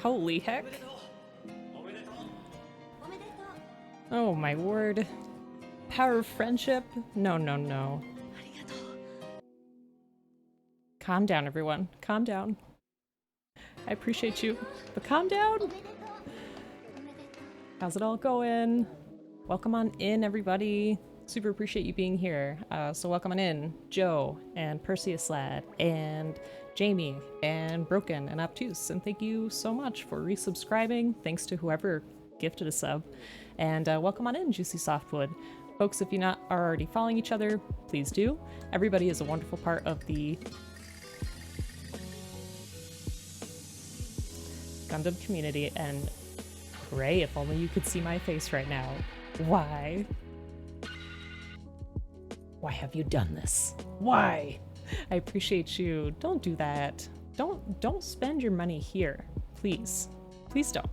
Holy heck. Oh my word. Power of friendship? No, no, no. Calm down, everyone. Calm down. I appreciate you, but calm down. How's it all going? Welcome on in, everybody. Super appreciate you being here. So welcome on in, Joe and Perseus Lad and Jamie and Broken and Obtuse. And thank you so much for resubscribing. Thanks to whoever gifted a sub. And welcome on in, Juicy Softwood. Folks, if you're not already following each other, please do. Everybody is a wonderful part of the Gundam community, and Ray, if only you could see my face right now. Why? Why have you done this? Why? I appreciate you. Don't do that. Don't spend your money here. Please. Please don't.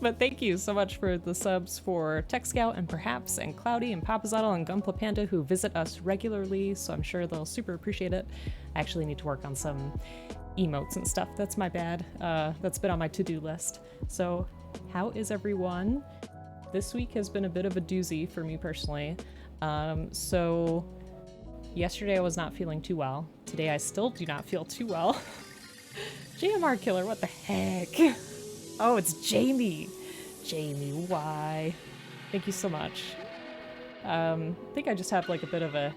But thank you so much for the subs for Tech Scout and Perhaps and Cloudy and Papazaddle and Gunpla Panda who visit us regularly, so I'm sure they'll super appreciate it. I actually need to work on some emotes and stuff. That's my bad. That's been on my to-do list. So how is everyone? This week has been a bit of a doozy for me personally. So yesterday I was not feeling too well. Today I still do not feel too well. JMR Killer, what the heck? Oh, it's Jamie. Jamie, why? Thank you so much. I think I just have like a bit of a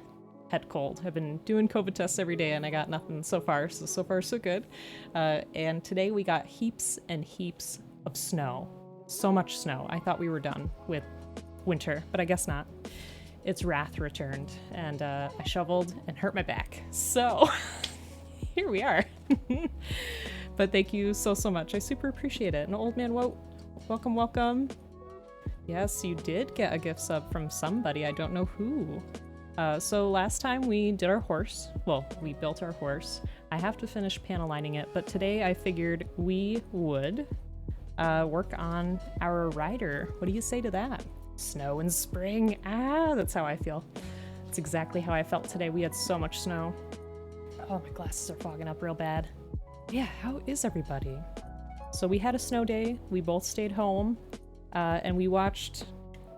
head cold. I've been doing COVID tests every day and I got nothing so far. So far so good. And today we got heaps and heaps of snow. So much snow. I thought we were done with winter, but I guess not. Its wrath returned and I shoveled and hurt my back. So here we are. But thank you so much. I super appreciate it. And Old Man Woe, welcome, welcome. Yes, you did get a gift sub from somebody. I don't know who. So last time we did our horse. Well, we built our horse. I have to finish panel lining it, but today I figured we would work on our rider. What do you say to that? Snow and spring. Ah, that's how I feel. That's exactly how I felt today. We had so much snow. Oh, my glasses are fogging up real bad. Yeah, how is everybody? So we had a snow day, we both stayed home, and we watched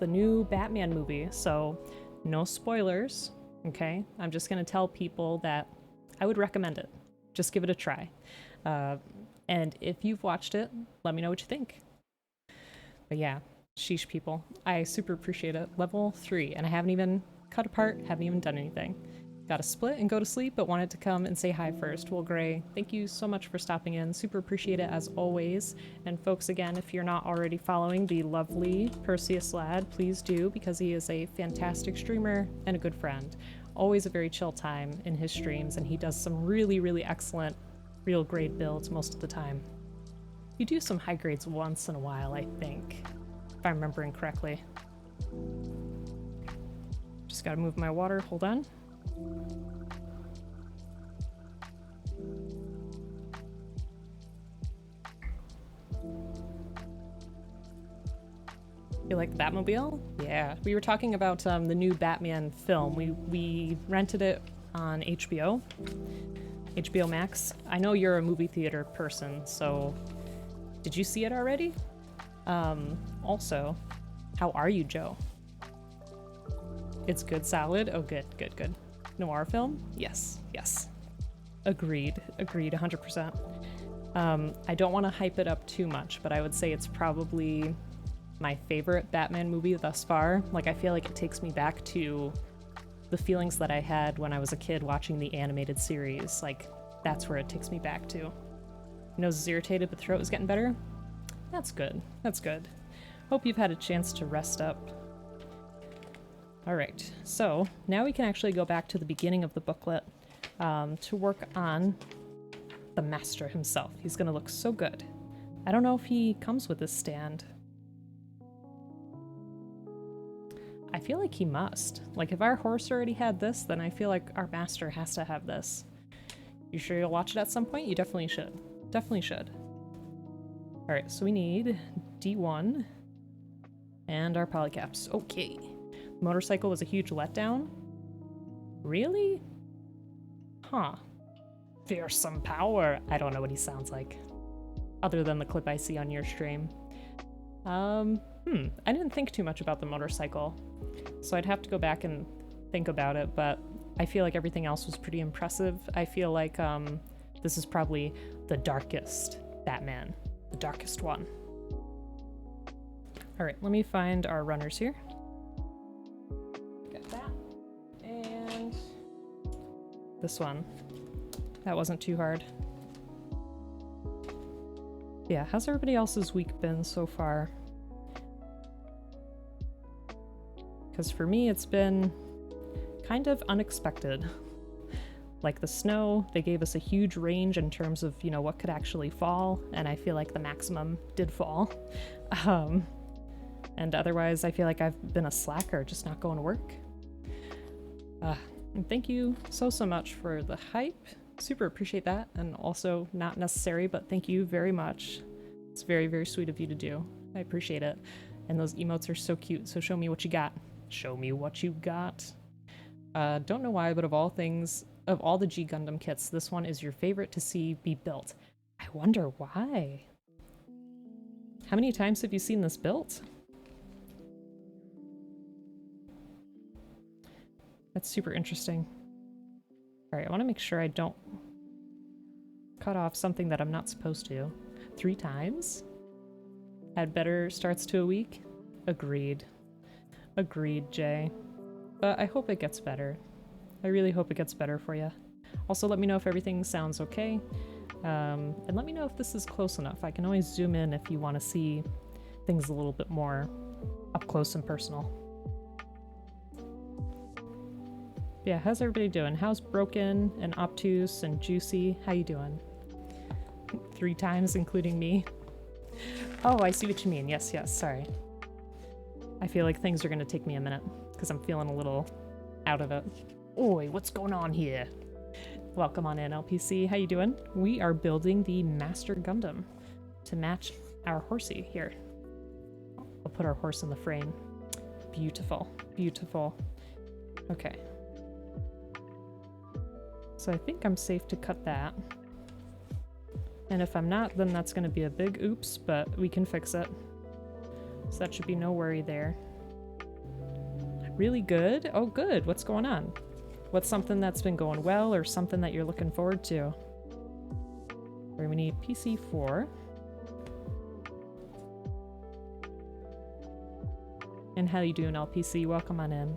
the new Batman movie, so no spoilers, okay? I'm just gonna tell people that I would recommend it. Just give it a try. And if you've watched it, let me know what you think. But yeah, sheesh people, I super appreciate it. Level 3, and I haven't even cut apart, haven't even done anything. Gotta split and go to sleep, but wanted to come and say hi first. Well, Gray, thank you so much for stopping in. Super appreciate it as always. And folks, again, if you're not already following the lovely Perseus Lad, please do, because he is a fantastic streamer and a good friend. Always a very chill time in his streams, and he does some really, really excellent real grade builds most of the time. You do some high grades once in a while, I think, if I'm remembering correctly. Just gotta move my water, hold on. You like the Batmobile? Yeah, we were talking about the new Batman film. We rented it on HBO Max. I know you're a movie theater person, so did you see it already? Also, how are you, Joe? It's good salad? Oh, good. Noir film? Yes. Agreed, 100%. I don't want to hype it up too much, but I would say it's probably my favorite Batman movie thus far. Like, I feel like it takes me back to the feelings that I had when I was a kid watching the animated series. Like, that's where it takes me back to. Nose is irritated, but throat is getting better? That's good. Hope you've had a chance to rest up. Alright, so now we can actually go back to the beginning of the booklet to work on the master himself. He's gonna look so good. I don't know if he comes with this stand. I feel like he must. Like, if our horse already had this, then I feel like our master has to have this. You sure you'll watch it at some point? You definitely should. Alright, so we need D1 and our polycaps. Okay. Motorcycle was a huge letdown? Really? Huh. Fearsome power. I don't know what he sounds like. other than the clip I see on your stream. I didn't think too much about the motorcycle, so I'd have to go back and think about it, but I feel like everything else was pretty impressive. I feel like this is probably the darkest Batman, the darkest one. All right, let me find our runners here. Get that. And this one. That wasn't too hard. Yeah, how's everybody else's week been so far? Because for me, it's been kind of unexpected. Like the snow, they gave us a huge range in terms of, you know, what could actually fall, and I feel like the maximum did fall. And otherwise, I feel like I've been a slacker, just not going to work. And thank you so much for the hype. Super appreciate that, and also not necessary, but thank you very much. It's very, very sweet of you to do. I appreciate it. And those emotes are so cute, so show me what you got. Show me what you got. Don't know why, but of all things, of all the G Gundam kits, this one is your favorite to see be built. I wonder why. How many times have you seen this built? That's super interesting. Alright, I want to make sure I don't cut off something that I'm not supposed to. 3 times? Had better starts to a week? Agreed. Agreed, Jay. But I hope it gets better. I really hope it gets better for you. Also, let me know if everything sounds okay. And let me know if this is close enough. I can always zoom in if you want to see things a little bit more up close and personal. Yeah, how's everybody doing? How's Broken and Obtuse and Juicy? How you doing? 3 times, including me. Oh, I see what you mean. Yes, sorry. I feel like things are going to take me a minute, because I'm feeling a little out of it. Oi, what's going on here? Welcome on in, LPC. How you doing? We are building the Master Gundam to match our horsey here. I'll put our horse in the frame. Beautiful, beautiful. Okay. So I think I'm safe to cut that. And if I'm not, then that's going to be a big oops, but we can fix it. So that should be no worry there. Really good? Oh, good. What's going on? What's something that's been going well or something that you're looking forward to? Where we need PC4. And how you doing, LPC? Welcome on in.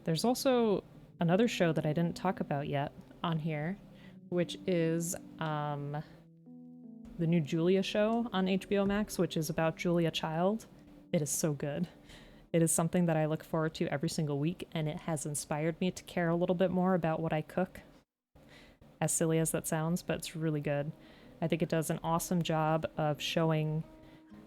There's also another show that I didn't talk about yet on here, which is the new Julia show on HBO Max, which is about Julia Child. It is so good. It is something that I look forward to every single week, and it has inspired me to care a little bit more about what I cook. As silly as that sounds, but it's really good. I think it does an awesome job of showing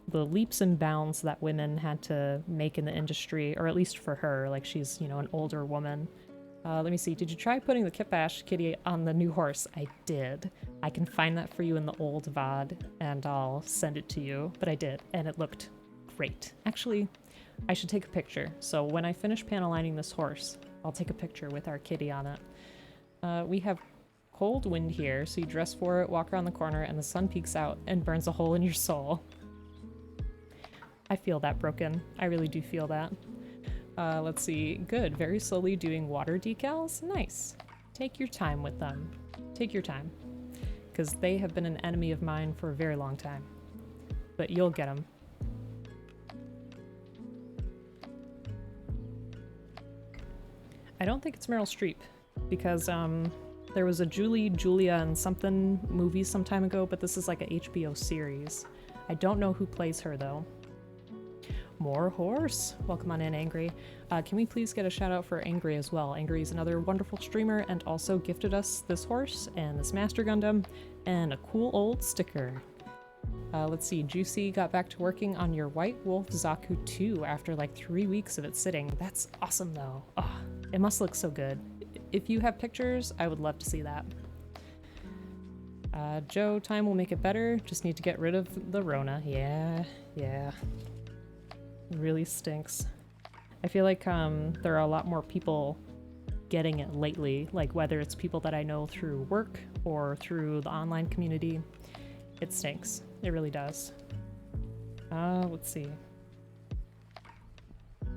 the leaps and bounds that women had to make in the industry, or at least for her, like she's, you know, an older woman. Let me see, did you try putting the Kitbash kitty on the new horse? I did. I can find that for you in the old VOD, and I'll send it to you, but I did, and it looked great. Actually, I should take a picture, so when I finish panel lining this horse, I'll take a picture with our kitty on it. We have cold wind here, so you dress for it, walk around the corner, and the sun peeks out and burns a hole in your soul. I feel that, Broken. I really do feel that. Let's see. Good. Very slowly doing water decals. Nice. Take your time with them. Take your time. Because they have been an enemy of mine for a very long time. But you'll get them. I don't think it's Meryl Streep. Because there was a Julia and something movie some time ago, but this is like a HBO series. I don't know who plays her, though. More horse. Welcome on in, Angry. Can we please get a shout out for Angry as well? Angry is another wonderful streamer and also gifted us this horse and this Master Gundam and a cool old sticker. Let's see, Juicy got back to working on your White Wolf Zaku 2 after like 3 weeks of it sitting. That's awesome though. Oh, it must look so good. If you have pictures, I would love to see that. Joe, time will make it better. Just need to get rid of the Rona. Yeah. It really stinks. I feel like there are a lot more people getting it lately, like whether it's people that I know through work or through the online community. It stinks. It really does. Let's see.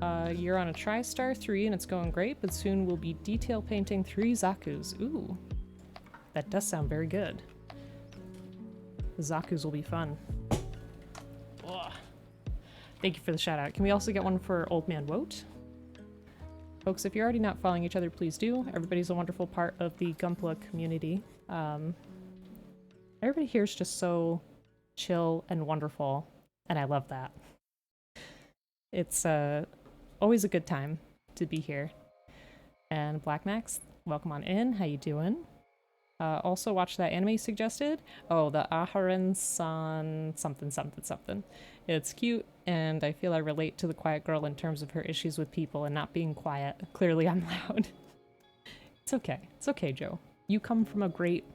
You're on a TriStar 3 and it's going great, but soon we'll be detail painting 3 Zakus. Ooh, that does sound very good. The Zakus will be fun. Ugh. Thank you for the shout out. Can we also get one for Old Man Woat? Folks, if you're already not following each other, please do. Everybody's a wonderful part of the Gunpla community. Everybody here is just so chill and wonderful, and I love that. It's always a good time to be here. And Black Max, welcome on in. How you doing? Also watch that anime suggested. Oh, the Aharen-san something something something. It's cute, and I feel I relate to the quiet girl in terms of her issues with people and not being quiet. Clearly I'm loud. It's okay. It's okay, Joe. You come from a great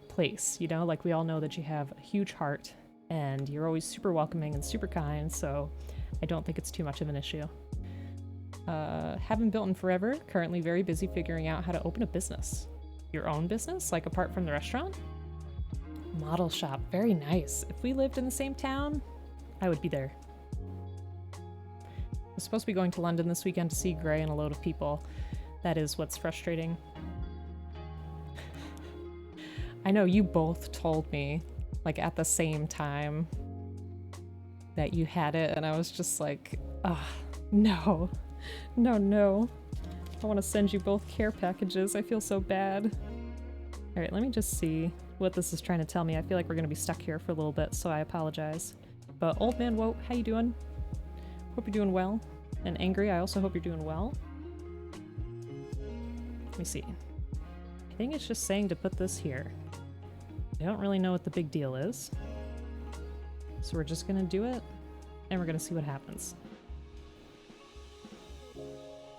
place, you know? Like, we all know that you have a huge heart, and you're always super welcoming and super kind, so I don't think it's too much of an issue. Haven't built in forever. Currently very busy figuring out how to open a business. Your own business, like apart from the restaurant? Model shop, very nice. If we lived in the same town, I would be there. I'm supposed to be going to London this weekend to see Gray and a load of people. That is what's frustrating. I know you both told me, like at the same time, that you had it, and I was just like, ah, no. No. I want to send you both care packages. I feel so bad. Alright, let me just see what this is trying to tell me. I feel like we're going to be stuck here for a little bit, so I apologize. But Old Man Woat, how you doing? Hope you're doing well. And Angry, I also hope you're doing well. Let me see. I think it's just saying to put this here. I don't really know what the big deal is. So we're just going to do it, and we're going to see what happens.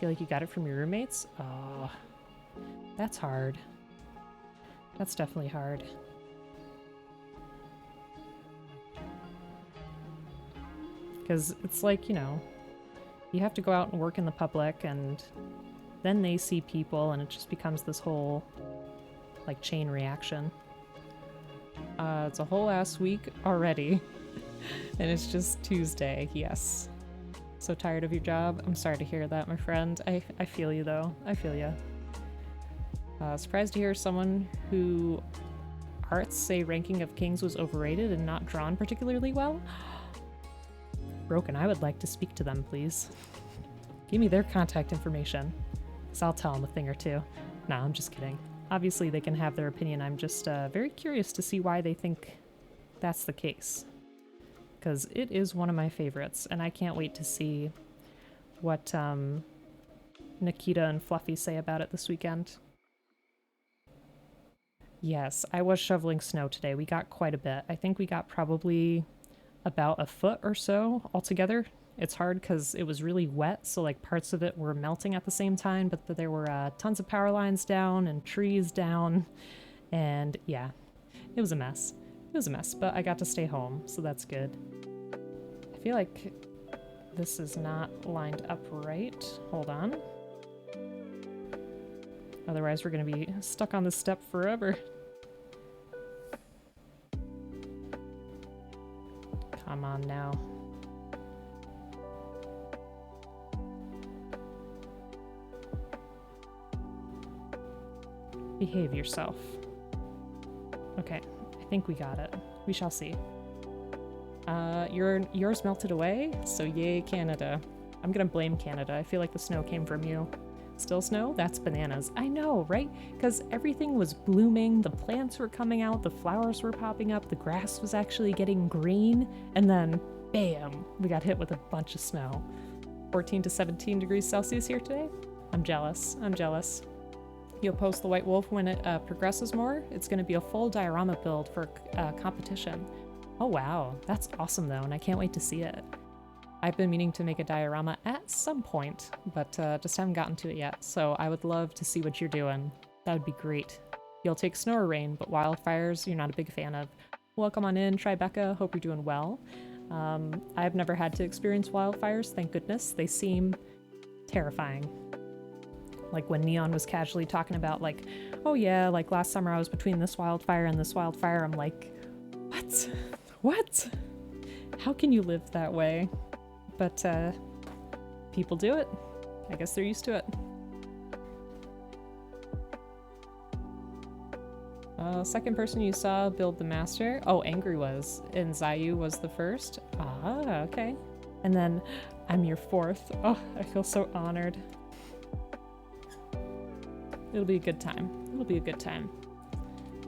Feel like you got it from your roommates? Oh, that's hard. That's definitely hard. Because it's like, you know, you have to go out and work in the public, and then they see people, and it just becomes this whole, like, chain reaction. It's a whole ass week already, and it's just Tuesday, yes. So tired of your job? I'm sorry to hear that, my friend. I feel you, though. I feel you. Surprised to hear someone who arts say Ranking of Kings was overrated and not drawn particularly well. Broken, I would like to speak to them, please. Give me their contact information, because I'll tell them a thing or two. Nah, I'm just kidding. Obviously, they can have their opinion. I'm just very curious to see why they think that's the case. Because it is one of my favorites, and I can't wait to see what Nikita and Fluffy say about it this weekend. Yes, I was shoveling snow today. We got quite a bit. I think we got probably about a foot or so altogether. It's hard because it was really wet, so like parts of it were melting at the same time, but there were tons of power lines down and trees down, and yeah, it was a mess. It was a mess, but I got to stay home, so that's good. I feel like this is not lined up right. Hold on. Otherwise, we're going to be stuck on this step forever. Come on now. Behave yourself. Okay, I think we got it. We shall see. Yours melted away, so yay Canada. I'm gonna blame Canada. I feel like the snow came from you. Still snow? That's bananas. I know, right? Because everything was blooming, the plants were coming out, the flowers were popping up, the grass was actually getting green, and then, bam, we got hit with a bunch of snow. 14 to 17 degrees Celsius here today? I'm jealous. I'm jealous. You'll post the White Wolf when it progresses more. It's going to be a full diorama build for competition. Oh wow, that's awesome though, and I can't wait to see it. I've been meaning to make a diorama at some point, but just haven't gotten to it yet, so I would love to see what you're doing. That would be great. You'll take snow or rain, but wildfires you're not a big fan of. Welcome on in, Tribeca. Hope you're doing well. I've never had to experience wildfires, thank goodness. They seem terrifying. Like when Neon was casually talking about like, oh yeah, like last summer I was between this wildfire and this wildfire, I'm like, what? What? How can you live that way? But people do it. I guess they're used to it. Second person you saw build the master. Oh, Angry was. And Zayu was the first. Ah, okay. And then I'm your fourth. Oh, I feel so honored. It'll be a good time. It'll be a good time.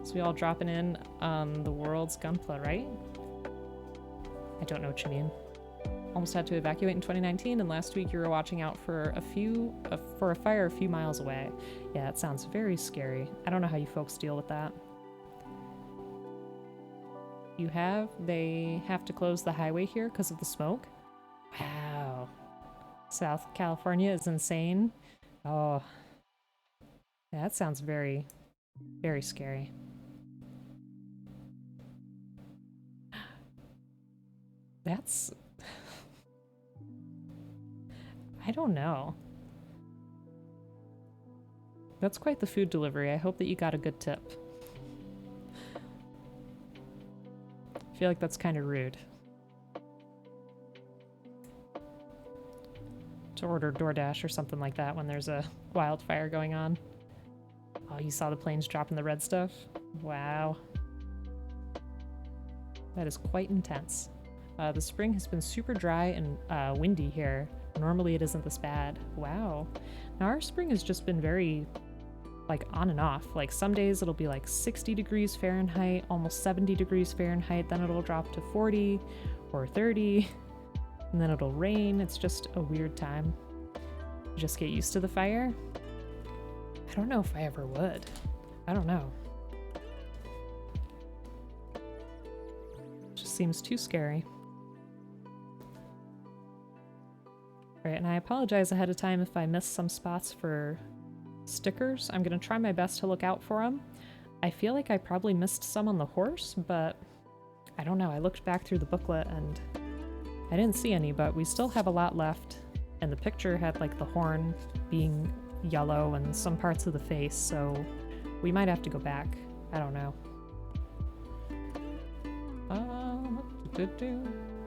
So we all dropping in on the world's Gunpla, right? I don't know what you mean. Almost had to evacuate in 2019, and last week you were watching out for a fire a few miles away. Yeah, it sounds very scary. I don't know how you folks deal with that. They have to close the highway here because of the smoke? Wow. South California is insane. Oh. Yeah, that sounds very, very scary. That's... I don't know. That's quite the food delivery. I hope that you got a good tip. I feel like that's kind of rude. To order DoorDash or something like that when there's a wildfire going on. Oh, you saw the planes dropping the red stuff? Wow. That is quite intense. The spring has been super dry and windy here. Normally it isn't this bad. Wow. Now our spring has just been very, like, on and off. Like some days it'll be like 60 degrees Fahrenheit, almost 70 degrees Fahrenheit, then it'll drop to 40 or 30, and then it'll rain. It's just a weird time. You just get used to the fire. I don't know if I ever would. I don't know. It just seems too scary. Right, and I apologize ahead of time if I miss some spots for stickers. I'm gonna try my best to look out for them. I feel like I probably missed some on the horse, but I don't know. I looked back through the booklet and I didn't see any, but we still have a lot left. And the picture had like the horn being yellow and some parts of the face, so we might have to go back. I don't know.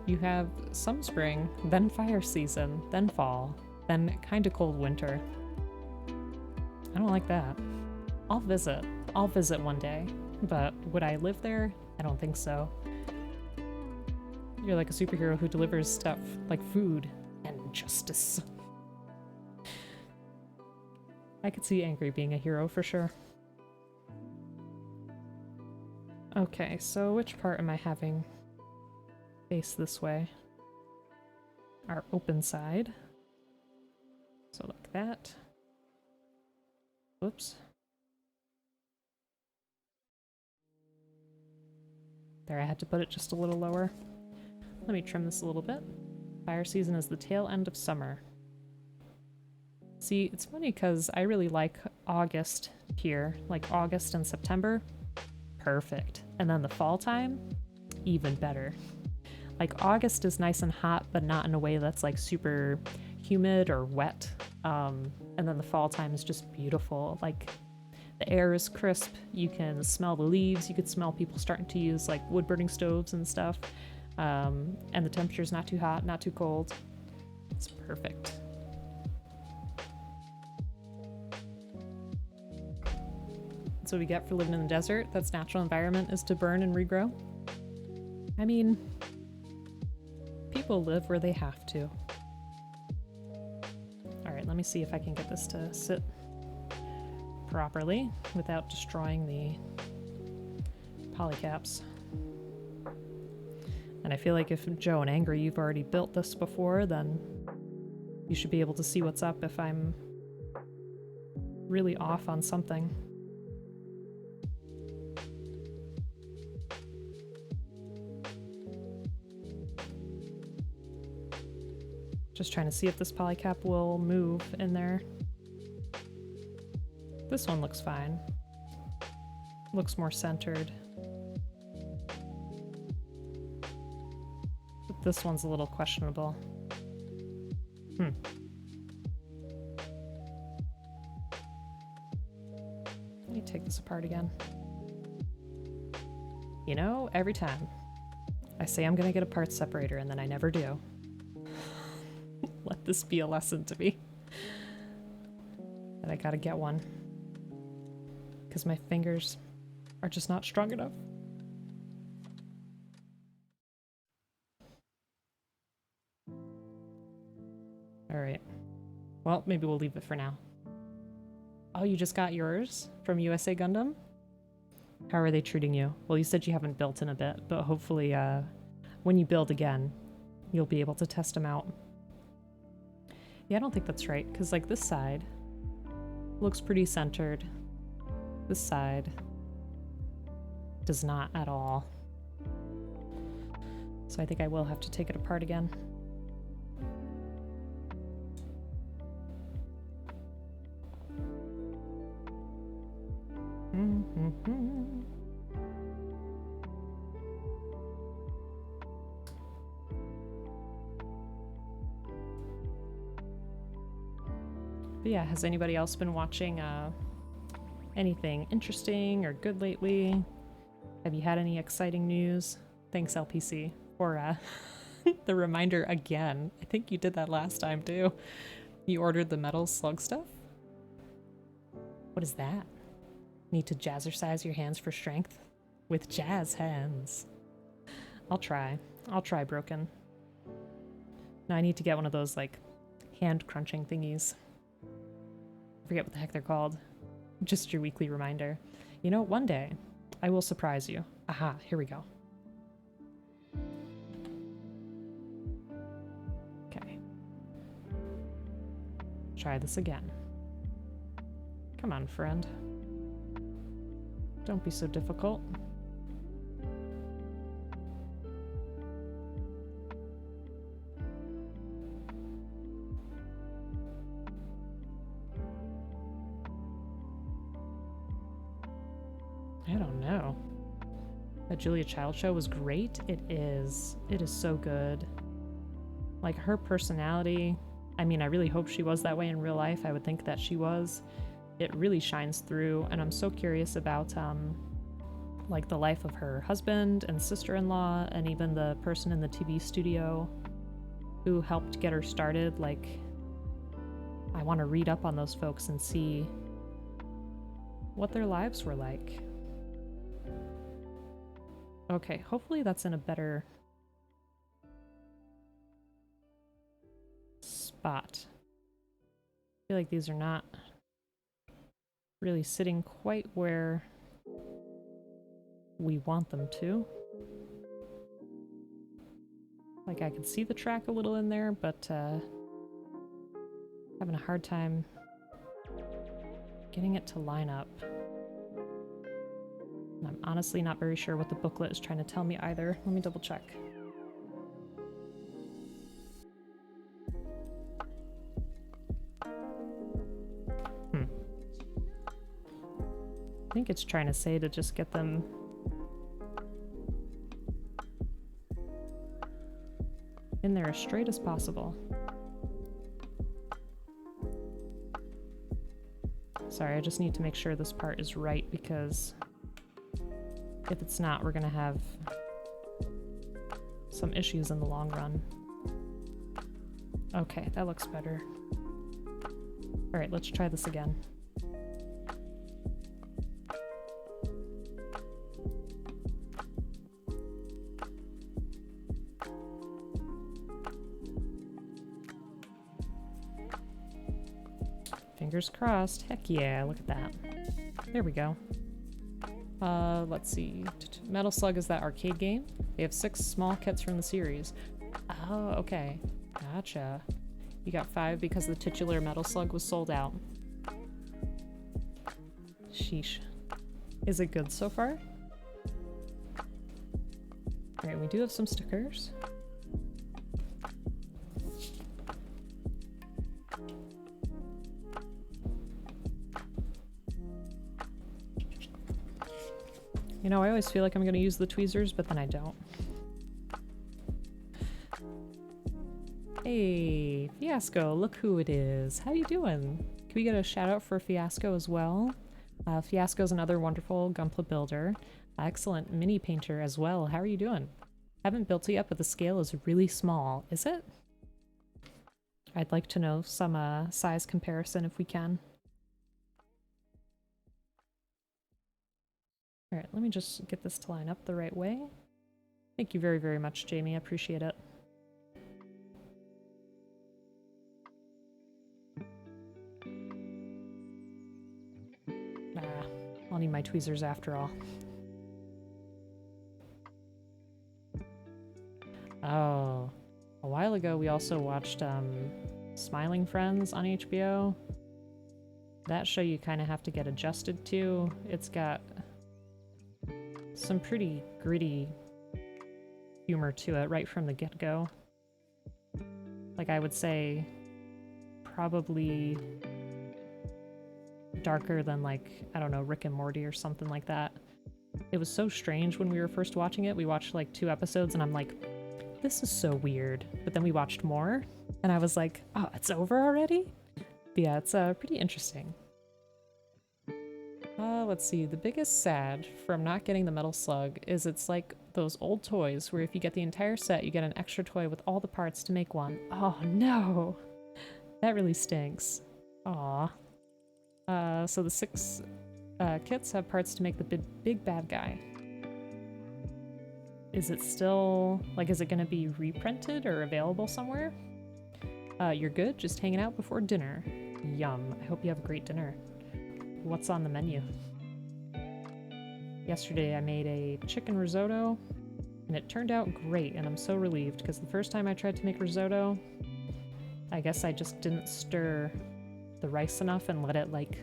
You have some spring, then fire season, then fall, then kinda cold winter. I don't like that. I'll visit. I'll visit one day, but would I live there? I don't think so. You're like a superhero who delivers stuff like food and justice. I could see Angry being a hero for sure. Okay, so which part am I having face this way? Our open side. So like that. Whoops. There, I had to put it just a little lower. Let me trim this a little bit. Fire season is the tail end of summer. See, it's funny because I really like August here. Like August and September. Perfect. And then the fall time, even better. Like August is nice and hot, but not in a way that's like super humid or wet. And then the fall time is just beautiful. Like the air is crisp. You can smell the leaves. You could smell people starting to use like wood burning stoves and stuff. And the temperature's not too hot, not too cold. It's perfect. That's what we get for living in the desert. That's natural environment, is to burn and regrow. I mean, people live where they have to. Alright, let me see if I can get this to sit properly without destroying the polycaps. And I feel like if Joe and Angry, you've already built this before, then you should be able to see what's up if I'm really off on something. Just trying to see if this polycap will move in there. This one looks fine. Looks more centered. But This one's a little questionable. Let me take this apart again. You know, every time I say I'm gonna get a parts separator and then I never do. Let this be a lesson to me. That I gotta get one. Because my fingers are just not strong enough. Alright. Well, maybe we'll leave it for now. Oh, you just got yours from USA Gundam? How are they treating you? Well, you said you haven't built in a bit, but hopefully when you build again, you'll be able to test them out. Yeah, I don't think that's right, because like this side looks pretty centered. This side does not at all. So I think I will have to take it apart again. But yeah, has anybody else been watching anything interesting or good lately? Have you had any exciting news? Thanks, LPC, for the reminder again. I think you did that last time too. You ordered the metal slug stuff? What is that? Need to jazzercise your hands for strength? With jazz hands. I'll try. I'll try broken. Now I need to get one of those like hand crunching thingies. I forget what the heck they're called. Just your weekly reminder. You know, one day I will surprise you. Aha, here we go. Okay. Try this again. Come on, friend. Don't be so difficult. I don't know. That Julia Child show was great. It is. It is so good. Like her personality, I mean, I really hope she was that way in real life. I would think that she was. It really shines through, and I'm so curious about like the life of her husband and sister-in-law, and even the person in the TV studio who helped get her started. Like, I want to read up on those folks and see what their lives were like. Okay, hopefully that's in a better spot. I feel like these are not really sitting quite where we want them to. Like I can see the track a little in there, but having a hard time getting it to line up. And I'm honestly not very sure what the booklet is trying to tell me either. Let me double check. I think it's trying to say to just get them in there as straight as possible. Sorry, I just need to make sure this part is right, because if it's not, we're gonna have some issues in the long run. Okay, that looks better. All right, let's try this again. Fingers crossed. Heck yeah, look at that. There we go. Let's see. Metal Slug is that arcade game. They have 6 small kits from the series. Oh, okay. Gotcha. You got 5 because the titular Metal Slug was sold out. Sheesh. Is it good so far? Alright, we do have some stickers. You know, I always feel like I'm going to use the tweezers, but then I don't. Hey, Fiasco, look who it is. How you doing? Can we get a shout out for Fiasco as well? Fiasco's another wonderful Gunpla builder. Excellent mini painter as well. How are you doing? Haven't built it yet, but the scale is really small. Is it? I'd like to know some size comparison if we can. Alright, let me just get this to line up the right way. Thank you very, very much, Jamie. I appreciate it. I'll need my tweezers after all. Oh, a while ago we also watched Smiling Friends on HBO. That show you kind of have to get adjusted to. It's got some pretty gritty humor to it right from the get-go. Like, I would say probably darker than, like, I don't know, Rick and Morty or something like that. It was so strange when we were first watching it. We watched like 2 episodes and I'm like, this is so weird. But then we watched more and I was like, oh, it's over already? But yeah, it's pretty interesting. Let's see. The biggest sad from not getting the Metal Slug is it's like those old toys where if you get the entire set, you get an extra toy with all the parts to make one. Oh no! That really stinks. Aw. So the 6 kits have parts to make the big bad guy. Is it still, like, is it gonna be reprinted or available somewhere? You're good? Just hanging out before dinner. Yum. I hope you have a great dinner. What's on the menu? Yesterday I made a chicken risotto, and it turned out great, and I'm so relieved, because the first time I tried to make risotto, I guess I just didn't stir the rice enough and let it, like,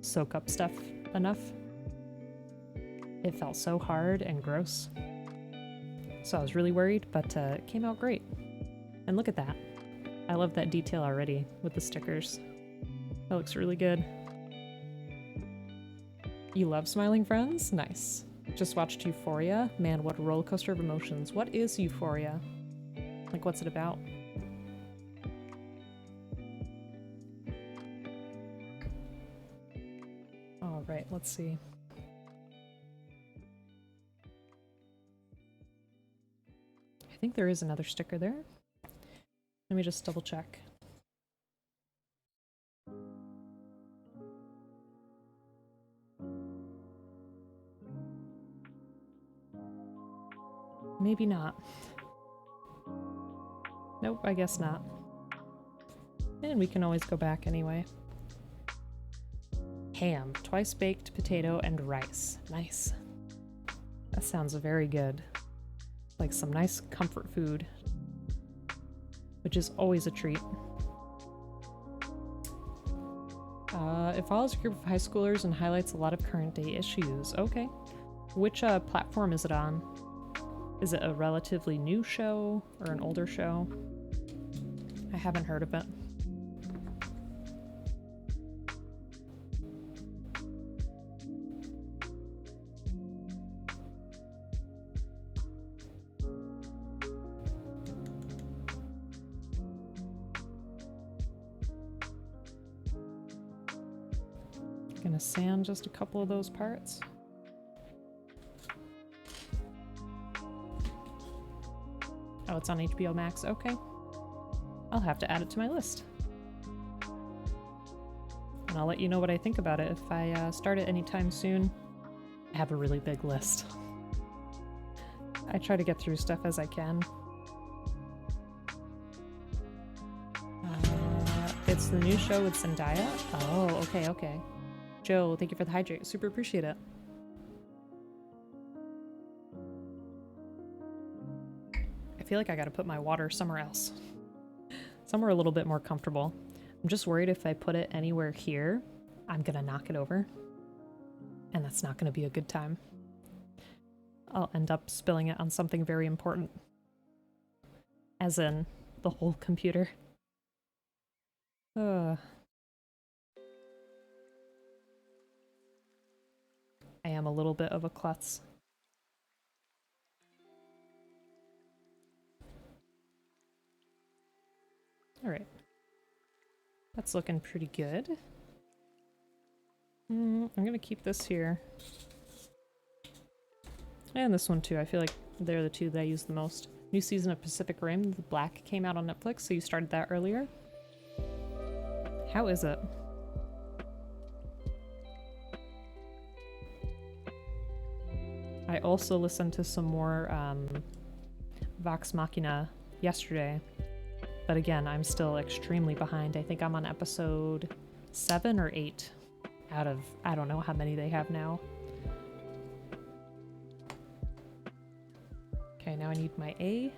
soak up stuff enough. It felt so hard and gross. So I was really worried, but it came out great. And look at that. I love that detail already with the stickers. That looks really good. You love Smiling Friends? Nice. Just watched Euphoria? Man, what a roller coaster of emotions. What is Euphoria? Like, what's it about? All right, let's see. I think there is another sticker there. Let me just double check. Maybe not. Nope, I guess not. And we can always go back anyway. Ham, twice baked potato and rice. Nice. That sounds very good. Like some nice comfort food, which is always a treat. It follows a group of high schoolers and highlights a lot of current day issues. Okay. Which platform is it on? Is it a relatively new show or an older show? I haven't heard of it. Gonna sand just a couple of those parts. Oh, it's on HBO Max. Okay. I'll have to add it to my list. And I'll let you know what I think about it if I start it anytime soon. I have a really big list. I try to get through stuff as I can. It's the new show with Zendaya? Oh, okay, okay. Joe, thank you for the hydrate. Super appreciate it. I feel like I gotta put my water somewhere else. Somewhere a little bit more comfortable. I'm just worried if I put it anywhere here, I'm gonna knock it over. And that's not gonna be a good time. I'll end up spilling it on something very important. As in, the whole computer. I am a little bit of a klutz. Alright. That's looking pretty good. I'm gonna keep this here. And this one too. I feel like they're the two that I use the most. New season of Pacific Rim, the Black, came out on Netflix, so you started that earlier. How is it? I also listened to some more Vox Machina yesterday. But again, I'm still extremely behind. I think I'm on episode 7 or 8 out of I don't know how many they have now. Okay, now I need my A.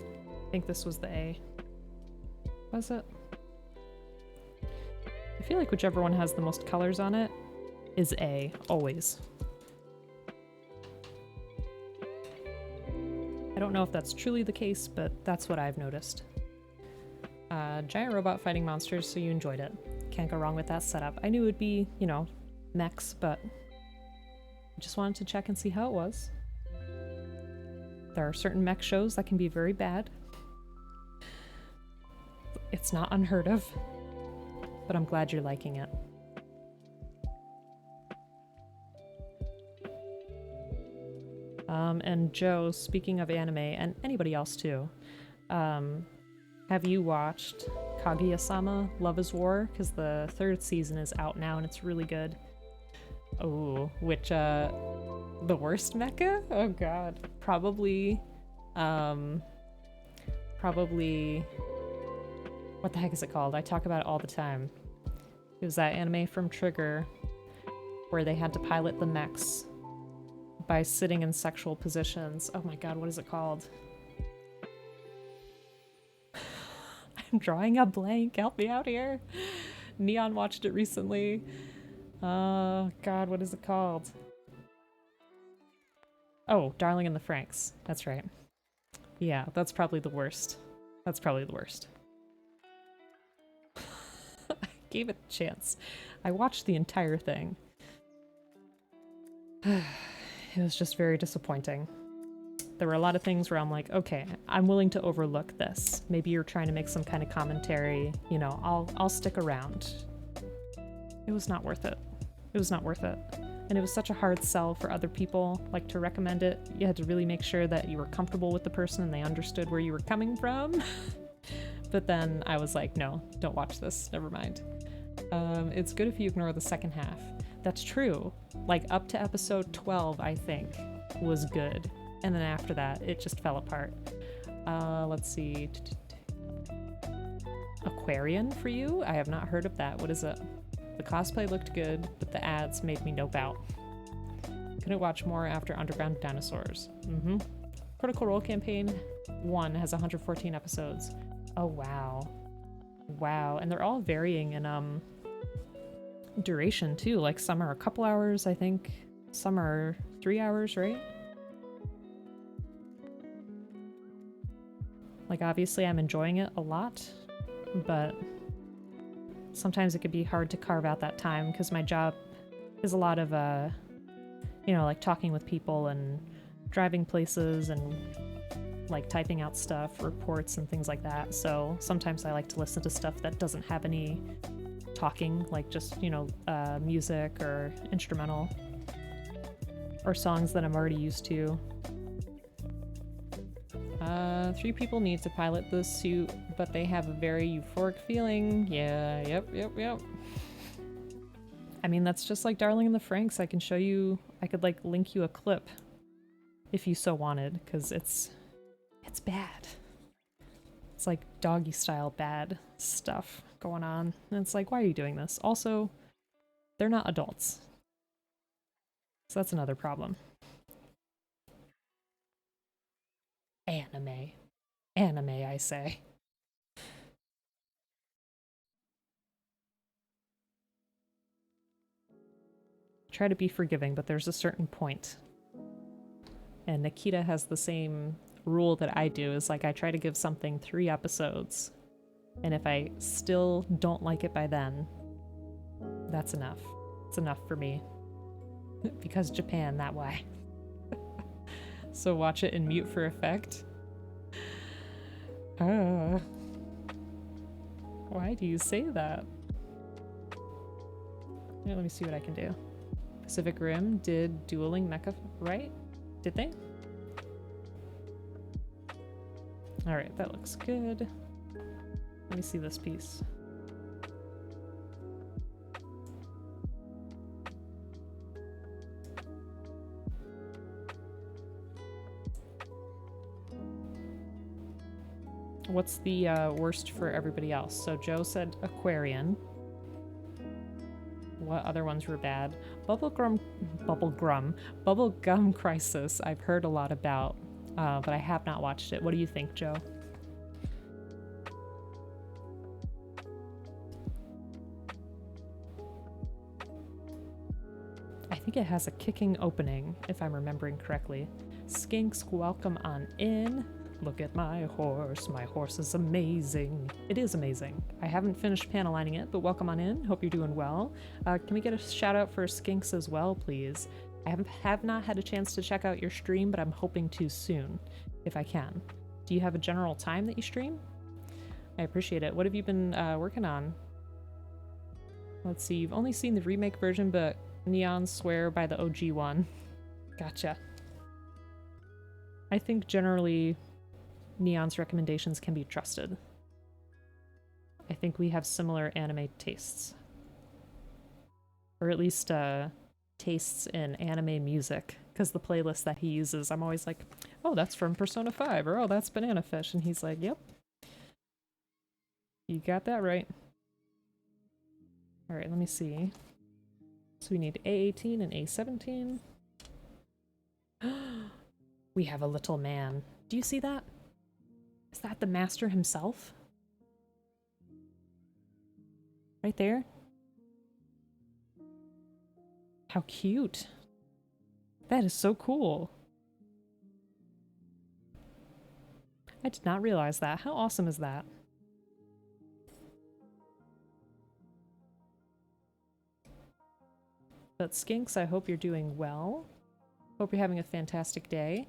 I think this was the A. Was it? I feel like whichever one has the most colors on it is A, always. I don't know if that's truly the case, but that's what I've noticed. Giant robot fighting monsters, so you enjoyed it. Can't go wrong with that setup. I knew it would be, you know, mechs, but I just wanted to check and see how it was. There are certain mech shows that can be very bad. It's not unheard of, but I'm glad you're liking it. And Joe, speaking of anime, and anybody else too, have you watched Kaguya-sama Love is War? Because the 3rd season is out now and it's really good. Oh, which, the worst mecha? Oh god. Probably, what the heck is it called? I talk about it all the time. It was that anime from Trigger where they had to pilot the mechs by sitting in sexual positions. Oh my god, what is it called? I'm drawing a blank. Help me out here. Neon watched it recently. Oh god, what is it called? Oh, Darling in the Franxx. That's right. Yeah, that's probably the worst. That's probably the worst. I gave it a chance. I watched the entire thing. It was just very disappointing. There were a lot of things where I'm like, okay, I'm willing to overlook this. Maybe you're trying to make some kind of commentary, you know, I'll stick around. It was not worth it. It was not worth it. And it was such a hard sell for other people, like to recommend it. You had to really make sure that you were comfortable with the person and they understood where you were coming from. But then I was like, no, don't watch this, never mind. It's good if you ignore the second half. That's true. Like up to episode 12, I think, was good. And then after that, it just fell apart. Let's see. Aquarian for you? I have not heard of that. What is it? The cosplay looked good, but the ads made me nope out. Couldn't watch more after Underground Dinosaurs. Critical Role Campaign 1 has 114 episodes. Oh, wow. Wow. And they're all varying in, duration, too. Like, some are a couple hours, I think. Some are 3 hours, right? Like, obviously, I'm enjoying it a lot, but sometimes it could be hard to carve out that time because my job is a lot of, you know, like talking with people and driving places and like typing out stuff, reports and things like that. So sometimes I like to listen to stuff that doesn't have any talking, like just, you know, music or instrumental or songs that I'm already used to. 3 people need to pilot this suit, but they have a very euphoric feeling. Yeah, yep. I mean, that's just like Darling in the Franxx. I can show you, I could like link you a clip if you so wanted, because it's bad. It's like doggy style bad stuff going on. And it's like, why are you doing this? Also, they're not adults. So that's another problem. Anime. Anime, I say. Try to be forgiving, but there's a certain point. And Nikita has the same rule that I do, is like I try to give something 3 episodes. And if I still don't like it by then, that's enough. It's enough for me. Because Japan, that why. So watch it in mute for effect. Why do you say that? Here, let me see what I can do. Pacific Rim did dueling mecha, right? Did they? Alright, that looks good. Let me see this piece. What's the worst for everybody else? So Joe said Aquarian. What other ones were bad? Bubblegum Crisis I've heard a lot about, but I have not watched it. What do you think, Joe? I think it has a kicking opening, if I'm remembering correctly. Skinks, welcome on in. Look at my horse. My horse is amazing. It is amazing. I haven't finished panel lining it, but welcome on in. Hope you're doing well. Can we get a shout out for Skinks as well, please? I have not had a chance to check out your stream, but I'm hoping to soon, if I can. Do you have a general time that you stream? I appreciate it. What have you been working on? Let's see. You've only seen the remake version, but Neon swear by the OG one. Gotcha. I think generally Neon's recommendations can be trusted. I think we have similar anime tastes. Or at least tastes in anime music. Because the playlist that he uses, I'm always like, oh, that's from Persona 5, or oh, that's Banana Fish. And he's like, yep. You got that right. Alright, let me see. So we need A18 and A17. We have a little man. Do you see that? Is that the master himself? Right there? How cute. That is so cool. I did not realize that. How awesome is that? But Skinks, I hope you're doing well. Hope you're having a fantastic day.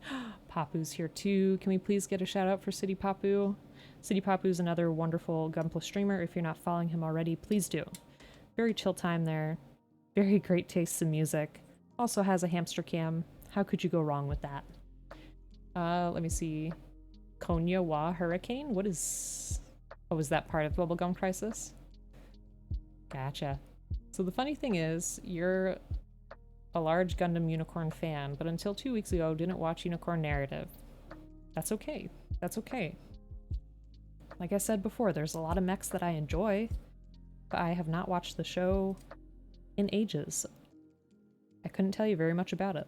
Papu's here too. Can we please get a shout out for City Papu? City Papu's another wonderful Gunpla streamer. If you're not following him already, please do. Very chill time there. Very great tastes in music. Also has a hamster cam. How could you go wrong with that? Let me see. Konya wa Hurricane? What is... Oh, is that part of Bubblegum Crisis? Gotcha. So the funny thing is, you're a large Gundam Unicorn fan, but until 2 weeks ago didn't watch Unicorn Narrative. That's okay. That's okay. Like I said before, there's a lot of mechs that I enjoy, but I have not watched the show in ages. I couldn't tell you very much about it.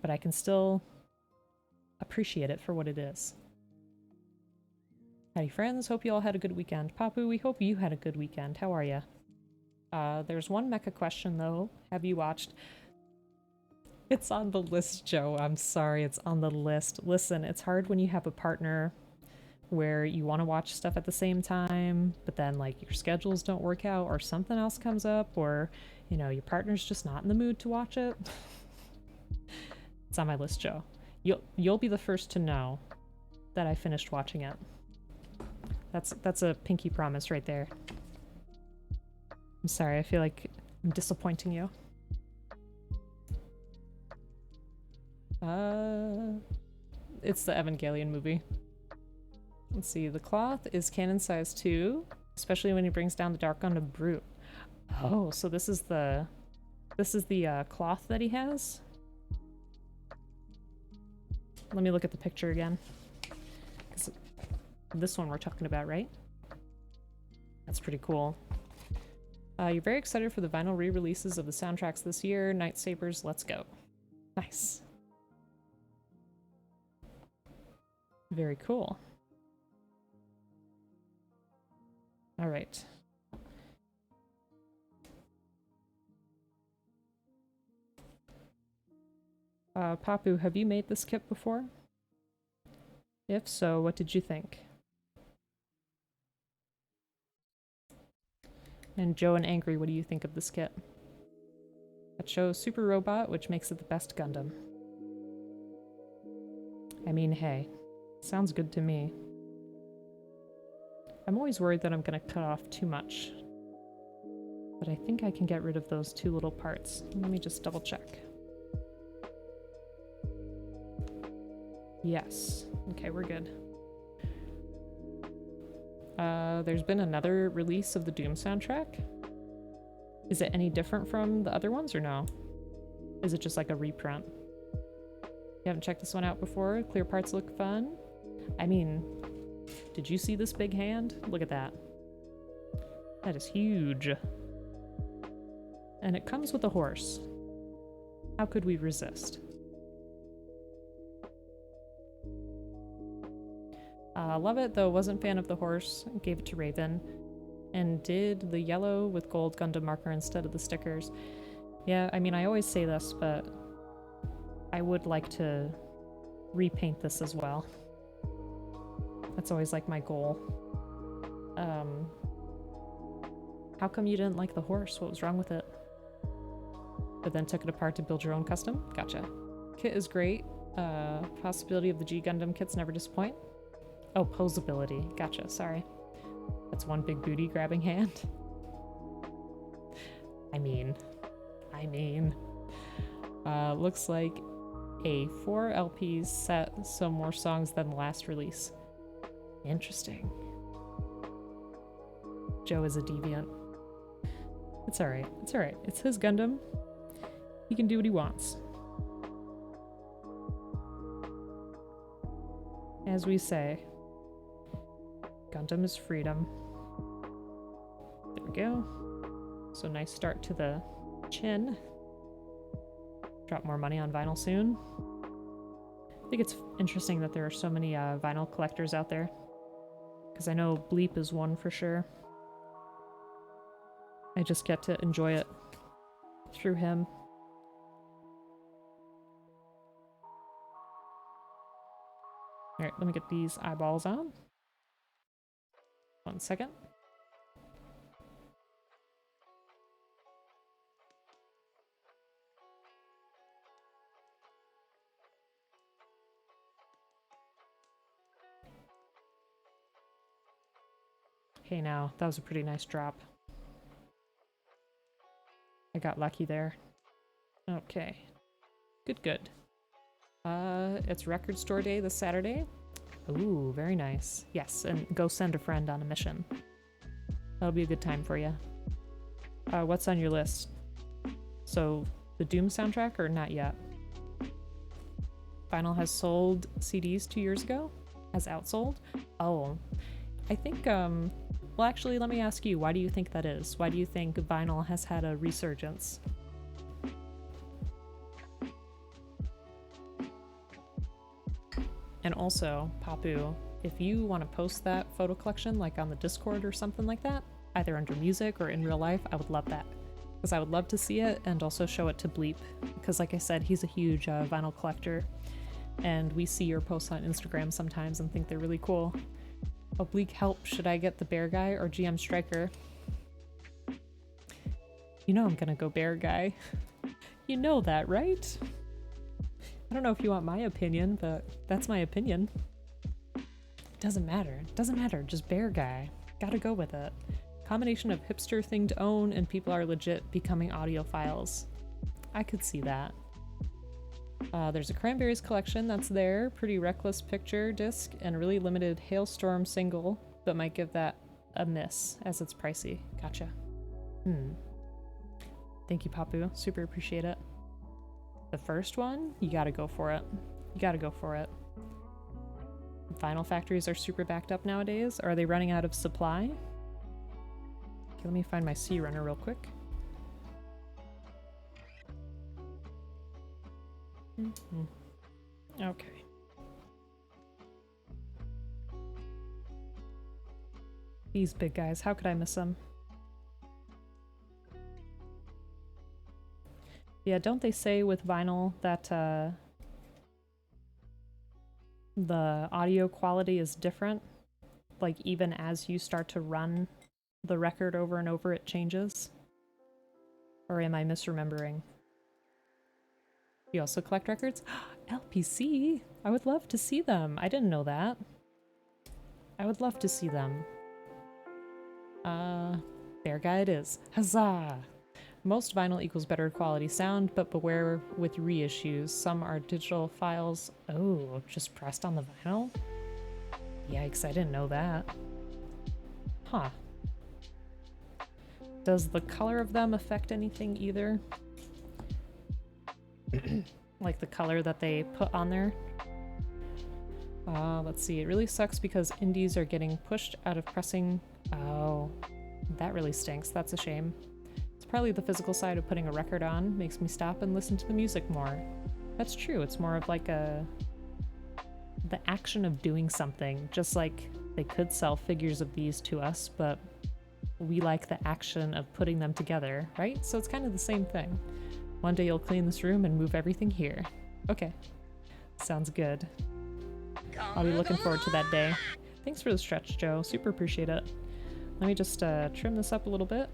But I can still appreciate it for what it is. Howdy friends, hope you all had a good weekend. Papu, we hope you had a good weekend. How are ya? There's one mecha question though. Have you watched? It's on the list, Joe. I'm sorry, it's on the list. Listen, it's hard when you have a partner where you want to watch stuff at the same time, but then like your schedules don't work out or something else comes up, or you know, your partner's just not in the mood to watch it. It's on my list, Joe. You'll be the first to know that I finished watching it. That's a pinky promise right there. I'm sorry, I feel like I'm disappointing you. It's the Evangelion movie. Let's see, the cloth is canon size 2, especially when he brings down the Dark Gundam Brute. Oh, so this is the cloth that he has? Let me look at the picture again. This one we're talking about, right? That's pretty cool. You're very excited for the vinyl re-releases of the soundtracks this year. Night Sabers, let's go. Nice. Very cool. All right. Papu, have you made this kit before? If so, what did you think? And Joe and Angry, what do you think of this kit? That shows Super Robot, which makes it the best Gundam. I mean, hey, sounds good to me. I'm always worried that I'm gonna cut off too much. But I think I can get rid of those two little parts. Let me just double check. Yes. Okay, we're good. There's been another release of the Doom soundtrack. Is it any different from the other ones or no? Is it just like a reprint? You haven't checked this one out before? Clear parts look fun. I mean, did you see this big hand? Look at that. That is huge. And it comes with a horse. How could we resist? Love it, though wasn't fan of the horse. Gave it to Raven. And did the yellow with gold Gundam marker instead of the stickers. Yeah, I mean, I always say this, but I would like to repaint this as well. That's always like my goal. How come you didn't like the horse? What was wrong with it? But then took it apart to build your own custom? Gotcha. Kit is great. Possibility of the G Gundam kits never disappoint. Oh, posability. Gotcha, sorry. That's one big booty grabbing hand. I mean. Looks like a 4 LPs set, so more songs than the last release. Interesting. Joe is a deviant. It's alright, it's alright. It's his Gundam. He can do what he wants. As we say, Gundam is freedom. There we go. So nice start to the chin. Drop more money on vinyl soon. I think it's interesting that there are so many vinyl collectors out there. Because I know Bleep is one for sure. I just get to enjoy it through him. Alright, let me get these eyeballs on. 1 second. Okay, now, that was a pretty nice drop. I got lucky there. Okay. Good, good. It's record store day this Saturday. Ooh, very nice. Yes, and go send a friend on a mission. That'll be a good time for you. What's on your list? So, the Doom soundtrack or not yet? Vinyl has sold CDs 2 years ago? Has outsold? Oh, I think, well actually let me ask you, why do you think that is? Why do you think vinyl has had a resurgence? And also, Papu, if you want to post that photo collection like on the Discord or something like that, either under music or in real life, I would love that. Because I would love to see it and also show it to Bleep. Because like I said, he's a huge vinyl collector. And we see your posts on Instagram sometimes and think they're really cool. Oblique help, should I get the bear guy or GM Striker? You know I'm gonna go bear guy. You know that, right? I don't know if you want my opinion, but that's my opinion. Doesn't matter. Doesn't matter. Just bear guy. Gotta go with it. Combination of hipster thing to own and people are legit becoming audiophiles. I could see that. There's a Cranberries collection that's there. Pretty reckless picture disc and really limited Hailstorm single, but might give that a miss as it's pricey. Gotcha. Thank you, Papu. Super appreciate it. The first one, you gotta go for it. You gotta go for it. Vinyl factories are super backed up nowadays. Are they running out of supply? Okay, let me find my C runner real quick. Okay. These big guys, how could I miss them? Yeah, don't they say with vinyl that the audio quality is different? Like even as you start to run the record over and over, it changes? Or am I misremembering? You also collect records? LPC! I would love to see them. I didn't know that. I would love to see them. Fair guy it is. Huzzah! Most vinyl equals better quality sound, but beware with reissues. Some are digital files. Oh, just pressed on the vinyl? Yikes, I didn't know that. Huh. Does the color of them affect anything either? Like the color that they put on there? Let's see. It really sucks because indies are getting pushed out of pressing. Oh, that really stinks. That's a shame. It's probably the physical side of putting a record on makes me stop and listen to the music more. That's true. It's more of like the action of doing something. Just like they could sell figures of these to us, but we like the action of putting them together, right? So it's kind of the same thing. One day you'll clean this room and move everything here. Okay. Sounds good. I'll be looking forward to that day. Thanks for the stretch, Joe. Super appreciate it. Let me just trim this up a little bit.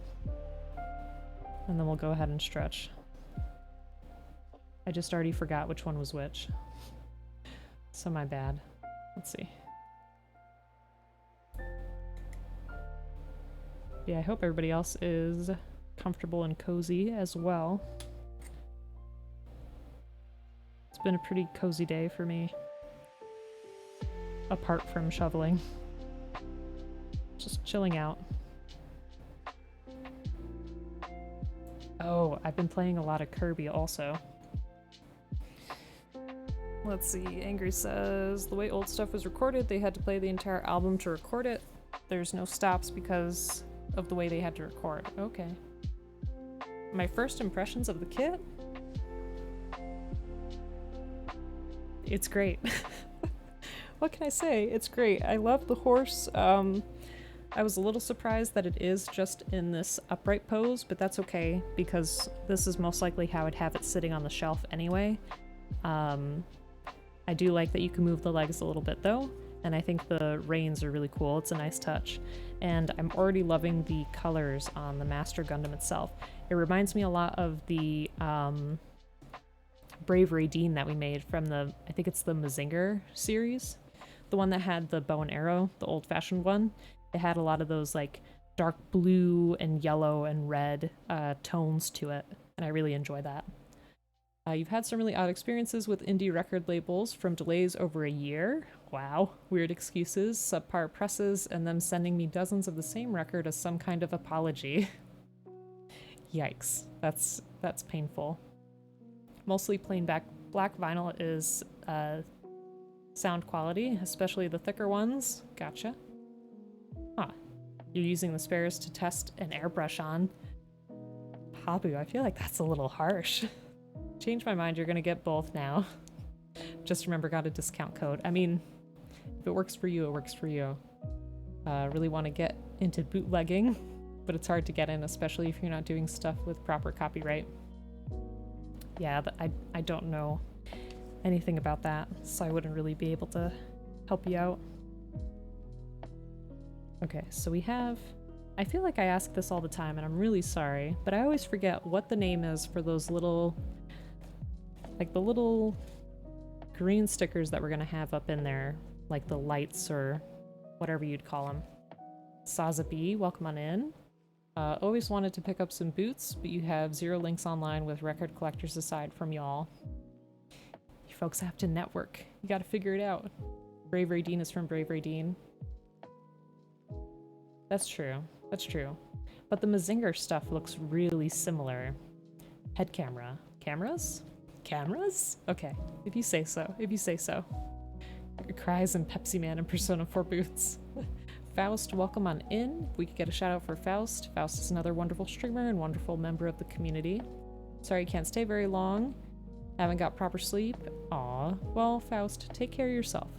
And then we'll go ahead and stretch. I just already forgot which one was which. So my bad. Let's see. Yeah, I hope everybody else is comfortable and cozy as well. It's been a pretty cozy day for me. Apart from shoveling. Just chilling out. Oh, I've been playing a lot of Kirby also. Let's see, Angry says, the way old stuff was recorded, they had to play the entire album to record it. There's no stops because of the way they had to record. Okay. My first impressions of the kit? It's great. What can I say? It's great. I love the horse. I was a little surprised that it is just in this upright pose, but that's okay because this is most likely how I'd have it sitting on the shelf anyway. I do like that you can move the legs a little bit though, and I think the reins are really cool. It's a nice touch. And I'm already loving the colors on the Master Gundam itself. It reminds me a lot of the Bravery Dean that we made from the, I think it's the Mazinger series. The one that had the bow and arrow, the old-fashioned one. It had a lot of those like dark blue and yellow and red tones to it, and I really enjoy that. You've had some really odd experiences with indie record labels, from delays over a year. Wow. Weird excuses, subpar presses, and them sending me dozens of the same record as some kind of apology. Yikes. That's painful. Mostly plain black vinyl is sound quality, especially the thicker ones. Gotcha. Huh. You're using the spares to test an airbrush on. Habu, I feel like that's a little harsh. Change my mind, you're gonna get both now. Just remember, got a discount code. I mean, if it works for you, it works for you. Really want to get into bootlegging, but it's hard to get in, especially if you're not doing stuff with proper copyright. Yeah, I don't know anything about that, so I wouldn't really be able to help you out. Okay, so we have... I feel like I ask this all the time, and I'm really sorry, but I always forget what the name is for those little... like the little green stickers that we're gonna have up in there, like the lights or whatever you'd call them. Sazabi, welcome on in. Always wanted to pick up some boots, but you have 0 links online with record collectors aside from y'all. You folks have to network. You gotta figure it out. Bravery Dean is from Bravery Dean. That's true. That's true. But the Mazinger stuff looks really similar. Head camera. Cameras? Cameras? Okay. If you say so. If you say so. Cries and Pepsi Man and Persona 4 boots. Faust, welcome on in. If we could get a shout out for Faust. Faust is another wonderful streamer and wonderful member of the community. Sorry you can't stay very long. Haven't got proper sleep. Aw. Well, Faust, take care of yourself.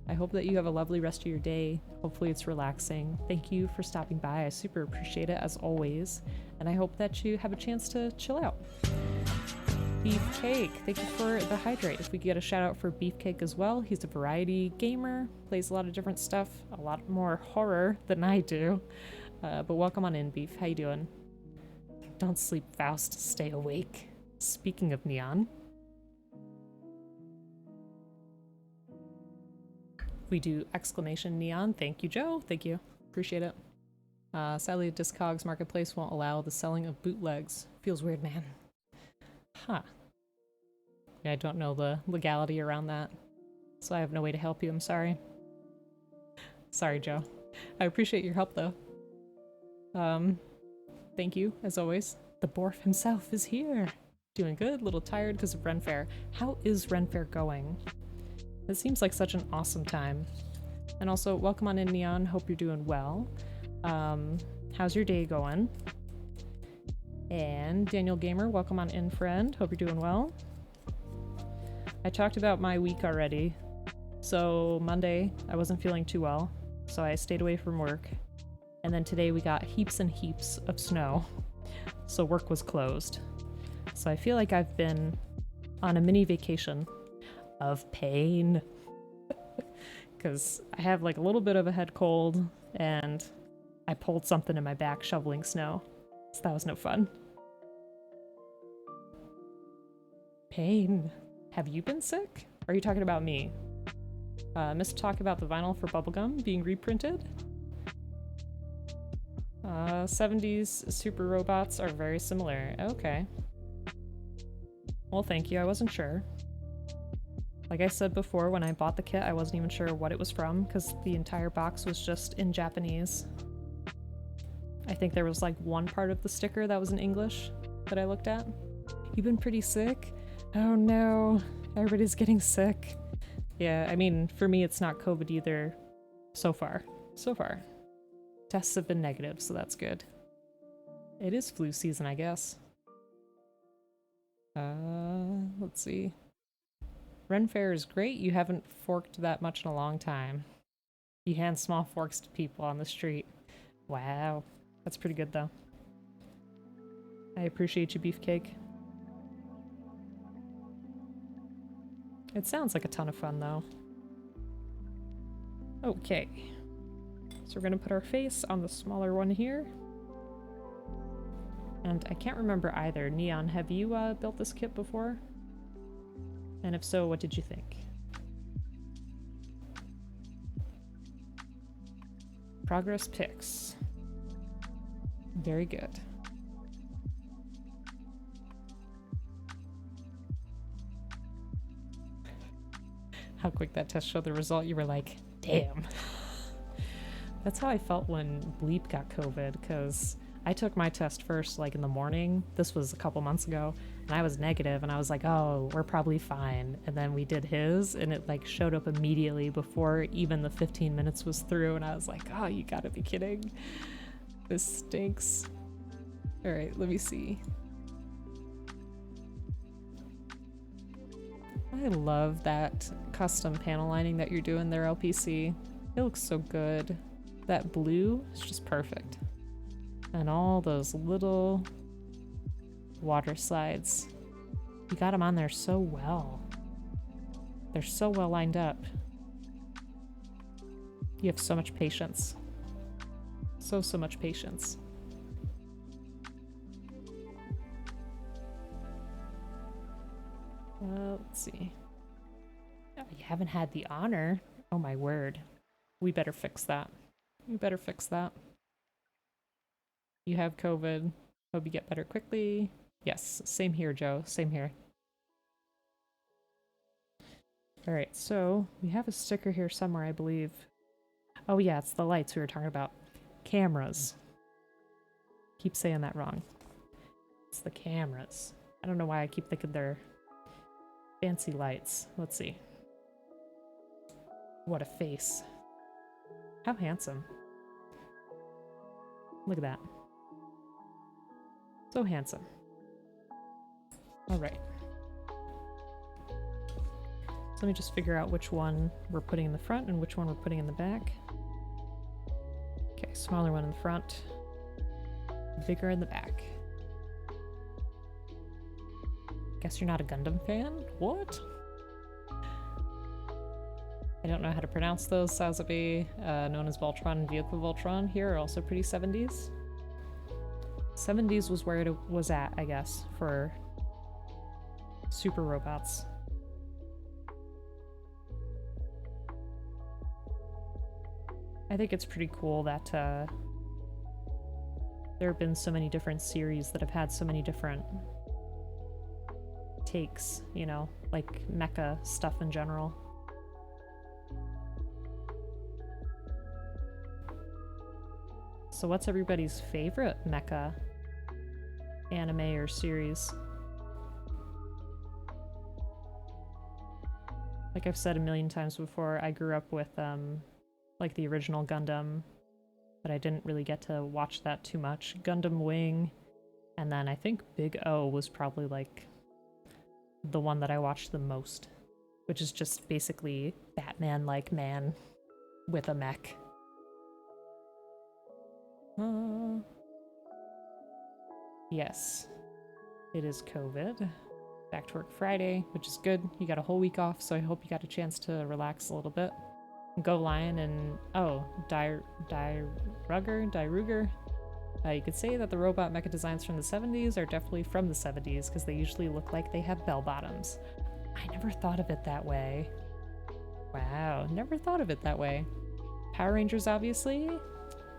I hope that you have a lovely rest of your day. Hopefully it's relaxing. Thank you for stopping by. I super appreciate it as always. And I hope that you have a chance to chill out. Beefcake, thank you for the hydrate. If we could get a shout out for Beefcake as well. He's a variety gamer, plays a lot of different stuff, a lot more horror than I do. But welcome on in, Beef. How you doing? Don't sleep, Faust. Stay awake. Speaking of Neon. We do exclamation neon. Thank you, Joe. Thank you. Appreciate it. Sadly, Discogs Marketplace won't allow the selling of bootlegs. Feels weird, man. Huh. Yeah, I don't know the legality around that, so I have no way to help you. I'm sorry. Sorry, Joe. I appreciate your help, though. Thank you, as always. The Borf himself is here. Doing good, little tired because of Ren Fair. How is Ren Fair going? It seems like such an awesome time. And also, welcome on in, Neon. Hope you're doing well. How's your day going? And Daniel Gamer, welcome on in, friend. Hope you're doing well. I talked about my week already. So Monday, I wasn't feeling too well, so I stayed away from work. And then today we got heaps and heaps of snow, so work was closed. So I feel like I've been on a mini vacation of pain. Because I have like a little bit of a head cold, and I pulled something in my back shoveling snow. So that was no fun. Pain. Have you been sick? Or are you talking about me? Missed talk about the vinyl for bubblegum being reprinted. 70s super robots are very similar. Okay. Well, thank you. I wasn't sure. Like I said before, when I bought the kit, I wasn't even sure what it was from because the entire box was just in Japanese. I think there was like one part of the sticker that was in English that I looked at. You've been pretty sick? Oh no, everybody's getting sick. Yeah, I mean, for me it's not COVID either. So far. So far. Tests have been negative, so that's good. It is flu season, I guess. Let's see. Ren Fair is great. You haven't forked that much in a long time. You hand small forks to people on the street. Wow. That's pretty good, though. I appreciate you, Beefcake. It sounds like a ton of fun, though. Okay. So we're gonna put our face on the smaller one here. And I can't remember either. Neon, have you built this kit before? And if so, what did you think? Progress pics. Very good. How quick that test showed the result, you were like, damn. That's how I felt when Bleep got COVID, because I took my test first, like, in the morning. This was a couple months ago, and I was negative, and I was like, oh, we're probably fine. And then we did his, and it, like, showed up immediately before even the 15 minutes was through, and I was like, oh, you gotta be kidding. This stinks. All right, let me see. I love that custom panel lining that you're doing there, LPC. It looks so good. That blue is just perfect. And all those little water slides. You got them on there so well. They're so well lined up. You have so much patience. So much patience. Let's see. Oh, you haven't had the honor? Oh my word. We better fix that. We better fix that. You have COVID. Hope you get better quickly. Yes, same here, Joe. Same here. Alright, so we have a sticker here somewhere, I believe. Oh yeah, it's the lights we were talking about. Cameras. Keep saying that wrong. It's the cameras. I don't know why I keep thinking they're fancy lights. Let's see. What a face. How handsome. Look at that. So handsome. Alright. So let me just figure out which one we're putting in the front and which one we're putting in the back. Okay, smaller one in the front. Bigger in the back. Guess you're not a Gundam fan? What? I don't know how to pronounce those. Sazabi, known as Voltron and Vehicle Voltron, here are also pretty 70s. 70s was where it was at, I guess, for super robots. I think it's pretty cool that there have been so many different series that have had so many different takes, you know, like mecha stuff in general. So what's everybody's favorite mecha anime or series? Like I've said a million times before, I grew up with like the original Gundam, but I didn't really get to watch that too much. Gundam Wing, and then I think Big O was probably like the one that I watched the most, which is just basically Batman-like man with a mech. Yes, it is COVID. Back to work Friday, which is good. You got a whole week off, so I hope you got a chance to relax a little bit. Go Lion and, oh, Ruger. You could say that the robot mecha designs from the 70s are definitely from the 70s, because they usually look like they have bell bottoms. I never thought of it that way. Wow, never thought of it that way. Power Rangers, obviously.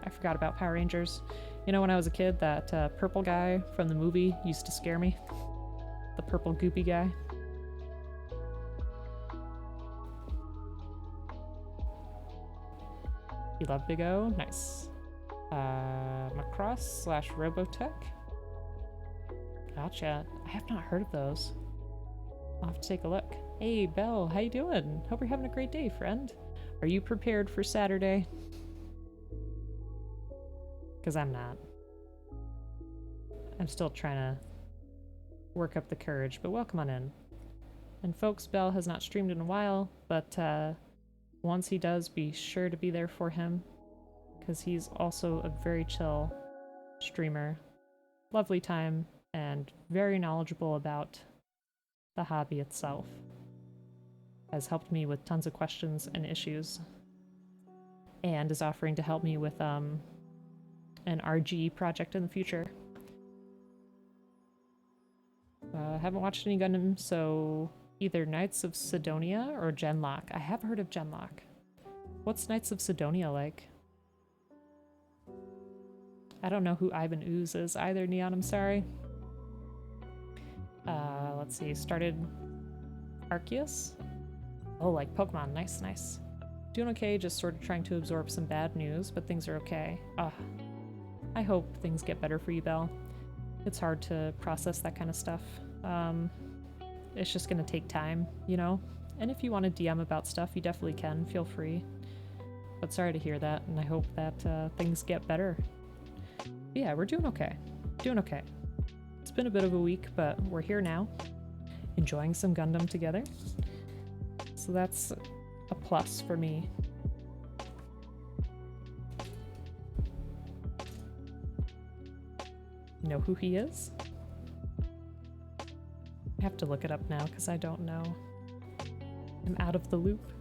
I forgot about Power Rangers. You know, when I was a kid, that purple guy from the movie used to scare me. The purple goopy guy. You love Big O? Nice. Macross / Robotech? Gotcha. I have not heard of those. I'll have to take a look. Hey, Belle, how you doing? Hope you're having a great day, friend. Are you prepared for Saturday? Because I'm not. I'm still trying to work up the courage, but welcome on in. And folks, Belle has not streamed in a while, but once he does, be sure to be there for him, because he's also a very chill streamer. Lovely time, and very knowledgeable about the hobby itself. Has helped me with tons of questions and issues, and is offering to help me with an RG project in the future. Haven't watched any Gundam, so either Knights of Sidonia or Genlock. I have heard of Genlock. What's Knights of Sidonia like? I don't know who Ivan Ooze is either, Neon, I'm sorry. Let's see, started Arceus? Oh, like Pokemon, nice, nice. Doing okay, just sort of trying to absorb some bad news, but things are okay. I hope things get better for you, Belle. It's hard to process that kind of stuff. It's just gonna take time, you know? And if you want to DM about stuff, you definitely can, feel free. But sorry to hear that, and I hope that things get better. Yeah, we're doing okay. Doing okay. It's been a bit of a week, but we're here now. Enjoying some Gundam together. So that's a plus for me. Know who he is? I have to look it up now because I don't know. I'm out of the loop.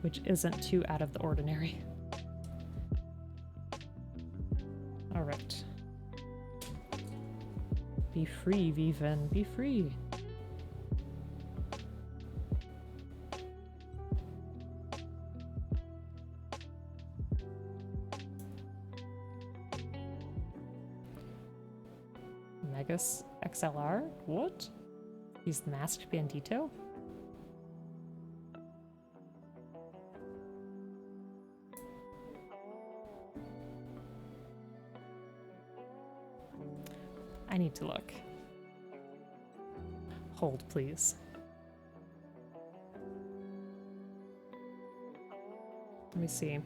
Which isn't too out of the ordinary. Alright. Be free, Viven. Be free. Megas XLR? What? He's the masked bandito? I need to look. Hold, please. Let me see.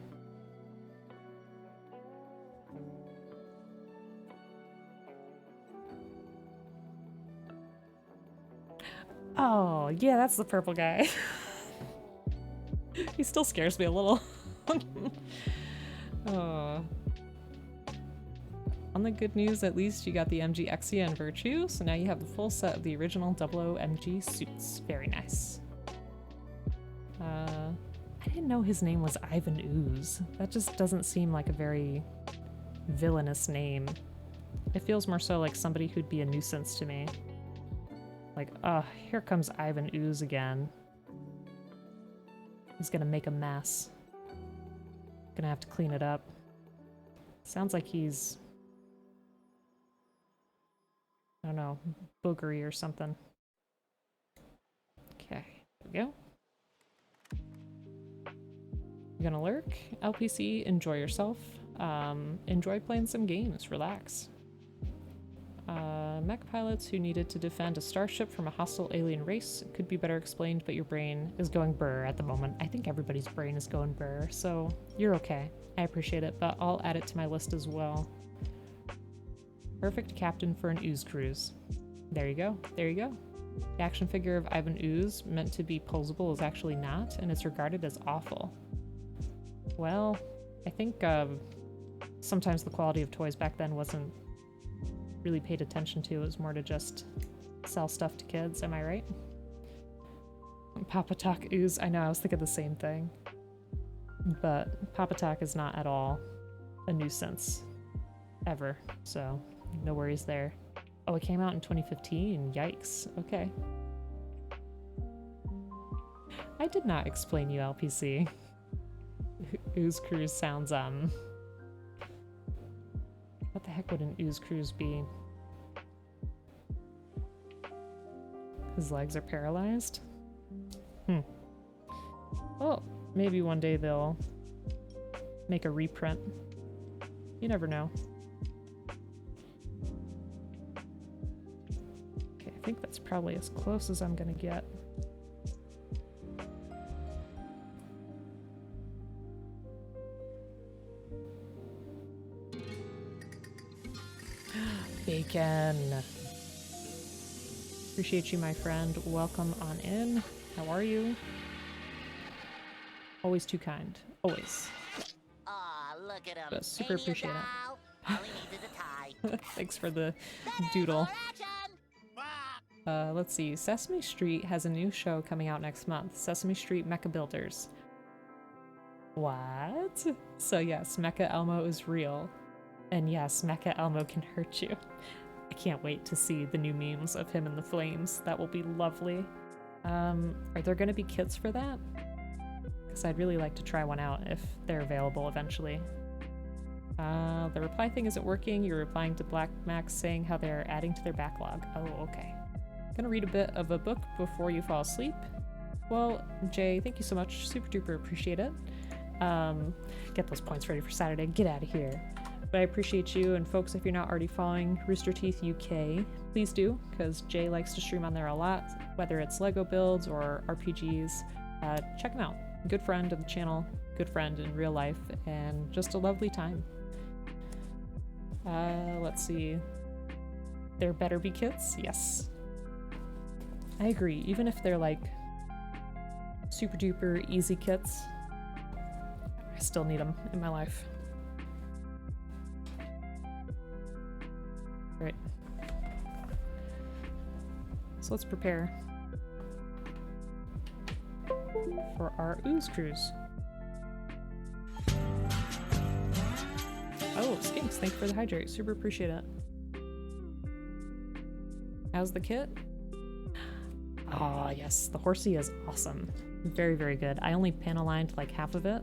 Oh, yeah, that's the purple guy. He still scares me a little. Oh. On the good news, at least you got the MG Exia and Virtue, so now you have the full set of the original 00 MG suits. Very nice. I didn't know his name was Ivan Ooze. That just doesn't seem like a very villainous name. It feels more so like somebody who'd be a nuisance to me. Like, here comes Ivan Ooze again. He's gonna make a mess. Gonna have to clean it up. Sounds like he's... I don't know, boogery or something. Okay, there we go. You're gonna lurk. LPC, enjoy yourself. Enjoy playing some games, relax. Mech pilots who needed to defend a starship from a hostile alien race. Could be better explained, but your brain is going brr at the moment. I think everybody's brain is going brr, so you're okay. I appreciate it, but I'll add it to my list as well. Perfect captain for an ooze cruise. There you go. There you go. The action figure of Ivan Ooze, meant to be posable, is actually not, and it's regarded as awful. Well, I think sometimes the quality of toys back then wasn't really paid attention to. It was more to just sell stuff to kids, am I right? Papa Talk Ooze, I know, I was thinking the same thing. But Papa Talk is not at all a nuisance. Ever. So, no worries there. Oh, it came out in 2015. Yikes. Okay. I did not explain you, LPC. Ooze Cruise sounds, what the heck would an ooze cruise be? His legs are paralyzed? Well, maybe one day they'll make a reprint. You never know. Okay, I think that's probably as close as I'm gonna get. Bacon. Appreciate you, my friend. Welcome on in. How are you? Always too kind. Always. Aw, look at him. But super appreciate it. All he needs is a tie. Thanks for the doodle. Let's see. Sesame Street has a new show coming out next month. Sesame Street Mecha Builders. What? So yes, Mecha Elmo is real. And yes, Mecha Elmo can hurt you. I can't wait to see the new memes of him in the flames. That will be lovely. Are there going to be kits for that? Because I'd really like to try one out if they're available eventually. The reply thing isn't working. You're replying to Black Max saying how they're adding to their backlog. Oh, okay. Gonna read a bit of a book before you fall asleep. Well, Jay, thank you so much. Super duper appreciate it. Get those points ready for Saturday. Get out of here. But I appreciate you, and folks, if you're not already following Rooster Teeth UK, please do, because Jay likes to stream on there a lot, whether it's Lego builds or RPGs. Check him out. Good friend of the channel, good friend in real life, and just a lovely time. Let's see. There better be kits? Yes. I agree, even if they're like super duper easy kits, I still need them in my life. Right. So let's prepare for our ooze cruise. Oh, Skinks, thank you for the hydrate. Super appreciate it. How's the kit? Ah, yes, the horsey is awesome. Very, very good. I only panel lined like half of it,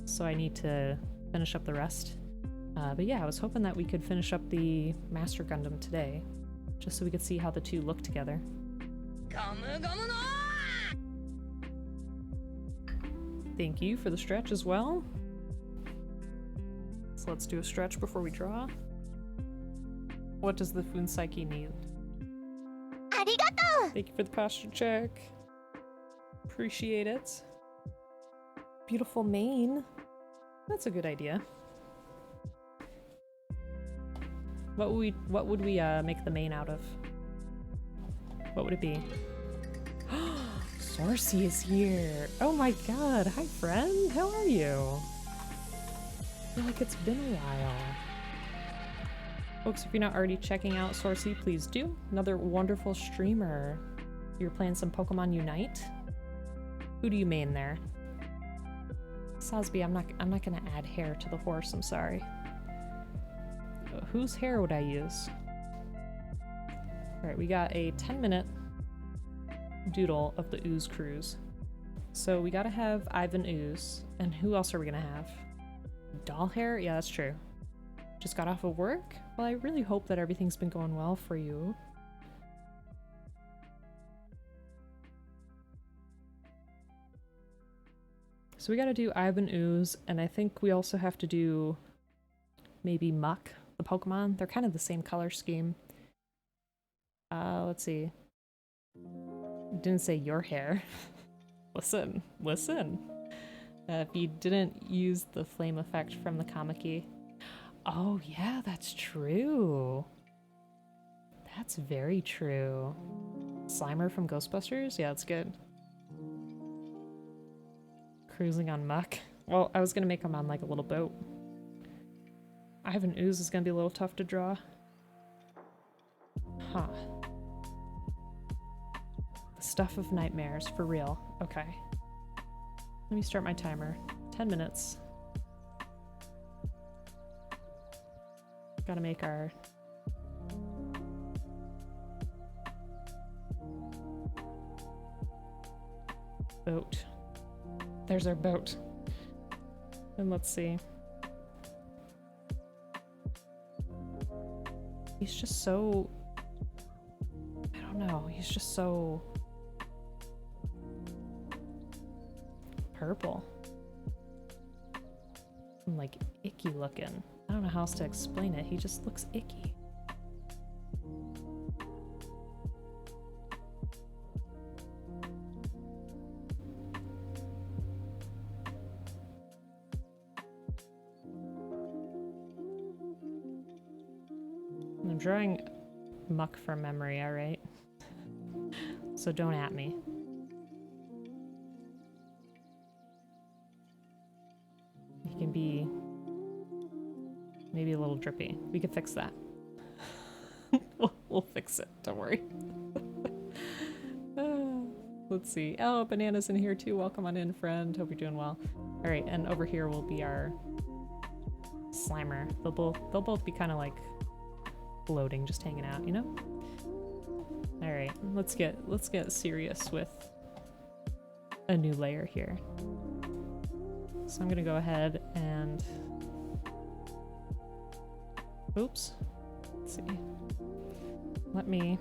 so I need to finish up the rest. But yeah, I was hoping that we could finish up the Master Gundam today, just so we could see how the two look together. Thank you for the stretch as well. So let's do a stretch before we draw. What does the Fuunsaiki need? Arigato! Thank you for the posture check. Appreciate it. Beautiful mane. That's a good idea. What would we make the mane out of? What would it be? Sorcy is here. Oh my god. Hi friend. How are you? I feel like it's been a while. Folks, if you're not already checking out Sorcy, please do. Another wonderful streamer. You're playing some Pokemon Unite. Who do you main there? Sosby, I'm not gonna add hair to the horse, I'm sorry. Whose hair would I use? Alright, we got a 10-minute doodle of the ooze cruise. So we gotta have Ivan Ooze. And who else are we gonna have? Doll hair? Yeah, that's true. Just got off of work? Well, I really hope that everything's been going well for you. So we gotta do Ivan Ooze, and I think we also have to do maybe Muck, the Pokemon. They're kind of the same color scheme. Let's see. Didn't say your hair. Listen, listen. If you didn't use the flame effect from the Kamiki. Oh yeah, that's true. That's very true. Slimer from Ghostbusters? Yeah, that's good. Cruising on Muck. Well, I was gonna make him on like a little boat. Ivan Ooze is gonna be a little tough to draw. Huh. The stuff of nightmares, for real. Okay. Let me start my timer. 10 minutes. Gotta make our... boat. There's our boat. And let's see. He's just so... I don't know. He's just so... purple. And like icky looking. I don't know how else to explain it. He just looks icky. I'm drawing Muck from memory, alright? So don't at me. He can be maybe a little drippy. We could fix that. We'll fix it, don't worry. Let's see. Oh, Banana's in here too. Welcome on in, friend. Hope you're doing well. Alright, and over here will be our Slimer. They'll both be kind of like floating, just hanging out, you know? Alright, let's get serious with a new layer here. So I'm gonna go ahead and... oops. Let's see. Let me...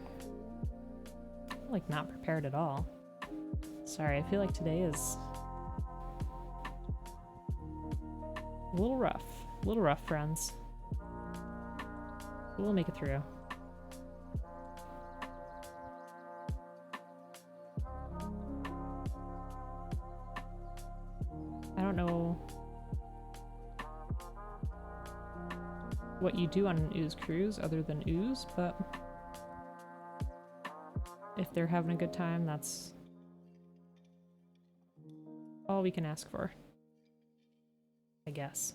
I'm like not prepared at all. Sorry, I feel like today is a little rough. A little rough, friends. We'll make it through. I don't know what you do on an ooze cruise other than ooze, but if they're having a good time, that's all we can ask for, I guess.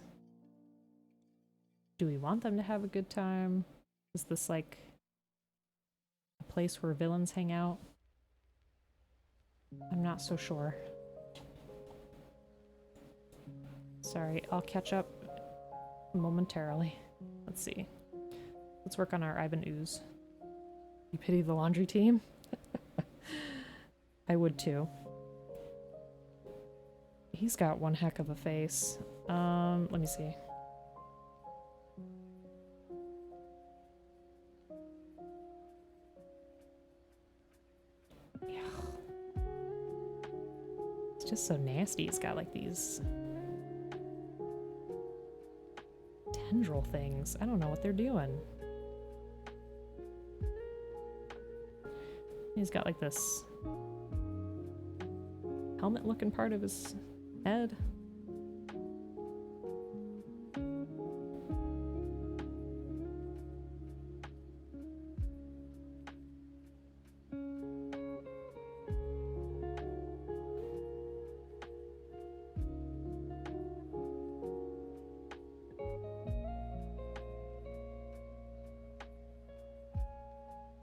Do we want them to have a good time? Is this like a place where villains hang out? I'm not so sure. Sorry, I'll catch up momentarily. Let's see. Let's work on our Ivan Ooze. You pity the laundry team? I would too. He's got one heck of a face. Let me see. Yeah. It's just so nasty. It's got like these tendril things. I don't know what they're doing. He's got like this helmet looking part of his head.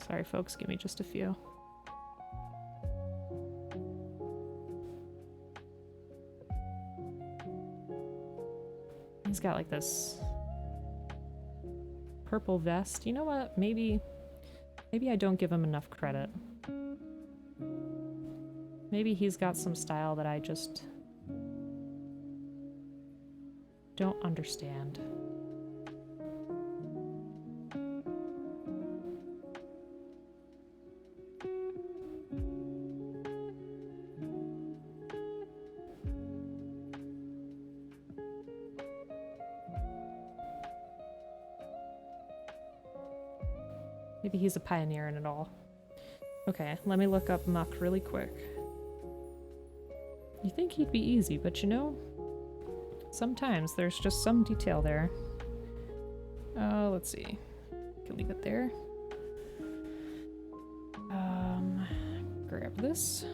Sorry folks, give me just a few. He's got like this purple vest. You know what? Maybe I don't give him enough credit. Maybe he's got some style that I just don't understand. Maybe he's a pioneer in it all. Okay, let me look up Muck really quick. You think he'd be easy, but you know, sometimes there's just some detail there. Let's see. Can leave it there. Grab this.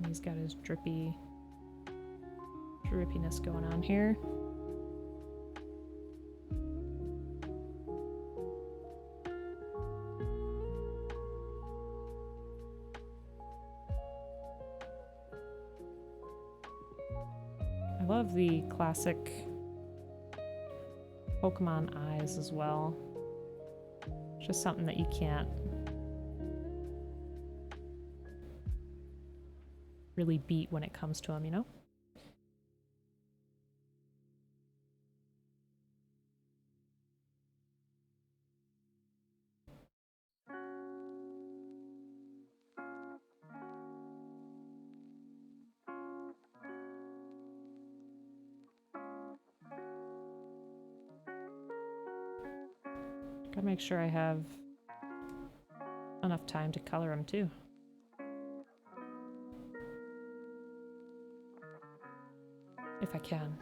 He's got his drippiness going on here. I love the classic Pokemon eyes as well. Just something that you can't really beat when it comes to them, you know? Gotta make sure I have enough time to color them too. If I can.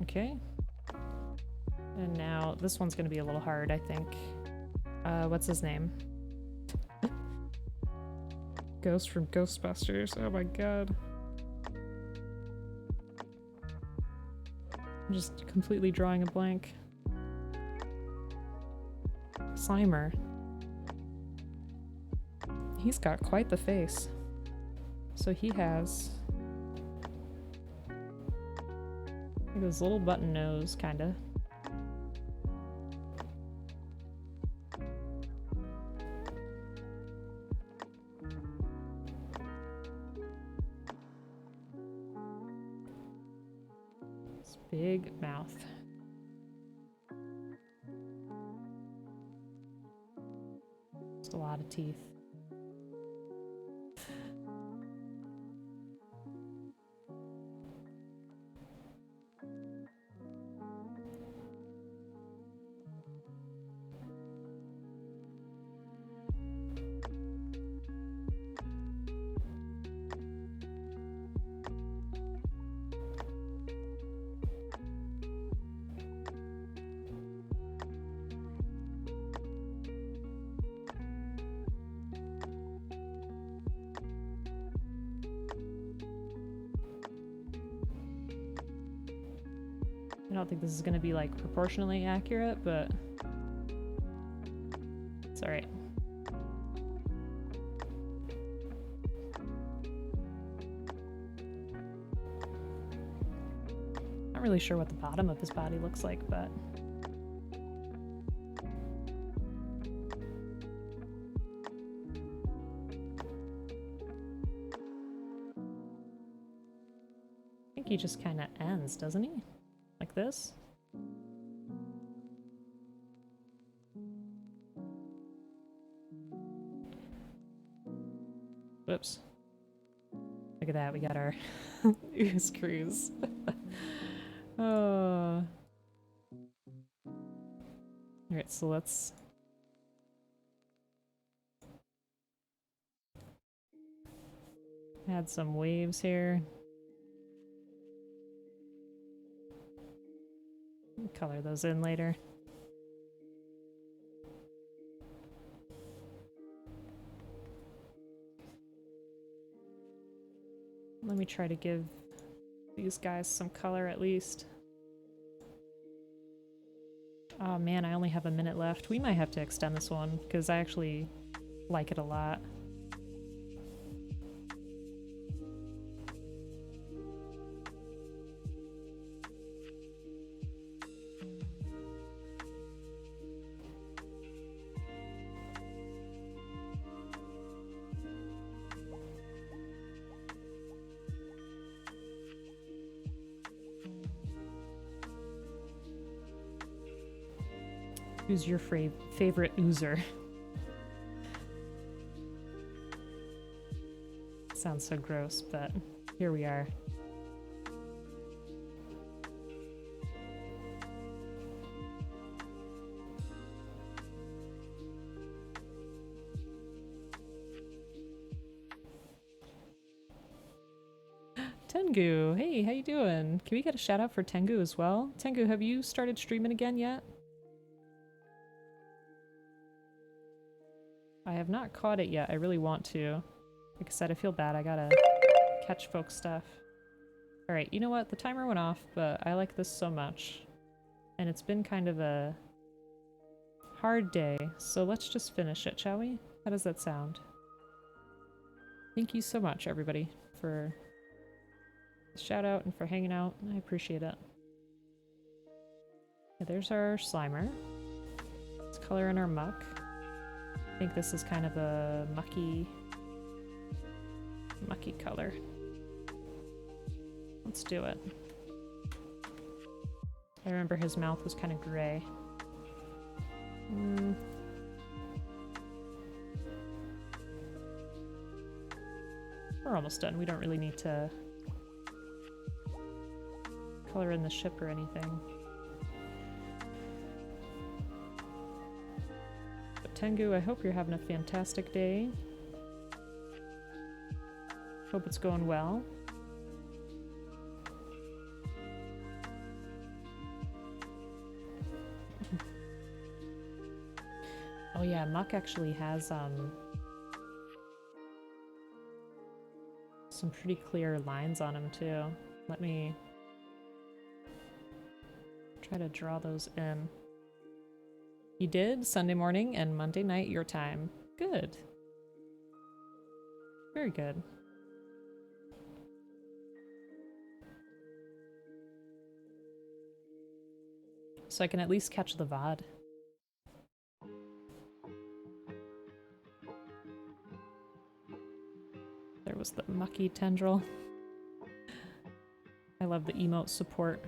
Okay. And now this one's gonna be a little hard, I think. What's his name? Ghost from Ghostbusters. Oh my god. I'm just completely drawing a blank. Slimer. He's got quite the face. So he has like this little button nose, kinda. This big mouth. Just a lot of teeth. I don't think this is gonna be like proportionally accurate, but it's alright. Not really sure what the bottom of his body looks like, but I think he just kind of ends, doesn't he? Like this? Whoops. Look at that, we got our ooze cruise. Oh. Alright, so let's add some waves here. Color those in later. Let me try to give these guys some color at least. Oh man, I only have a minute left. We might have to extend this one because I actually like it a lot. Who's your favorite oozer? Sounds so gross, but here we are. Tengu, hey, how you doing? Can we get a shout out for Tengu as well? Tengu, have you started streaming again yet? I have not caught it yet. I really want to. Like I said, I feel bad. I gotta catch folk stuff. Alright, you know what? The timer went off, but I like this so much. And it's been kind of a hard day, so let's just finish it, shall we? How does that sound? Thank you so much, everybody, for the shout out and for hanging out. I appreciate it. Yeah, there's our Slimer. Let's color in our muck. I think this is kind of a mucky color. Let's do it. I remember his mouth was kind of gray. We're almost done. We don't really need to color in the ship or anything. Tengu, I hope you're having a fantastic day. Hope it's going well. Oh yeah, Muck actually has some pretty clear lines on him too. Let me try to draw those in. You did Sunday morning and Monday night your time. Good. Very good. So I can at least catch the VOD. There was the mucky tendril. I love the emote support.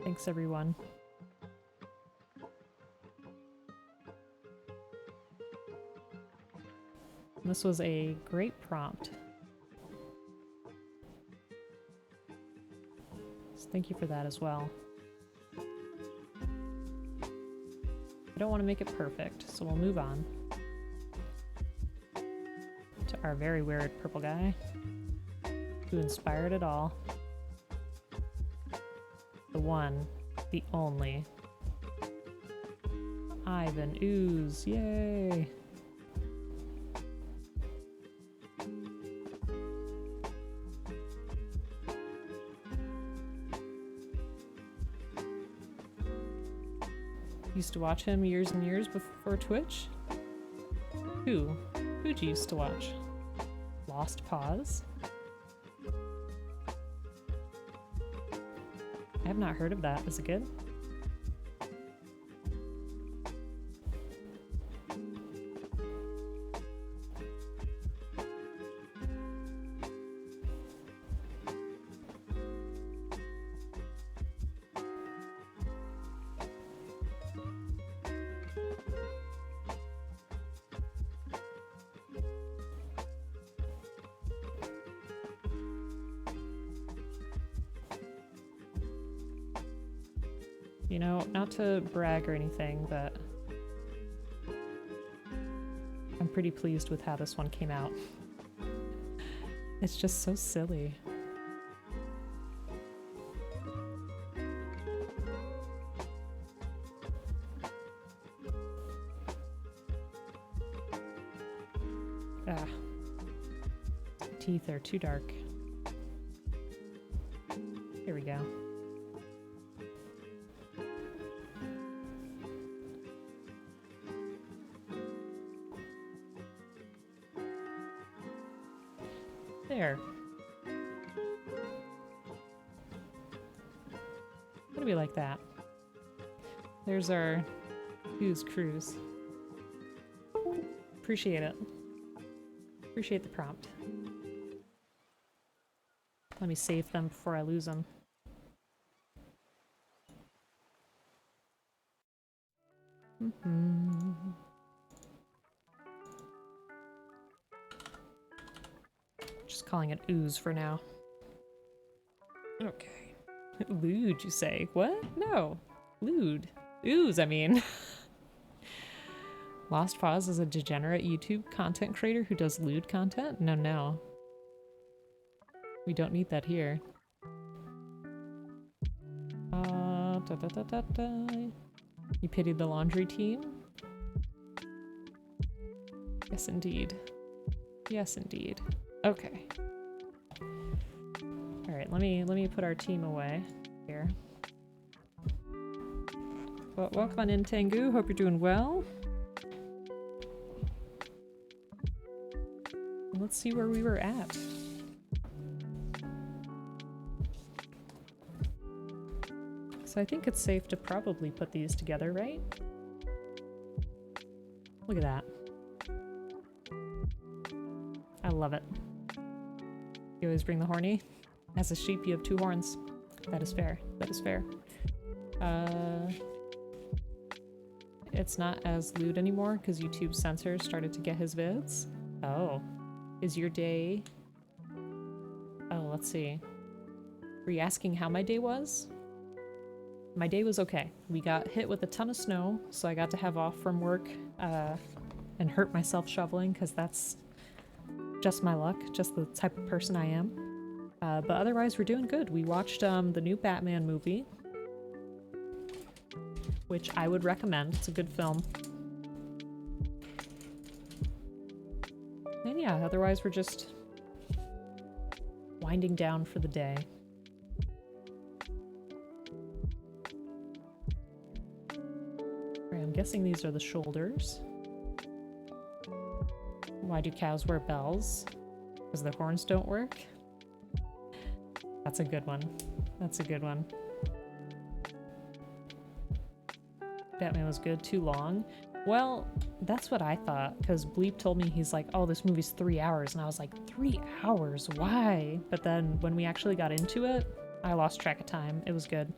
Thanks everyone. This was a great prompt. So thank you for that as well. I don't want to make it perfect, so we'll move on to our very weird purple guy who inspired it all. The one, the only, Ivan Ooze, yay! Used to watch him years and years before Twitch. Who'd you used to watch? Lost Pause? I have not heard of that. Is it good? You know, not to brag or anything, but I'm pretty pleased with how this one came out. It's just so silly. Ah. Teeth are too dark. Here we go. There. Gotta be like that. There's our Who's Cruise. Appreciate it. Appreciate the prompt. Let me save them before I lose them. Just calling it ooze for now. Okay. Lewd, you say? What? No. Lewd. Ooze, I mean. Lost Pause is a degenerate YouTube content creator who does lewd content? No, no. We don't need that here. You pitied the laundry team? Yes, indeed. Yes, indeed. Okay. Alright, let me put our team away here. Well, welcome on in, Tengu. Hope you're doing well. Let's see where we were at. So I think it's safe to probably put these together, right? Look at that. I love it. You always bring the horny? As a sheep, you have 2 horns. That is fair. That is fair. It's not as lewd anymore because YouTube censors started to get his vids. Oh. Is your day... Oh, let's see. Were you asking how my day was? My day was okay. We got hit with a ton of snow, so I got to have off from work and hurt myself shoveling because that's just my luck, just the type of person I am. But otherwise, we're doing good. We watched the new Batman movie, which I would recommend. It's a good film. And yeah, otherwise we're just winding down for the day. Alright, I'm guessing these are the shoulders. Why do cows wear bells? Because their horns don't work? That's a good one. That's a good one. Batman was good. Too long. Well, that's what I thought, because Bleep told me, he's like, oh, this movie's 3 hours, and I was like, 3 hours? Why? But then when we actually got into it, I lost track of time. It was good.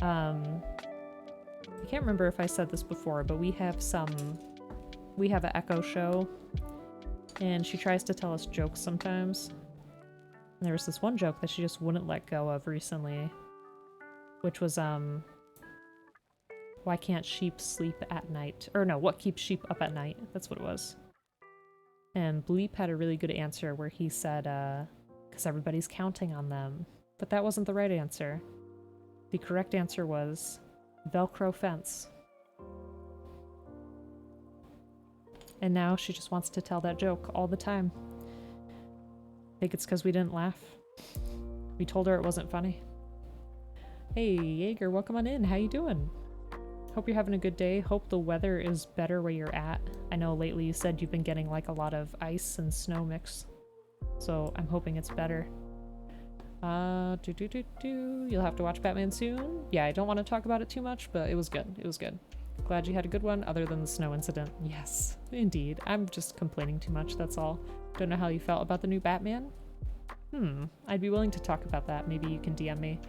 I can't remember if I said this before, but we have an Echo show, and she tries to tell us jokes sometimes. And there was this one joke that she just wouldn't let go of recently, which was, why can't sheep sleep at night? Or no, what keeps sheep up at night? That's what it was. And Bleep had a really good answer where he said, because everybody's counting on them. But that wasn't the right answer. The correct answer was Velcro fence. And now she just wants to tell that joke all the time. I think it's because we didn't laugh. We told her it wasn't funny. Hey, Jaeger, welcome on in. How you doing? Hope you're having a good day. Hope the weather is better where you're at. I know lately you said you've been getting like a lot of ice and snow mix. So I'm hoping it's better. You'll have to watch Batman soon. Yeah, I don't want to talk about it too much, but it was good. It was good. Glad you had a good one other than the snow incident. Yes, indeed. I'm just complaining too much, that's all. Don't know how you felt about the new Batman? I'd be willing to talk about that. Maybe you can DM me.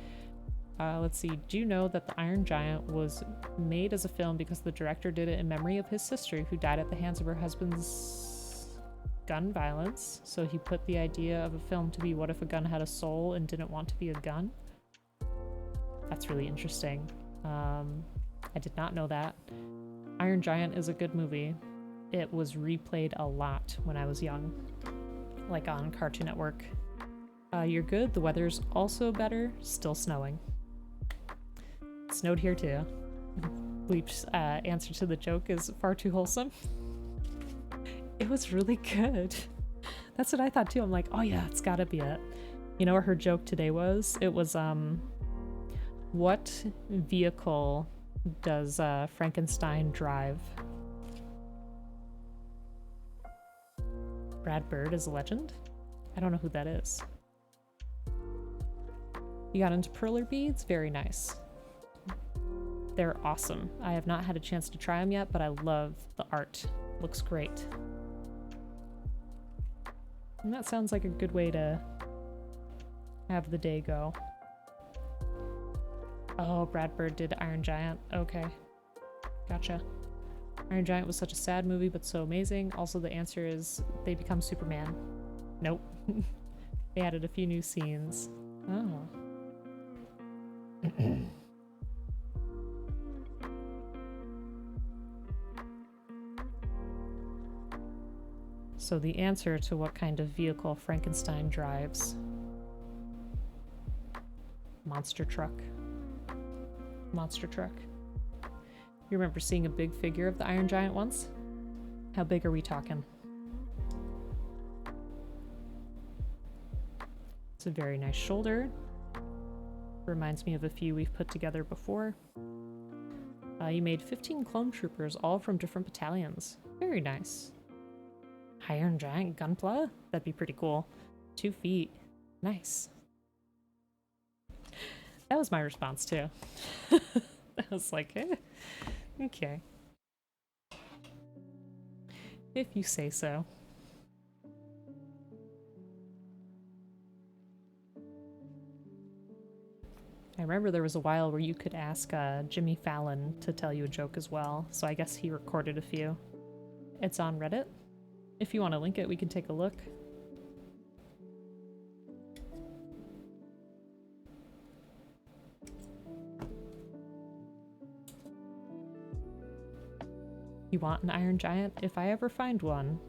Let's see. Do you know that The Iron Giant was made as a film because the director did it in memory of his sister who died at the hands of her husband's gun violence? So he put the idea of a film to be what if a gun had a soul and didn't want to be a gun? That's really interesting. I did not know that. Iron Giant is a good movie. It was replayed a lot when I was young, like on Cartoon Network. You're good. The weather's also better. Still snowing. It snowed here too. Bleep's answer to the joke is far too wholesome. It was really good. That's what I thought too. I'm like, oh yeah, it's gotta be it. You know what her joke today was? It was, what vehicle does Frankenstein drive? Brad Bird is a legend. I don't know who that is. You got into perler beads? Very nice. They're awesome. I have not had a chance to try them yet, but I love the art. Looks great. And that sounds like a good way to have the day go. Oh, Brad Bird did Iron Giant. Okay. Gotcha. Iron Giant was such a sad movie, but so amazing. Also, the answer is they become Superman. Nope. They added a few new scenes. Oh. So the answer to what kind of vehicle Frankenstein drives. Monster truck. Monster truck. You remember seeing a big figure of the Iron Giant once? How big are we talking? It's a very nice shoulder. Reminds me of a few we've put together before. You made 15 clone troopers, all from different battalions. Very nice. Iron Giant Gunpla? That'd be pretty cool. 2 feet. Nice. That was my response too. I was like, eh, okay. If you say so. I remember there was a while where you could ask Jimmy Fallon to tell you a joke as well, so I guess he recorded a few. It's on Reddit. If you want to link it, we can take a look. You want an Iron Giant? If I ever find one,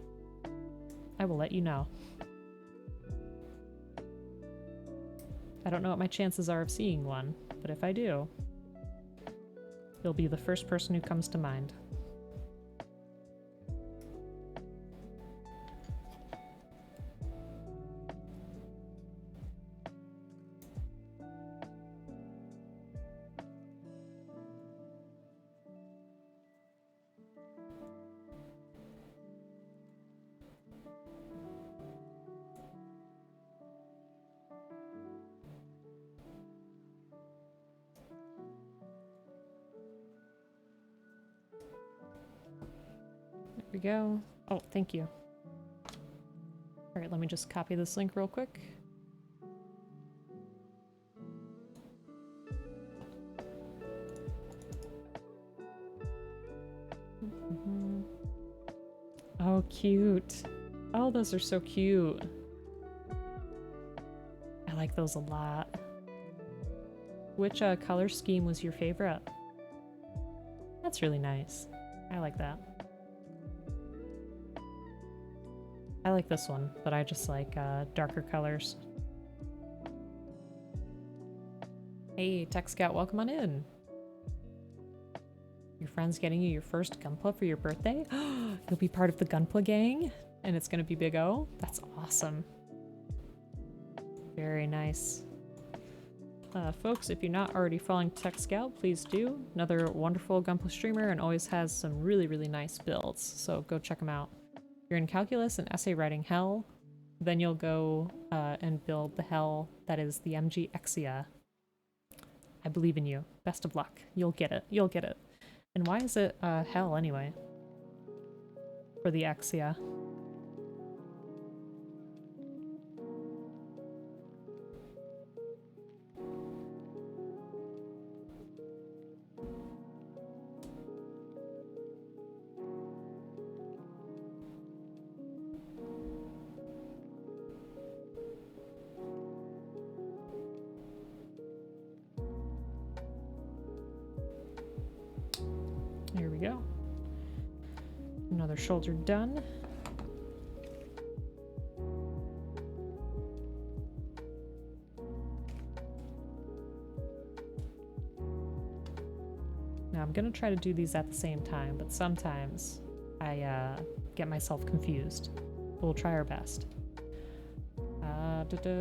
I will let you know. I don't know what my chances are of seeing one, but if I do, you'll be the first person who comes to mind. We go. Oh, thank you. All right, let me just copy this link real quick. Oh, cute. Oh, those are so cute. I like those a lot. Which color scheme was your favorite? That's really nice. I like that. I like this one, but I just like darker colors. Hey, Tech Scout, welcome on in. Your friend's getting you your first Gunpla for your birthday? You'll be part of the Gunpla gang, and it's gonna be Big O? That's awesome. Very nice. Folks, if you're not already following Tech Scout, please do. Another wonderful Gunpla streamer and always has some really, really nice builds, so go check them out. You're in calculus and essay writing hell, then you'll go and build the hell that is the MG Exia. I believe in you. Best of luck. You'll get it. You'll get it. And why is it hell anyway? For the Exia. Here we go. Another shoulder done. Now I'm gonna try to do these at the same time, but sometimes I get myself confused. We'll try our best.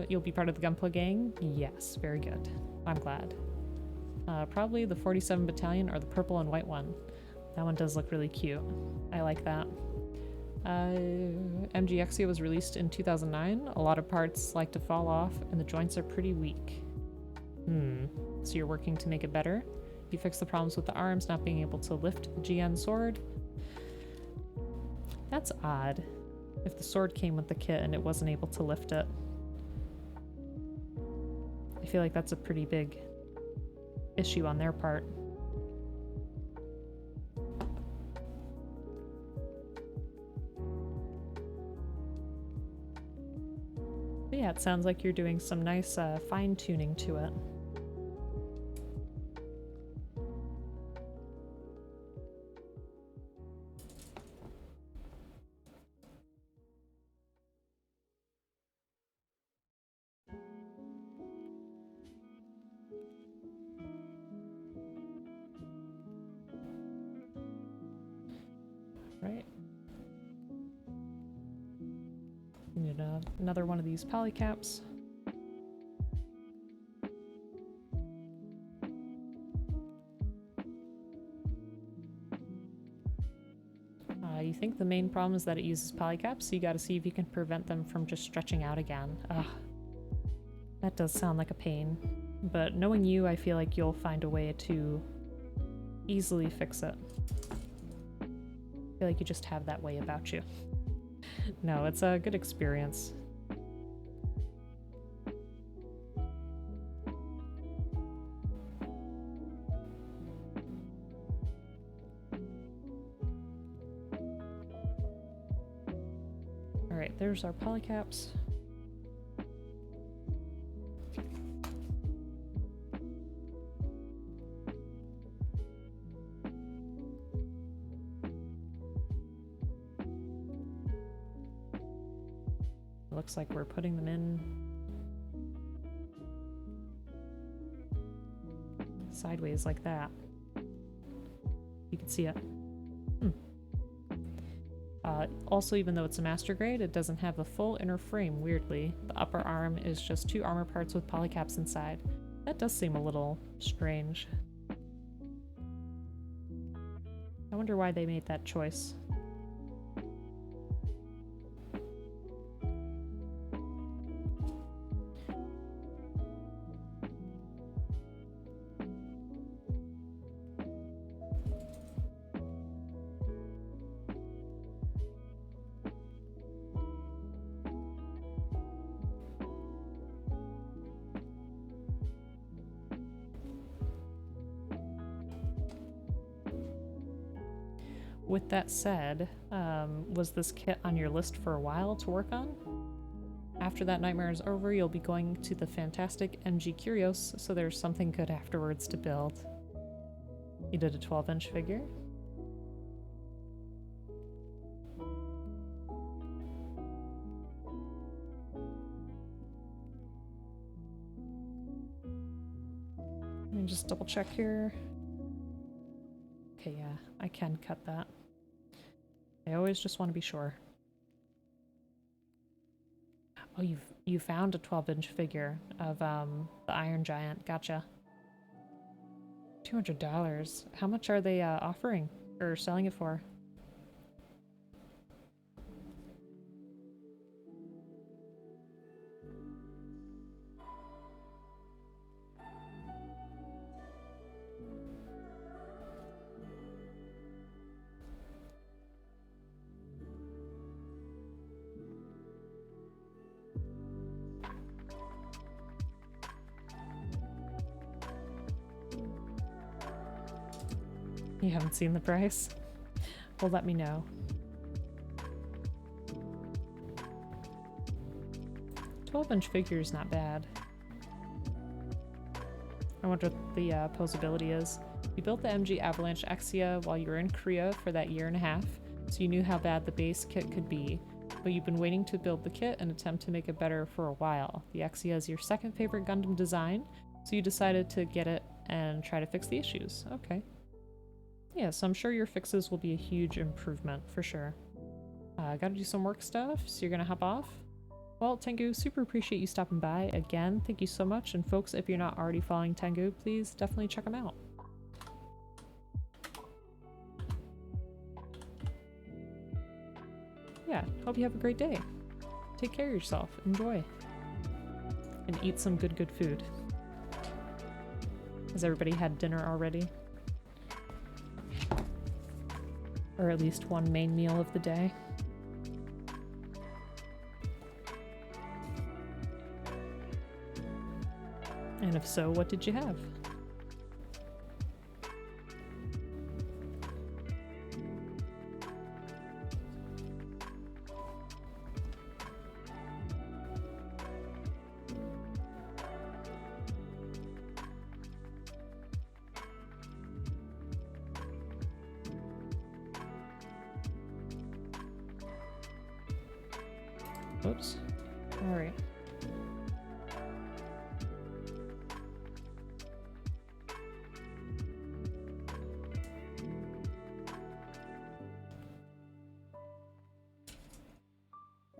You'll be part of the Gunpla gang? Yes, very good. I'm glad. Probably the 47 Battalion or the purple and white one. That one does look really cute. I like that. MGXia was released in 2009. A lot of parts like to fall off, and the joints are pretty weak. So you're working to make it better? You fix the problems with the arms not being able to lift the GN sword? That's odd. If the sword came with the kit and it wasn't able to lift it. I feel like that's a pretty big issue on their part. But yeah, it sounds like you're doing some nice fine-tuning to it. Right. We need another one of these polycaps. You think the main problem is that it uses polycaps, so you gotta see if you can prevent them from just stretching out again. Ugh. That does sound like a pain. But knowing you, I feel like you'll find a way to easily fix it. I feel like you just have that way about you. No, it's a good experience. Alright, there's our polycaps. Looks like we're putting them in sideways like that. You can see it. Also, even though it's a master grade, it doesn't have the full inner frame, weirdly. The upper arm is just 2 armor parts with polycaps inside. That does seem a little strange. I wonder why they made that choice. With that said, was this kit on your list for a while to work on? After that nightmare is over, you'll be going to the fantastic MG Curios, so there's something good afterwards to build. You did a 12-inch figure? Let me just double check here. Okay, yeah, I can cut that. I always just want to be sure. Oh, you found a 12-inch figure of the Iron Giant. Gotcha. $200. How much are they offering or selling it for? You haven't seen the price? Well, let me know. $12-inch figure is not bad. I wonder what the posability is. You built the MG Avalanche Exia while you were in Korea for that year and a half, so you knew how bad the base kit could be, but you've been waiting to build the kit and attempt to make it better for a while. The Exia is your second favorite Gundam design, so you decided to get it and try to fix the issues. Okay. Yeah, so I'm sure your fixes will be a huge improvement, for sure. Gotta do some work stuff, so you're gonna hop off? Well, Tengu, super appreciate you stopping by. Again, thank you so much, and folks, if you're not already following Tengu, please definitely check him out. hope you have a great day. Take care of yourself. Enjoy. And eat some good food. Has everybody had dinner already? Or at least one main meal of the day? And if so, what did you have? Oops. All right.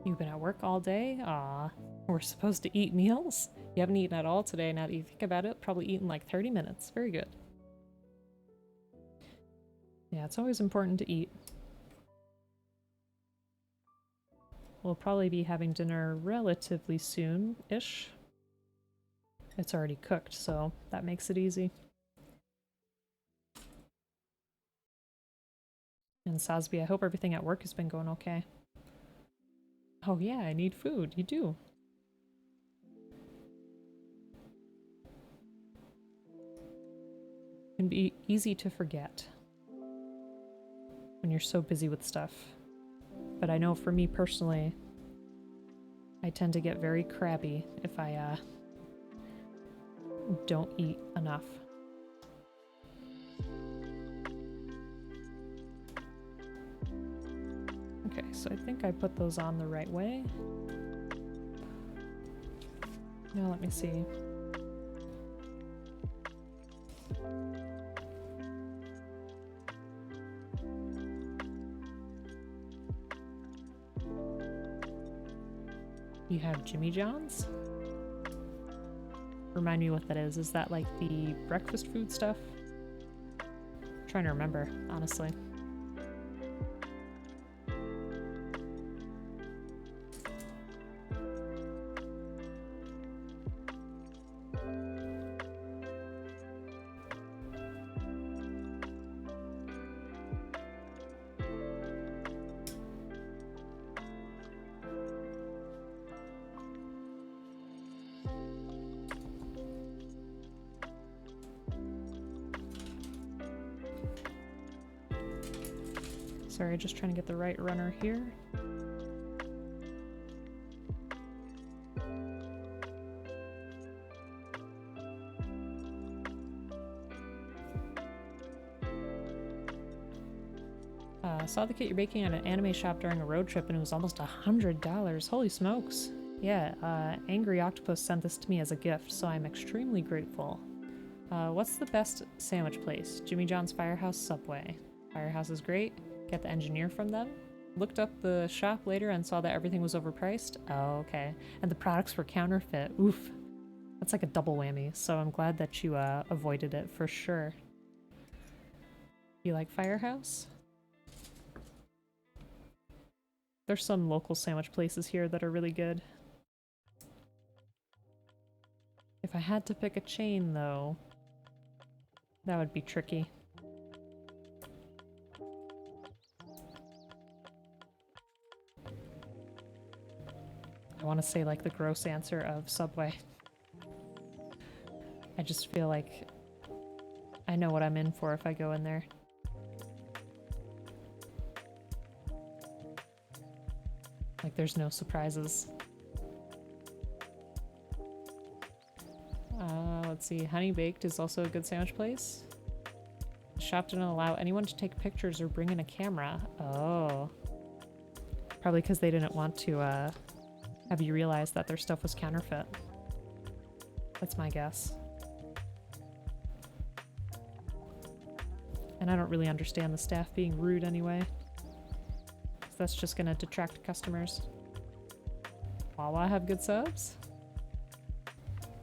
You've been at work all day? Aw, we're supposed to eat meals? You haven't eaten at all today, now that you think about it. Probably eaten like 30 minutes. Very good. Yeah, it's always important to eat. We'll probably be having dinner relatively soon-ish. It's already cooked, so that makes it easy. And Sasbi, I hope everything at work has been going okay. Oh yeah, I need food. You do. It can be easy to forget when you're so busy with stuff. But I know for me personally, I tend to get very crabby if I don't eat enough. Okay, so I think I put those on the right way. Now let me see. You have Jimmy John's? Remind me what that is. Is that like the breakfast food stuff? I'm trying to remember, honestly. Sorry, just trying to get the right runner here. Saw the kit you're baking at an anime shop during a road trip and it was almost $100. Holy smokes. Yeah, Angry Octopus sent this to me as a gift, so I'm extremely grateful. What's the best sandwich place? Jimmy John's, Firehouse, Subway. Firehouse is great. Get the engineer from them. Looked up the shop later and saw that everything was overpriced. Oh, okay. And the products were counterfeit. Oof. That's like a double whammy, so I'm glad that you avoided it for sure. You like Firehouse? There's some local sandwich places here that are really good. If I had to pick a chain, though, that would be tricky. I want to say like the gross answer of Subway. I just feel like I know what I'm in for if I go in there. Like there's no surprises. Let's see, Honey Baked is also a good sandwich place. The shop didn't allow anyone to take pictures or bring in a camera. Oh. Probably because they didn't want to have you realize that their stuff was counterfeit. That's my guess. And I don't really understand the staff being rude anyway. That's just gonna detract customers. Wawa have good subs?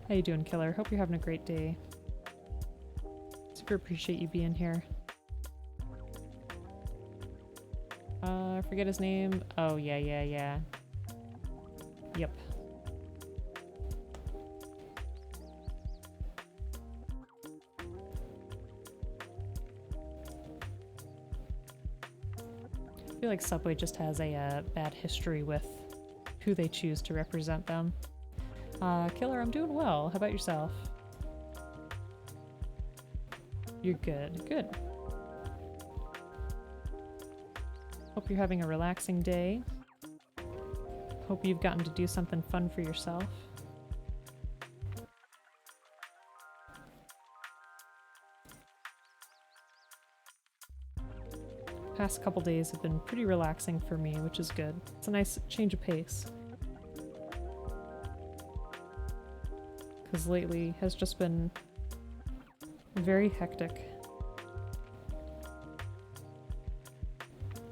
How you doing, Killer? Hope you're having a great day. Super appreciate you being here. I forget his name. Oh, yeah. Yep. I feel like Subway just has a bad history with who they choose to represent them. Killer, I'm doing well. How about yourself? You're good. Good. Hope you're having a relaxing day. Hope you've gotten to do something fun for yourself. Past couple days have been pretty relaxing for me, which is good. It's a nice change of pace. Because lately has just been very hectic.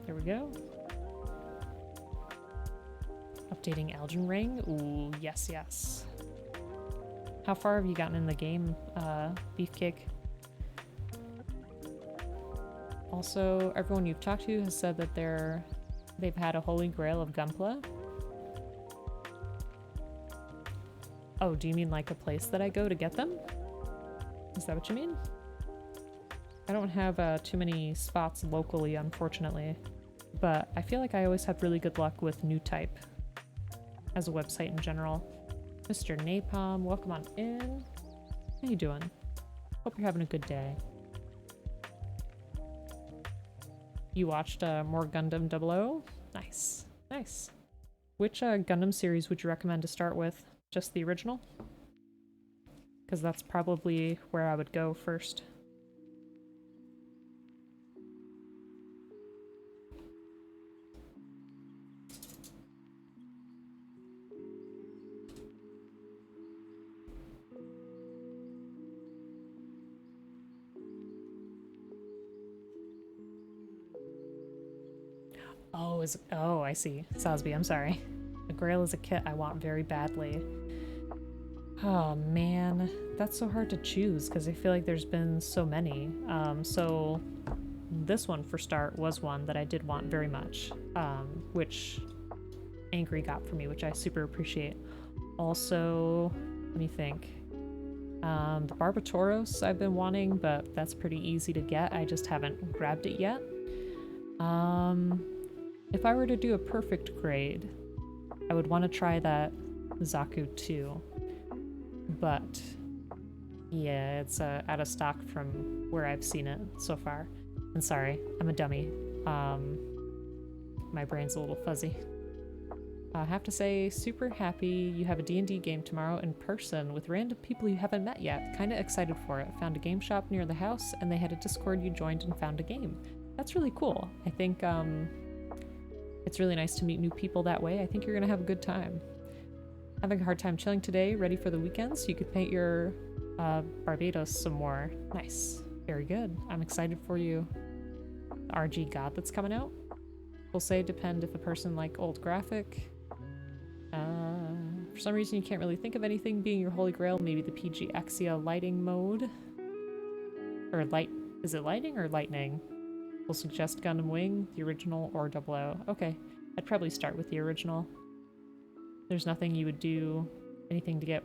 There we go. Updating Elden Ring. Ooh, yes. How far have you gotten in the game, Beefcake? Also, everyone you've talked to has said that they've had a holy grail of Gunpla. Oh, do you mean like a place that I go to get them? Is that what you mean? I don't have too many spots locally, unfortunately, but I feel like I always have really good luck with New Type as a website in general. Mr. Napalm, welcome on in. How you doing? Hope you're having a good day. You watched more Gundam 00? Nice. Which Gundam series would you recommend to start with? Just the original? Because that's probably where I would go first. Oh, I see. Sosby, I'm sorry. A Grail is a kit I want very badly. Oh man, that's so hard to choose because I feel like there's been so many. So this one for start was one that I did want very much, which Angry got for me, which I super appreciate. Also, let me think. The Barbatoros I've been wanting, but that's pretty easy to get. I just haven't grabbed it yet. If I were to do a perfect grade, I would want to try that Zaku 2. But yeah, it's out of stock from where I've seen it so far. And sorry, I'm a dummy. My brain's a little fuzzy. I have to say, super happy you have a D&D game tomorrow in person with random people you haven't met yet. Kinda excited for it. Found a game shop near the house and they had a Discord you joined and found a game. That's really cool. I think it's really nice to meet new people that way. I think you're gonna have a good time. Having a hard time chilling today, ready for the weekend, so you could paint your Barbados some more. Nice. Very good. I'm excited for you. The RG God that's coming out. We'll say depend if a person like old graphic. For some reason you can't really think of anything being your holy grail. Maybe the PG Exia lighting mode. Or light. Is it lighting or lightning? We'll suggest Gundam Wing, the original, or 00. Okay. I'd probably start with the original. There's nothing you would do anything to get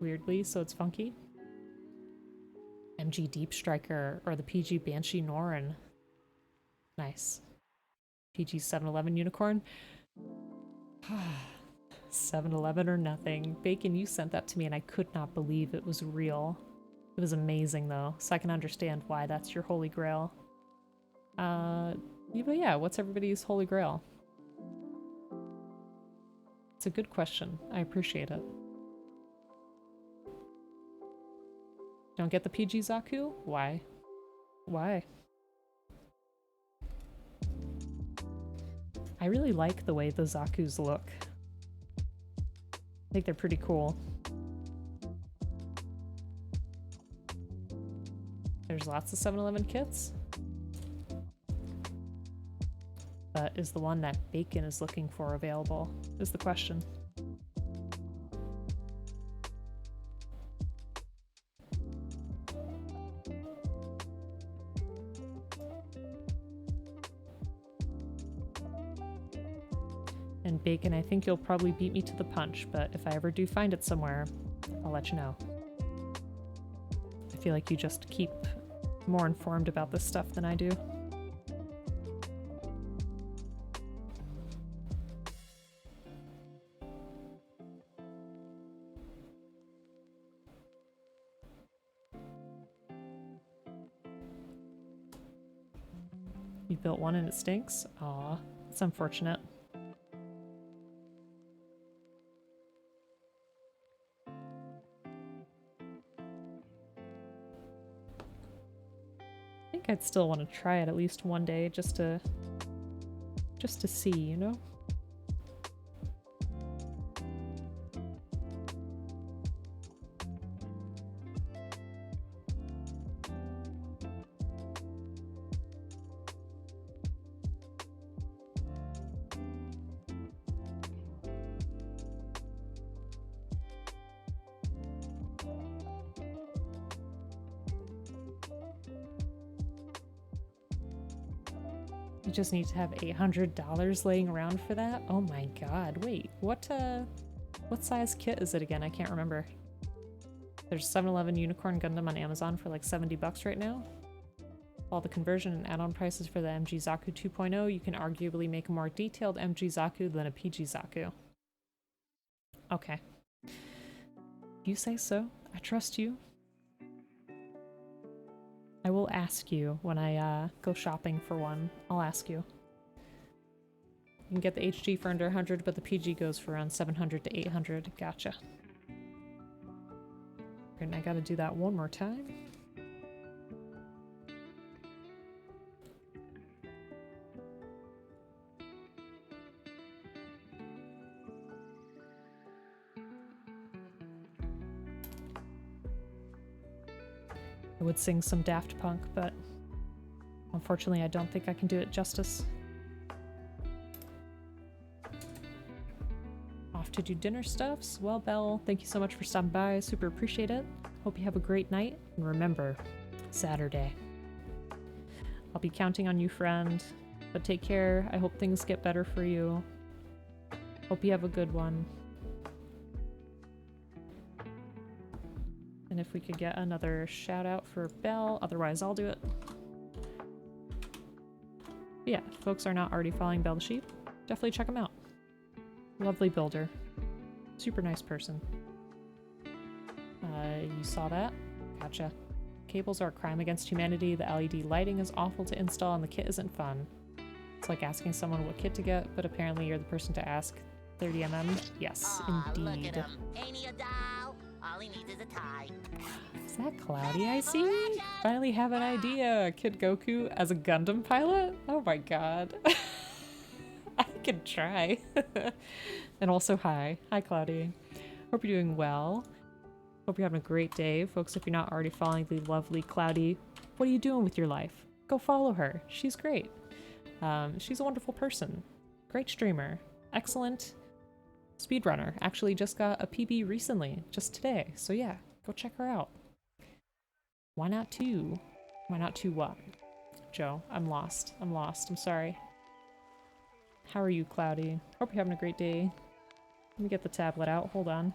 weirdly, so it's funky. MG Deep Striker or the PG Banshee Norin. Nice. PG 711 Unicorn. 711 or nothing. Bacon, you sent that to me and I could not believe it was real. It was amazing though, so I can understand why that's your holy grail. But yeah, what's everybody's holy grail? It's a good question. I appreciate it. Don't get the PG Zaku? Why? Why? I really like the way the Zakus look. I think they're pretty cool. There's lots of 7-Eleven kits. But is the one that Bacon is looking for available, is the question. And Bacon, I think you'll probably beat me to the punch, but if I ever do find it somewhere, I'll let you know. I feel like you just keep more informed about this stuff than I do. You built one and it stinks? Aw, it's unfortunate. I think I'd still want to try it at least one day just to see, you know? You just need to have $800 laying around for that? Oh my god, wait, what size kit is it again? I can't remember. There's 7-Eleven Unicorn Gundam on Amazon for like $70 right now. All the conversion and add-on prices for the MG Zaku 2.0, you can arguably make a more detailed MG Zaku than a PG Zaku. Okay. You say so. I trust you. I will ask you when I go shopping for one. I'll ask you. You can get the HG for under 100, but the PG goes for around 700 to 800. Gotcha. And I gotta do that one more time. I would sing some Daft Punk, but unfortunately I don't think I can do it justice. Off to do dinner stuffs. Well, Belle, thank you so much for stopping by. Super appreciate it. Hope you have a great night. And remember, Saturday. I'll be counting on you, friend. But take care. I hope things get better for you. Hope you have a good one. And if we could get another shout out for Belle, otherwise I'll do it. But yeah, if folks are not already following Belle the Sheep, definitely check them out. Lovely builder. Super nice person. You saw that? Gotcha. Cables are a crime against humanity, the LED lighting is awful to install, and the kit isn't fun. It's like asking someone what kit to get, but apparently you're the person to ask. 30mm? Yes, indeed. Look at him. Ain't he a doll? All he needs is a tie. Is that Cloudy I see? Finally have an idea! Kid Goku as a Gundam pilot? Oh my god. I could try. And also hi. Hi Cloudy. Hope you're doing well. Hope you're having a great day. Folks, if you're not already following the lovely Cloudy, what are you doing with your life? Go follow her. She's great. She's a wonderful person. Great streamer. Excellent speedrunner. Actually just got a PB recently, just today. So yeah, go check her out. Why not two? Why not two what? Joe, I'm lost. I'm lost. I'm sorry. How are you, Cloudy? Hope you're having a great day. Let me get the tablet out. Hold on.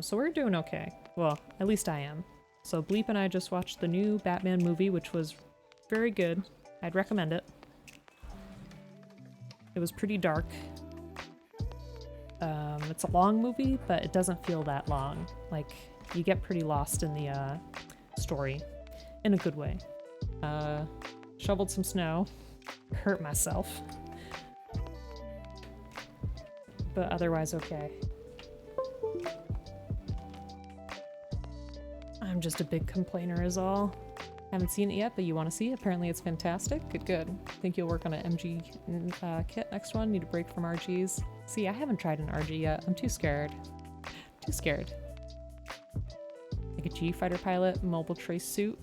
So we're doing okay. Well, at least I am. So Bleep and I just watched the new Batman movie, which was very good. I'd recommend it. It was pretty dark. It's a long movie, but it doesn't feel that long. Like, you get pretty lost in the story. In a good way. Shoveled some snow. Hurt myself. But otherwise okay. I'm just a big complainer is all. Haven't seen it yet, but you want to see it. Apparently it's fantastic. Good, good. Think you'll work on an MG kit next one. Need a break from RGs. See, I haven't tried an RG yet. I'm too scared. Too scared. Like a G fighter pilot, mobile trace suit.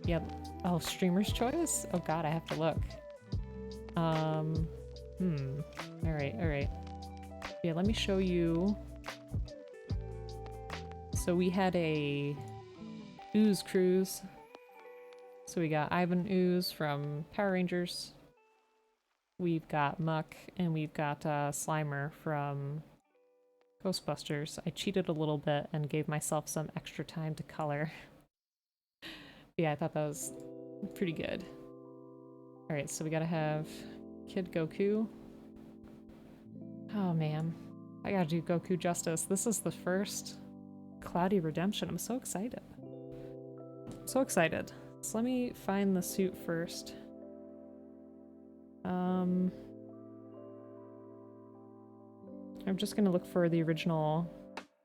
Yep. Oh, streamer's choice? Oh god, I have to look. Alright, alright. Yeah, let me show you. So we had a Ooze cruise. So we got Ivan Ooze from Power Rangers. We've got Muck, and we've got Slimer from Ghostbusters. I cheated a little bit and gave myself some extra time to color. Yeah, I thought that was pretty good. Alright, so we gotta have Kid Goku. Oh man, I gotta do Goku justice. This is the first Cloudy redemption. I'm so excited. I'm so excited. So let me find the suit first. I'm just gonna look for the original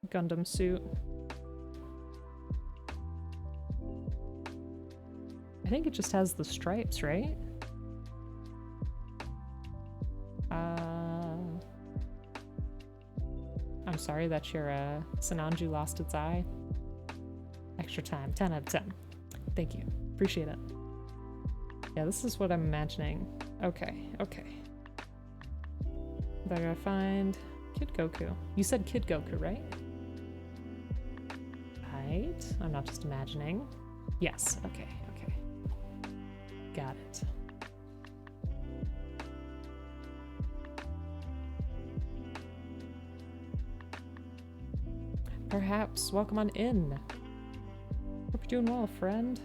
Gundam suit. I think it just has the stripes, right? I'm sorry that your Sananju lost its eye. Extra time, 10 out of 10. Thank you, appreciate it. Yeah, this is what I'm imagining. Okay, okay. I gotta find Kid Goku. You said Kid Goku, right? Right, I'm not just imagining. Yes, okay, okay. Got it. Perhaps, welcome on in. Hope you're doing well, friend.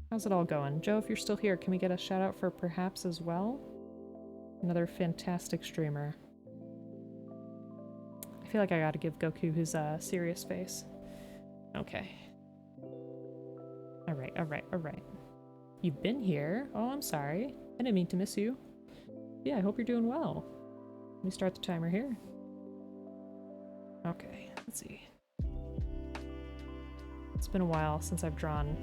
How's it all going? Joe, if you're still here, can we get a shout out for Perhaps as well? Another fantastic streamer. I feel like I gotta give Goku his serious face. Okay. Alright, alright, alright. You've been here? Oh, I'm sorry. I didn't mean to miss you. Yeah, I hope you're doing well. Let me start the timer here. Okay, let's see. It's been a while since I've drawn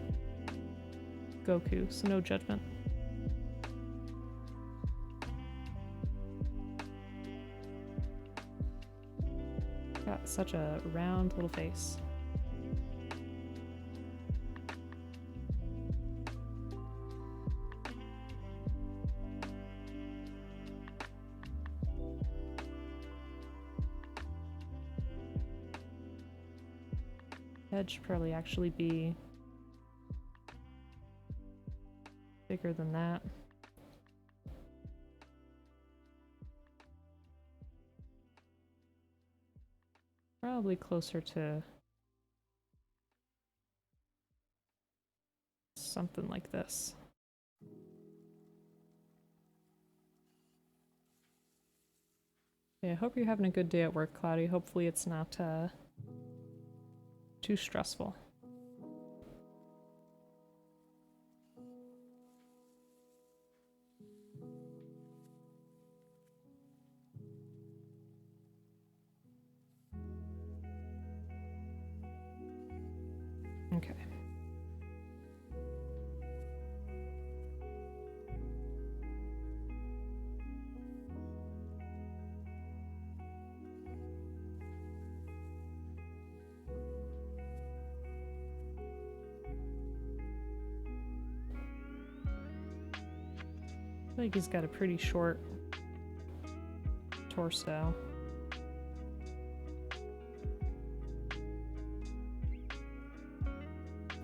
Goku, so no judgment. Got such a round little face. Head should probably actually be bigger than that. Probably closer to something like this. Yeah, I hope you're having a good day at work, Cloudy. Hopefully it's not too stressful. Okay. I feel like he's got a pretty short torso.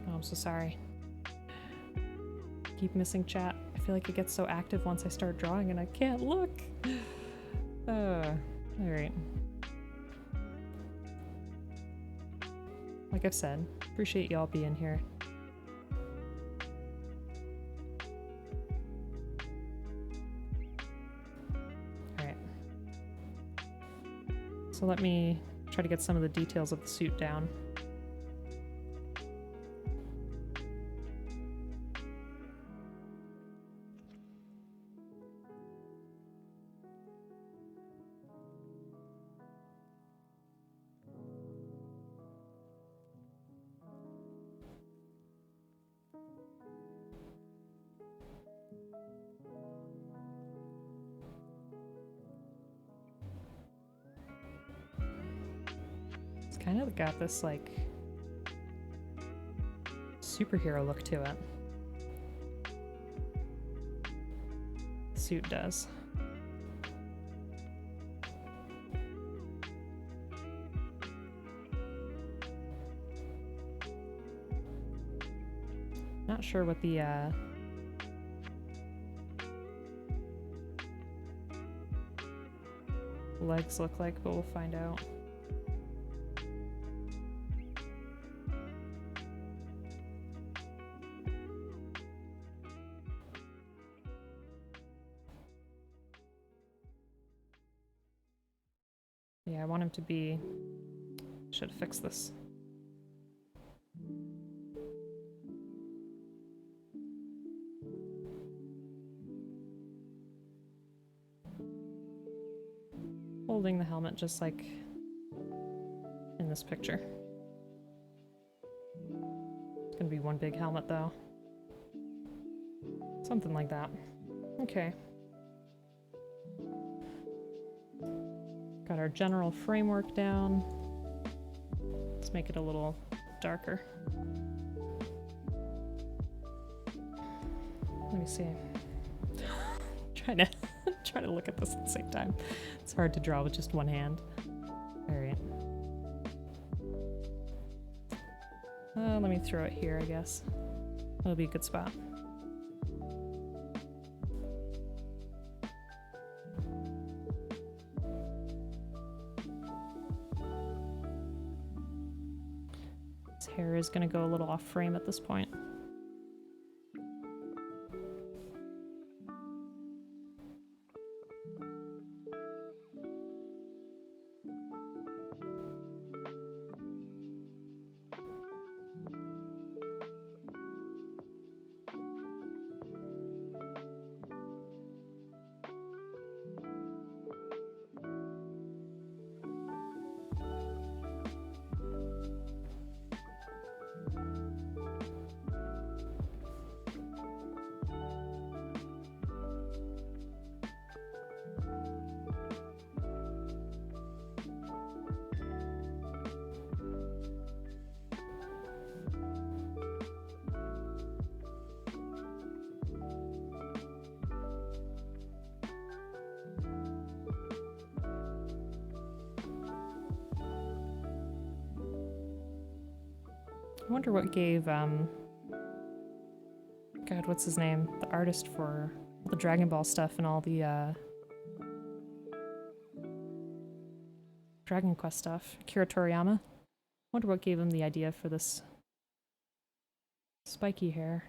Oh, I'm so sorry. Keep missing chat. I feel like it gets so active once I start drawing and I can't look. Alright. Like I've said, appreciate y'all being here. Alright. So let me try to get some of the details of the suit down. Kind of got this like superhero look to it. The suit does. Not sure what the legs look like, but we'll find out. Yeah, I want him to be... Should fix this. Holding the helmet just like in this picture. It's gonna be one big helmet though. Something like that. Okay. Got our general framework down. Let's make it a little darker. Let me see. Trying to look at this at the same time. It's hard to draw with just one hand. Alright. Let me throw it here, I guess. That'll be a good spot. His hair is going to go a little off frame at this point. I wonder what gave, God, what's his name? The artist for all the Dragon Ball stuff and all the, Dragon Quest stuff. Akira Toriyama? I wonder what gave him the idea for this spiky hair.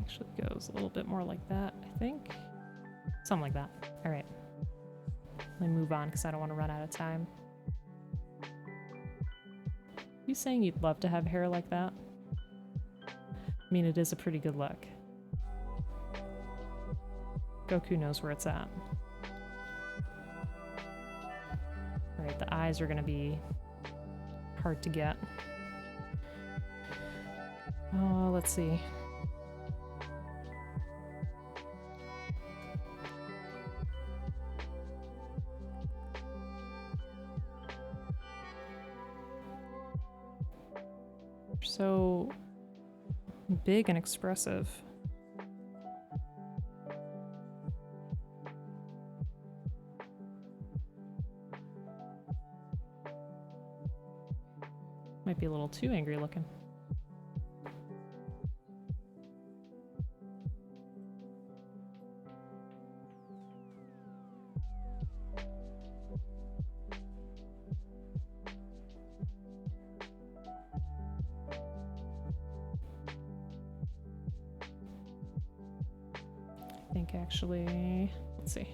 Actually goes a little bit more like that, I think. Something like that. All right. Let me move on because I don't want to run out of time. You saying you'd love to have hair like that? I mean, it is a pretty good look. Goku knows where it's at. All right, the eyes are going to be hard to get. Oh, let's see. So big and expressive. Might be a little too angry looking. I think actually, let's see.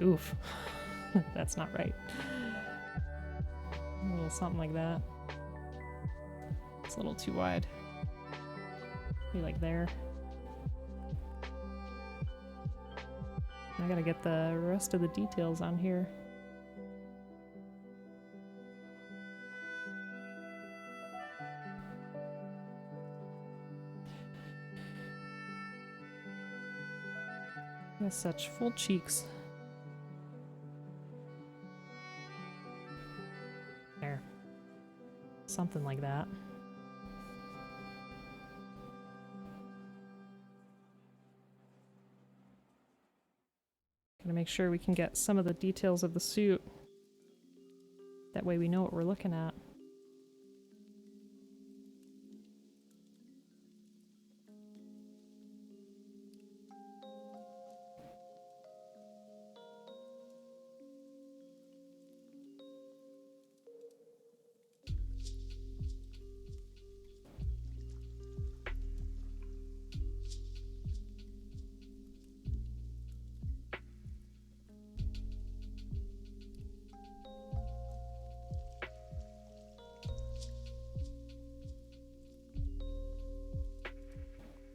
Oof. That's not right. A little something like that. It's a little too wide. Be like there. I gotta get the rest of the details on here. He has such full cheeks. There. Something like that. Gonna make sure we can get some of the details of the suit. That way we know what we're looking at.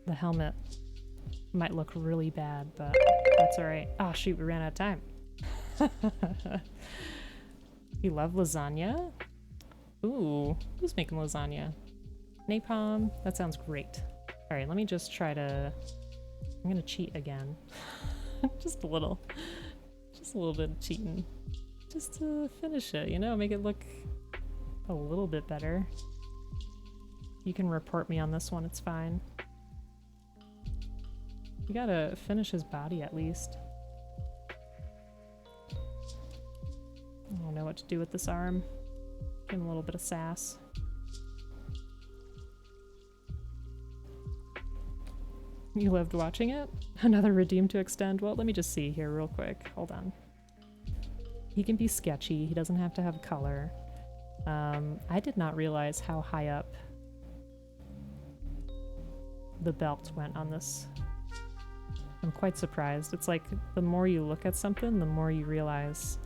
The helmet might look really bad, but that's alright. Oh shoot, we ran out of time. You love lasagna? Ooh, who's making lasagna? Napalm? That sounds great. Alright, let me just try to... I'm gonna cheat again. Just a little. Just a little bit of cheating. Just to finish it, you know? Make it look a little bit better. You can report me on this one, it's fine. You gotta finish his body at least. I don't know what to do with this arm. Give him a little bit of sass. You loved watching it? Another redeem to extend? Well, let me just see here real quick. Hold on. He can be sketchy. He doesn't have to have color. I did not realize how high up the belt went on this. I'm quite surprised. It's like the more you look at something, the more you realize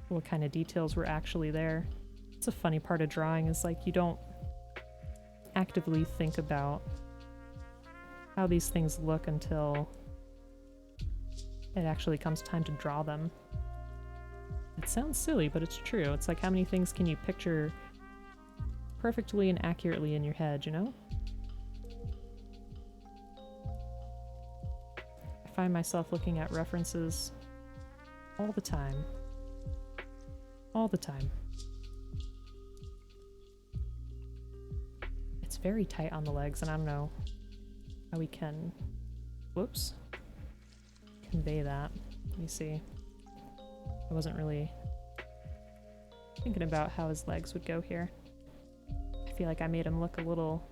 what kind of details were actually there. It's a funny part of drawing is like you don't actively think about how these things look until it actually comes time to draw them. It sounds silly, but it's true. It's like how many things can you picture perfectly and accurately in your head, you know? I find myself looking at references all the time. All the time. It's very tight on the legs, and I don't know how we can, whoops, convey that. Let me see. I wasn't really thinking about how his legs would go here. I feel like I made him look a little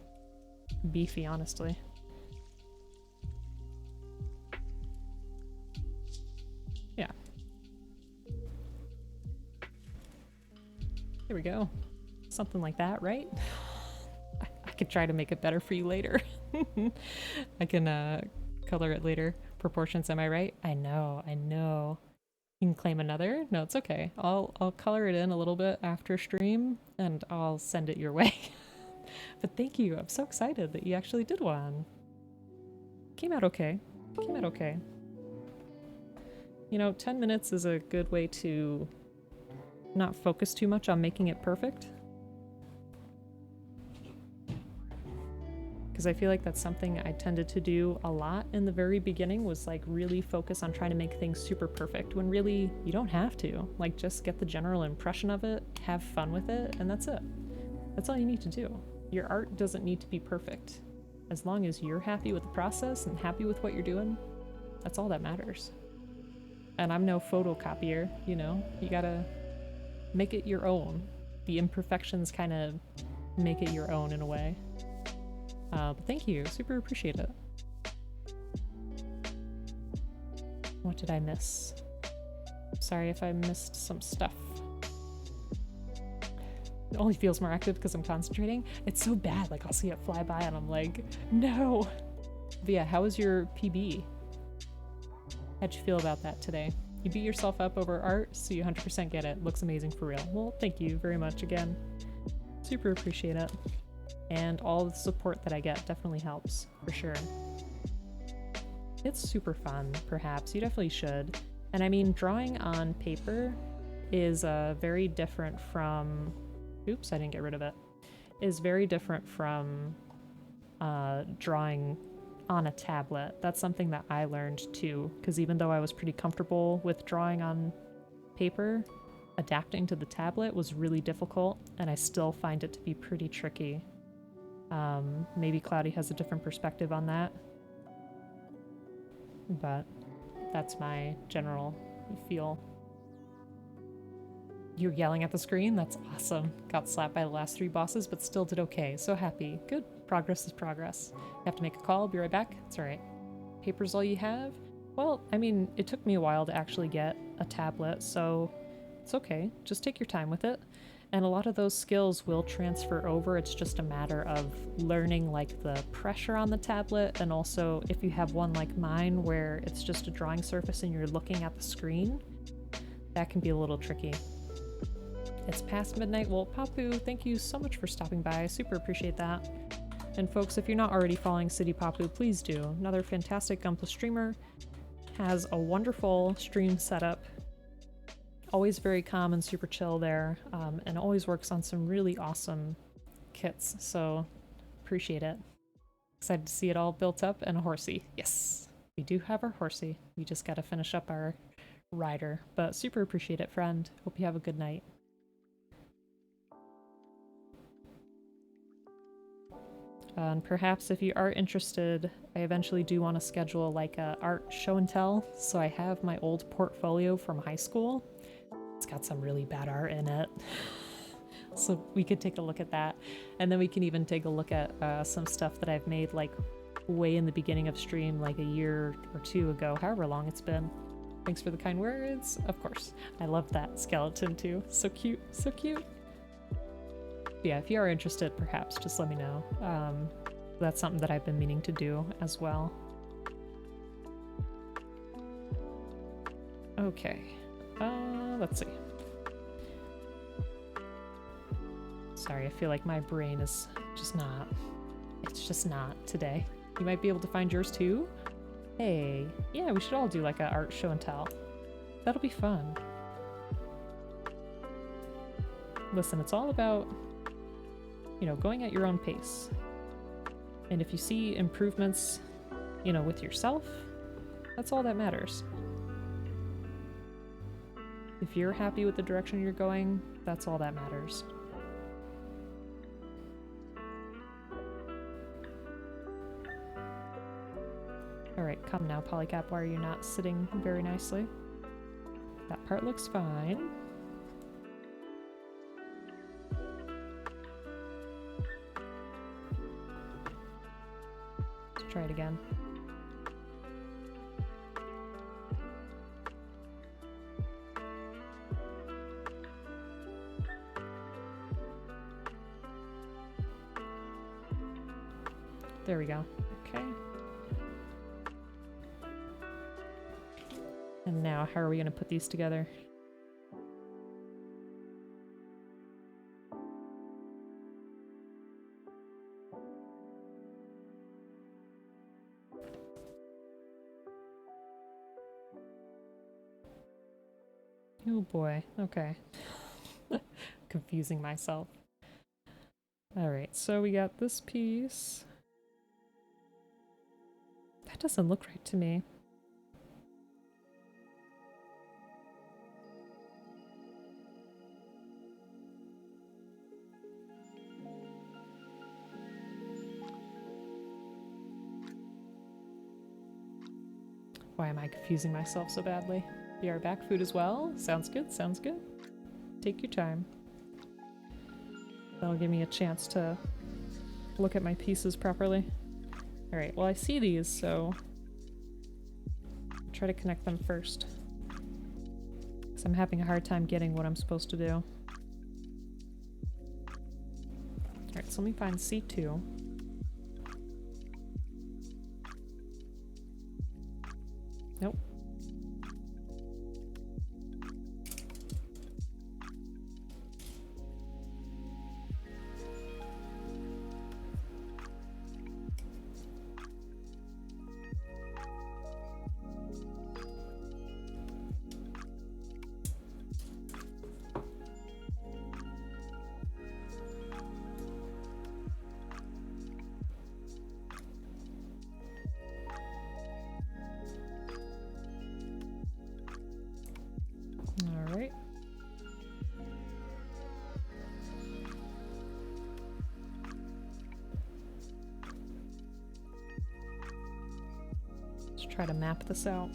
beefy, honestly. Yeah. Here we go. Something like that, right? I could try to make it better for you later. I can color it later. Proportions, am I right? I know, I know. You can claim another? No, it's okay. I'll color it in a little bit after stream and I'll send it your way. But thank you. I'm so excited that you actually did one. Came out okay. Came out okay. You know, 10 minutes is a good way to not focus too much on making it perfect. Because I feel like that's something I tended to do a lot in the very beginning, was like really focus on trying to make things super perfect, when really you don't have to. Like, just get the general impression of it, have fun with it, and that's it. That's all you need to do. Your art doesn't need to be perfect. As long as you're happy with the process and happy with what you're doing, that's all that matters. And I'm no photocopier, you know? You gotta make it your own. The imperfections kind of make it your own in a way. But thank you, super appreciate it. What did I miss? Sorry if I missed some stuff. It only feels more active because I'm concentrating. It's so bad, like I'll see it fly by and I'm like, no. But yeah, how was your PB? How'd you feel about that today? You beat yourself up over art, so you 100% get it. Looks amazing for real. Well, thank you very much again. Super appreciate it. And all the support that I get definitely helps, for sure. It's super fun, perhaps. You definitely should. And I mean, drawing on paper is very different from... Oops, I didn't get rid of it. Is very different from drawing on a tablet. That's something that I learned too, because even though I was pretty comfortable with drawing on paper, adapting to the tablet was really difficult, and I still find it to be pretty tricky. Maybe Cloudy has a different perspective on that, but that's my general feel. You're yelling at the screen? That's awesome. Got slapped by the last 3 bosses, but still did okay. So happy. Good. Progress is progress. You have to make a call. Be right back. It's alright. Paper's all you have? Well, I mean, it took me a while to actually get a tablet, so it's okay. Just take your time with it. And a lot of those skills will transfer over. It's just a matter of learning like the pressure on the tablet, and also if you have one like mine where it's just a drawing surface and you're looking at the screen, that can be a little tricky. It's past midnight. Well, Papu, thank you so much for stopping by. I super appreciate that. And folks, if you're not already following City Papu, please do. Another fantastic Gunpla streamer. Has a wonderful stream setup. Always very calm and super chill there. And always works on some really awesome kits. So appreciate it. Excited to see it all built up, and a horsey. Yes, we do have our horsey. We just gotta finish up our rider. But super appreciate it, friend. Hope you have a good night. And perhaps if you are interested, I eventually do want to schedule like a art show and tell. So I have my old portfolio from high school. It's got some really bad art in it. So we could take a look at that. And then we can even take a look at some stuff that I've made like way in the beginning of stream, like a year or 2 ago, however long it's been. Thanks for the kind words. Of course. I love that skeleton too. So cute. So cute. Yeah, if you are interested, perhaps just let me know. That's something that I've been meaning to do as well. Okay, let's see. Sorry, I feel like my brain is just not, it's just not today. You might be able to find yours too? Hey, yeah, we should all do like an art show and tell. That'll be fun. Listen, it's all about, you know, going at your own pace. And if you see improvements, you know, with yourself, that's all that matters. If you're happy with the direction you're going, that's all that matters. Alright, come now, Polycap. Why are you not sitting very nicely? That part looks fine. Let's try it again. There we go. Okay. And now, how are we going to put these together? Oh boy, okay. Confusing myself. Alright, so we got this piece. That doesn't look right to me. Why am I confusing myself so badly? Be right back. Food as well? Sounds good, sounds good. Take your time. That'll give me a chance to look at my pieces properly. Alright, well I see these, so I'll try to connect them first. Because I'm having a hard time getting what I'm supposed to do. Alright, so let me find C2. Nope. try to map this out.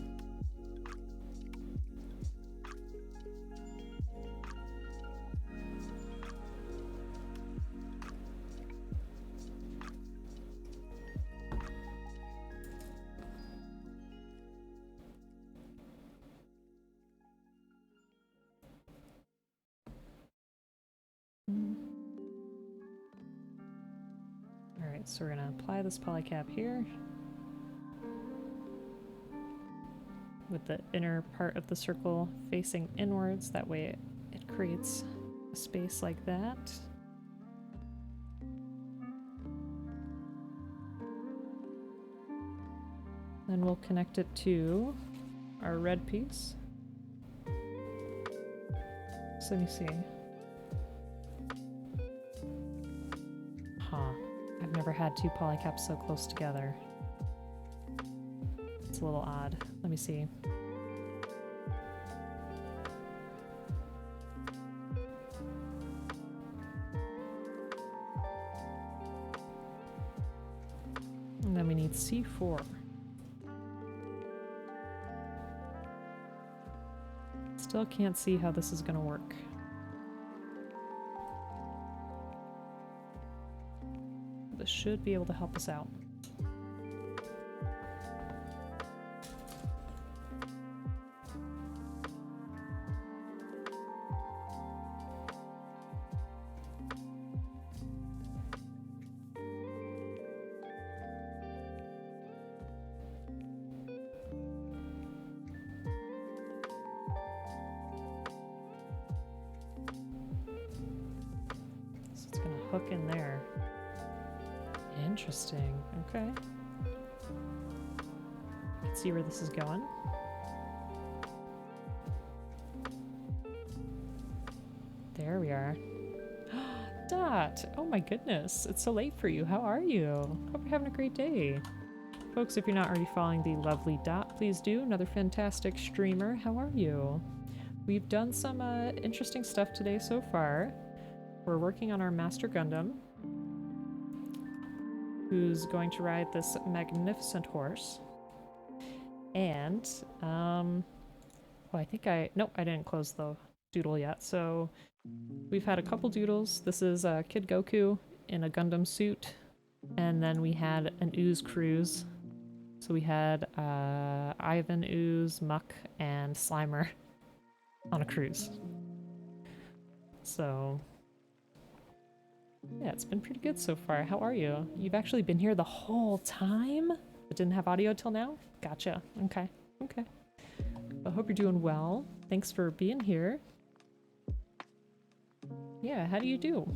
Alright, so we're gonna apply this polycap here with the inner part of the circle facing inwards. That way it creates a space like that. Then we'll connect it to our red piece. So let me see. Huh. I've never had two polycaps so close together. It's a little odd. Let me see. And then we need C4. Still can't see how this is gonna work. This should be able to help us out. So it's gonna hook in there. Interesting. Okay. Let's see where this is going. There we are. Dot! Oh my goodness. It's so late for you. How are you? Hope you're having a great day. Folks, if you're not already following the lovely Dot, please do. Another fantastic streamer. How are you? We've done some interesting stuff today so far. We're working on our Master Gundam, who's going to ride this magnificent horse. And, oh, I think nope, I didn't close the doodle yet. So we've had a couple doodles. This is Kid Goku in a Gundam suit. And then we had an Ooze cruise. So we had Ivan, Ooze, Muck, and Slimer on a cruise. So yeah, it's been pretty good so far. How are you? You've actually been here the whole time, but didn't have audio till now? Gotcha. Okay. Okay. I hope you're doing well. Thanks for being here. Yeah, how do you do?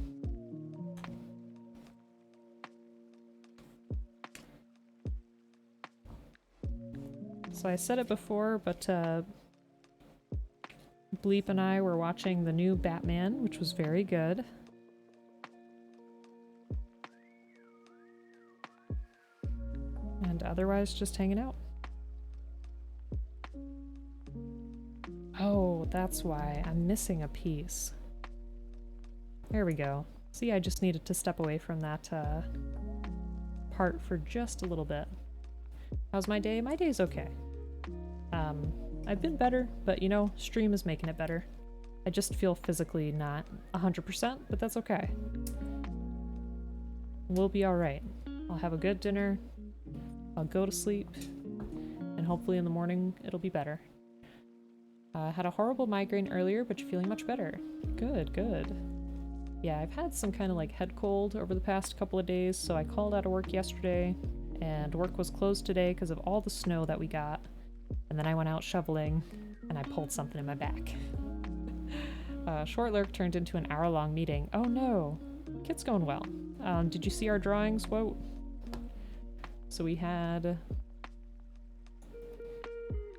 So I said it before, but Bleep and I were watching the new Batman, which was very good. And otherwise just hanging out. Oh, that's why I'm missing a piece. There we go. See, I just needed to step away from that part for just a little bit. How's my day? My day's okay. I've been better, but you know, stream is making it better. I just feel physically not 100%, but that's okay. We'll be alright. I'll have a good dinner. I'll go to sleep, and hopefully in the morning it'll be better. Had a horrible migraine earlier, but you're feeling much better. Good, good. Yeah, I've had some kind of like head cold over the past couple of days, so I called out of work yesterday, and work was closed today because of all the snow that we got. And then I went out shoveling, and I pulled something in my back. Short lurk turned into an hour-long meeting. Oh no! Kit's going well. Did you see our drawings? Whoa. So we had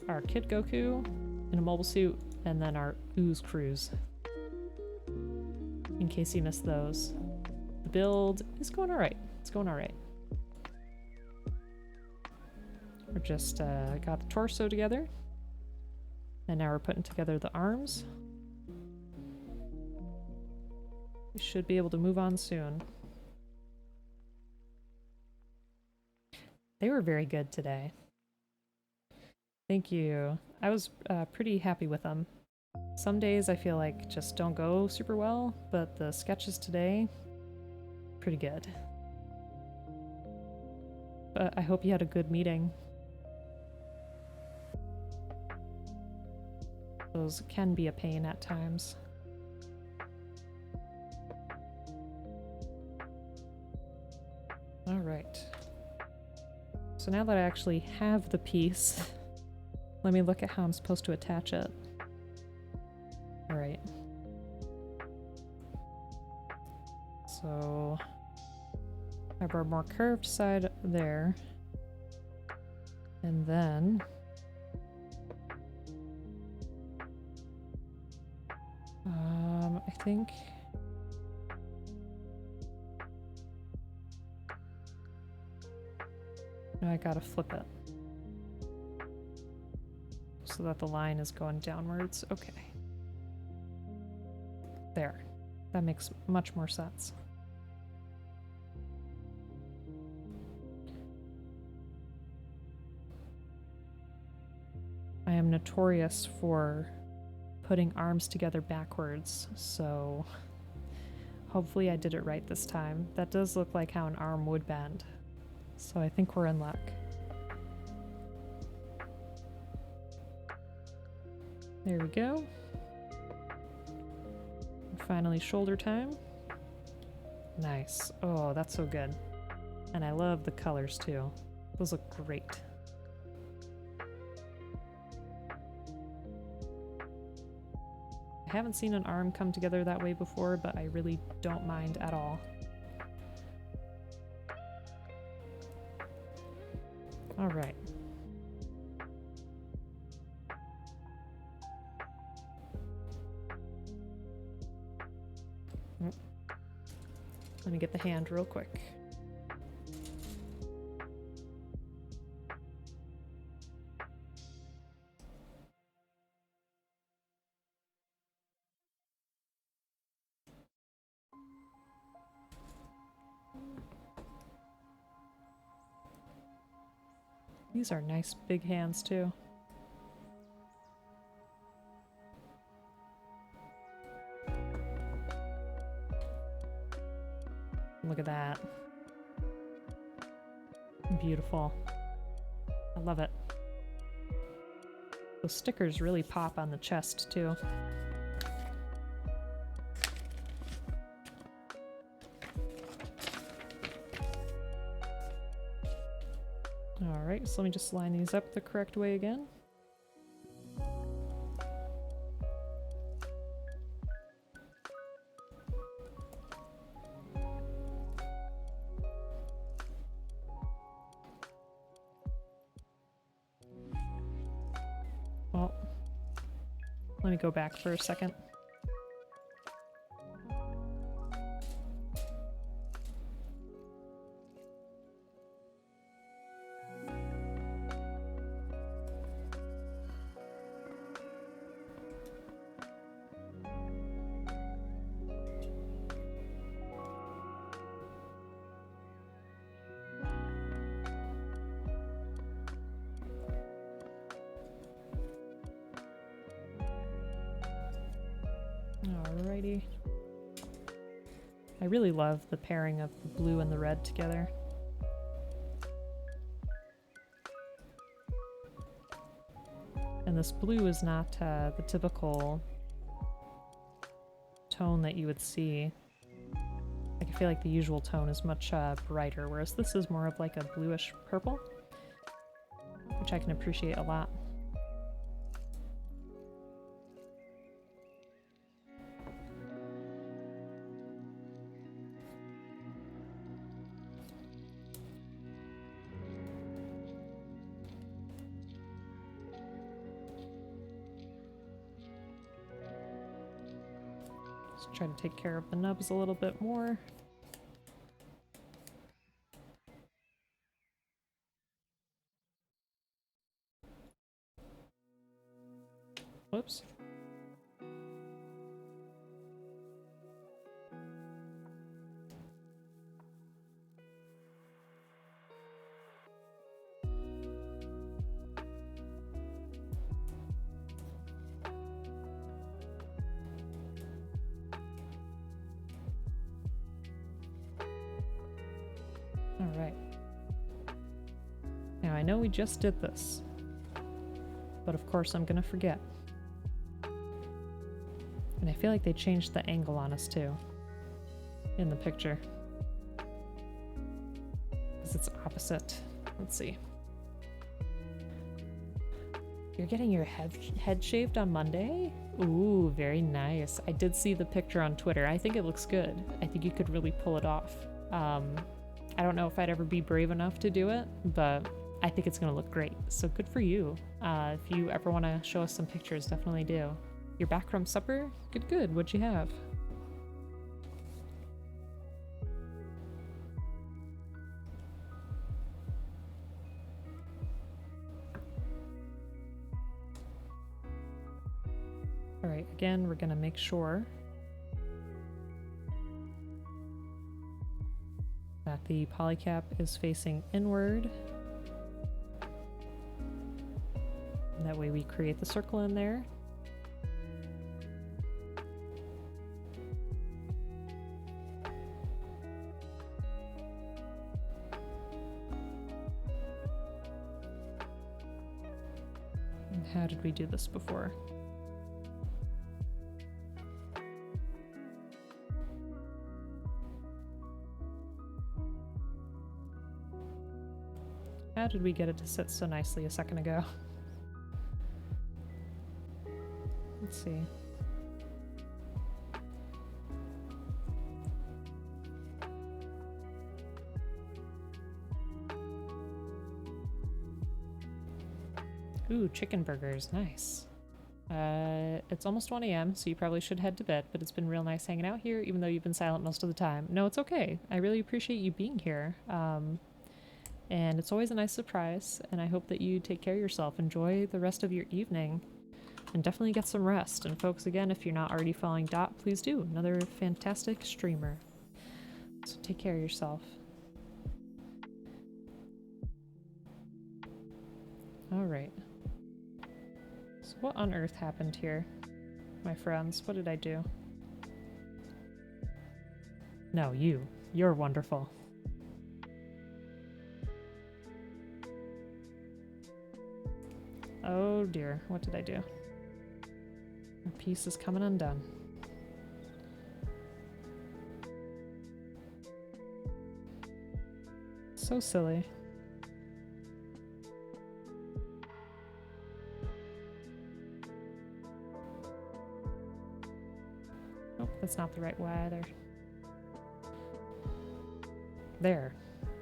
our Kid Goku in a mobile suit, and then our Ooze cruise. In case you missed those. The build is going alright. It's going alright. We're just got the torso together. And now we're putting together the arms. We should be able to move on soon. They were very good today. Thank you. I was pretty happy with them. Some days I feel like just don't go super well, but the sketches today, pretty good. But I hope you had a good meeting. Those can be a pain at times. Alright. So now that I actually have the piece, let me look at how I'm supposed to attach it. Alright. So have our more curved side there. And then I think no, I gotta flip it so that the line is going downwards. Okay. There. That makes much more sense. I am notorious for putting arms together backwards, so hopefully I did it right this time. That does look like how an arm would bend, so I think we're in luck. There we go. And finally, shoulder time. Nice. Oh, that's so good. And I love the colors too. Those look great. I haven't seen an arm come together that way before, but I really don't mind at all. All right. Let me get the hand real quick. These are nice big hands too. Look at that. Beautiful. I love it. Those stickers really pop on the chest too. Alright, so let me just line these up the correct way again. Well, let me go back for a second. Alrighty. I really love the pairing of the blue and the red together. And this blue is not the typical tone that you would see. Like, I feel like the usual tone is much brighter, whereas this is more of like a bluish purple, which I can appreciate a lot. Just try to take care of the nubs a little bit more. Whoops. Alright. Now I know we just did this, but of course I'm gonna forget. And I feel like they changed the angle on us too, in the picture. Because it's opposite. Let's see. You're getting your head shaved on Monday? Ooh, very nice. I did see the picture on Twitter. I think it looks good. I think you could really pull it off. I don't know if I'd ever be brave enough to do it, but I think it's gonna look great. So good for you. If you ever want to show us some pictures, definitely do. You're back from supper? Good, good. What'd you have? Alright, again, we're gonna make sure that the polycap is facing inward. And that way we create the circle in there. And how did we do this before? How did we get it to sit so nicely a second ago? Let's see. Ooh, chicken burgers, nice. It's almost 1 a.m., so you probably should head to bed, but it's been real nice hanging out here, even though you've been silent most of the time. No, it's okay. I really appreciate you being here. And it's always a nice surprise, and I hope that you take care of yourself. Enjoy the rest of your evening, and definitely get some rest. And folks, again, if you're not already following Dot, please do. Another fantastic streamer. So take care of yourself. Alright. So what on earth happened here, my friends? What did I do? No, you. You're wonderful. Oh dear, what did I do? Our piece is coming undone. So silly. Nope, that's not the right way either. There.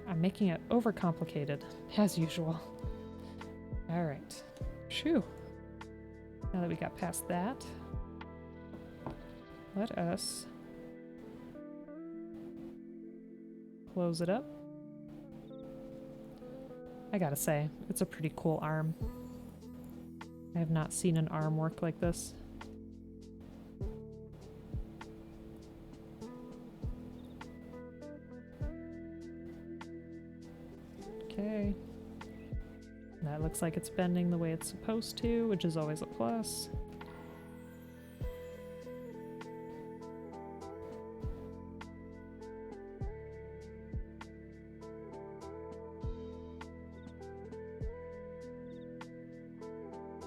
I'm making it overcomplicated, as usual. Alright. Phew. Now that we got past that, let us close it up. I gotta say, it's a pretty cool arm. I have not seen an arm work like this. Okay. That looks like it's bending the way it's supposed to, which is always a plus.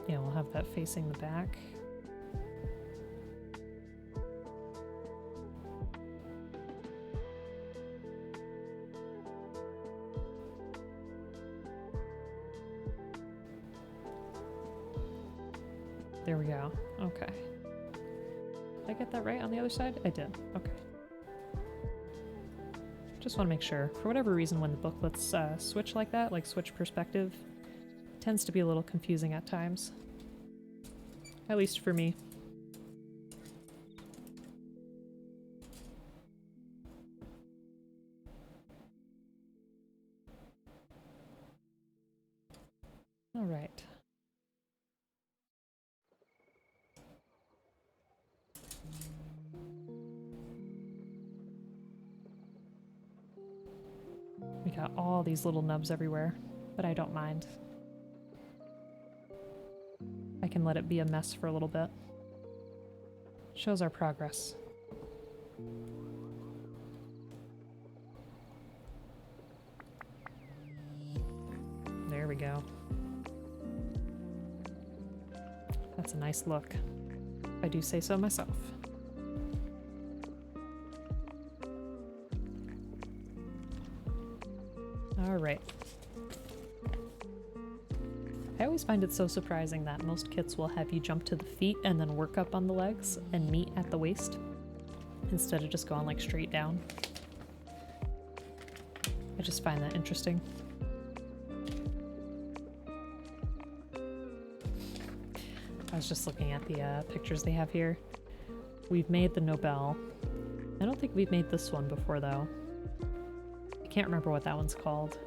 Yeah, we'll have that facing the back. There we go. Okay. Did I get that right on the other side? I did. Okay. Just want to make sure. For whatever reason, when the booklets switch like that, like switch perspective, it tends to be a little confusing at times. At least for me. All right. We got all these little nubs everywhere, but I don't mind. I can let it be a mess for a little bit. Shows our progress. go. That's a nice look. If I do say so myself. Alright. I always find it so surprising that most kits will have you jump to the feet and then work up on the legs and meet at the waist instead of just going like straight down. I just find that interesting. I was just looking at the pictures they have here. We've made the Nobel. I don't think we've made this one before though. I can't remember what that one's called.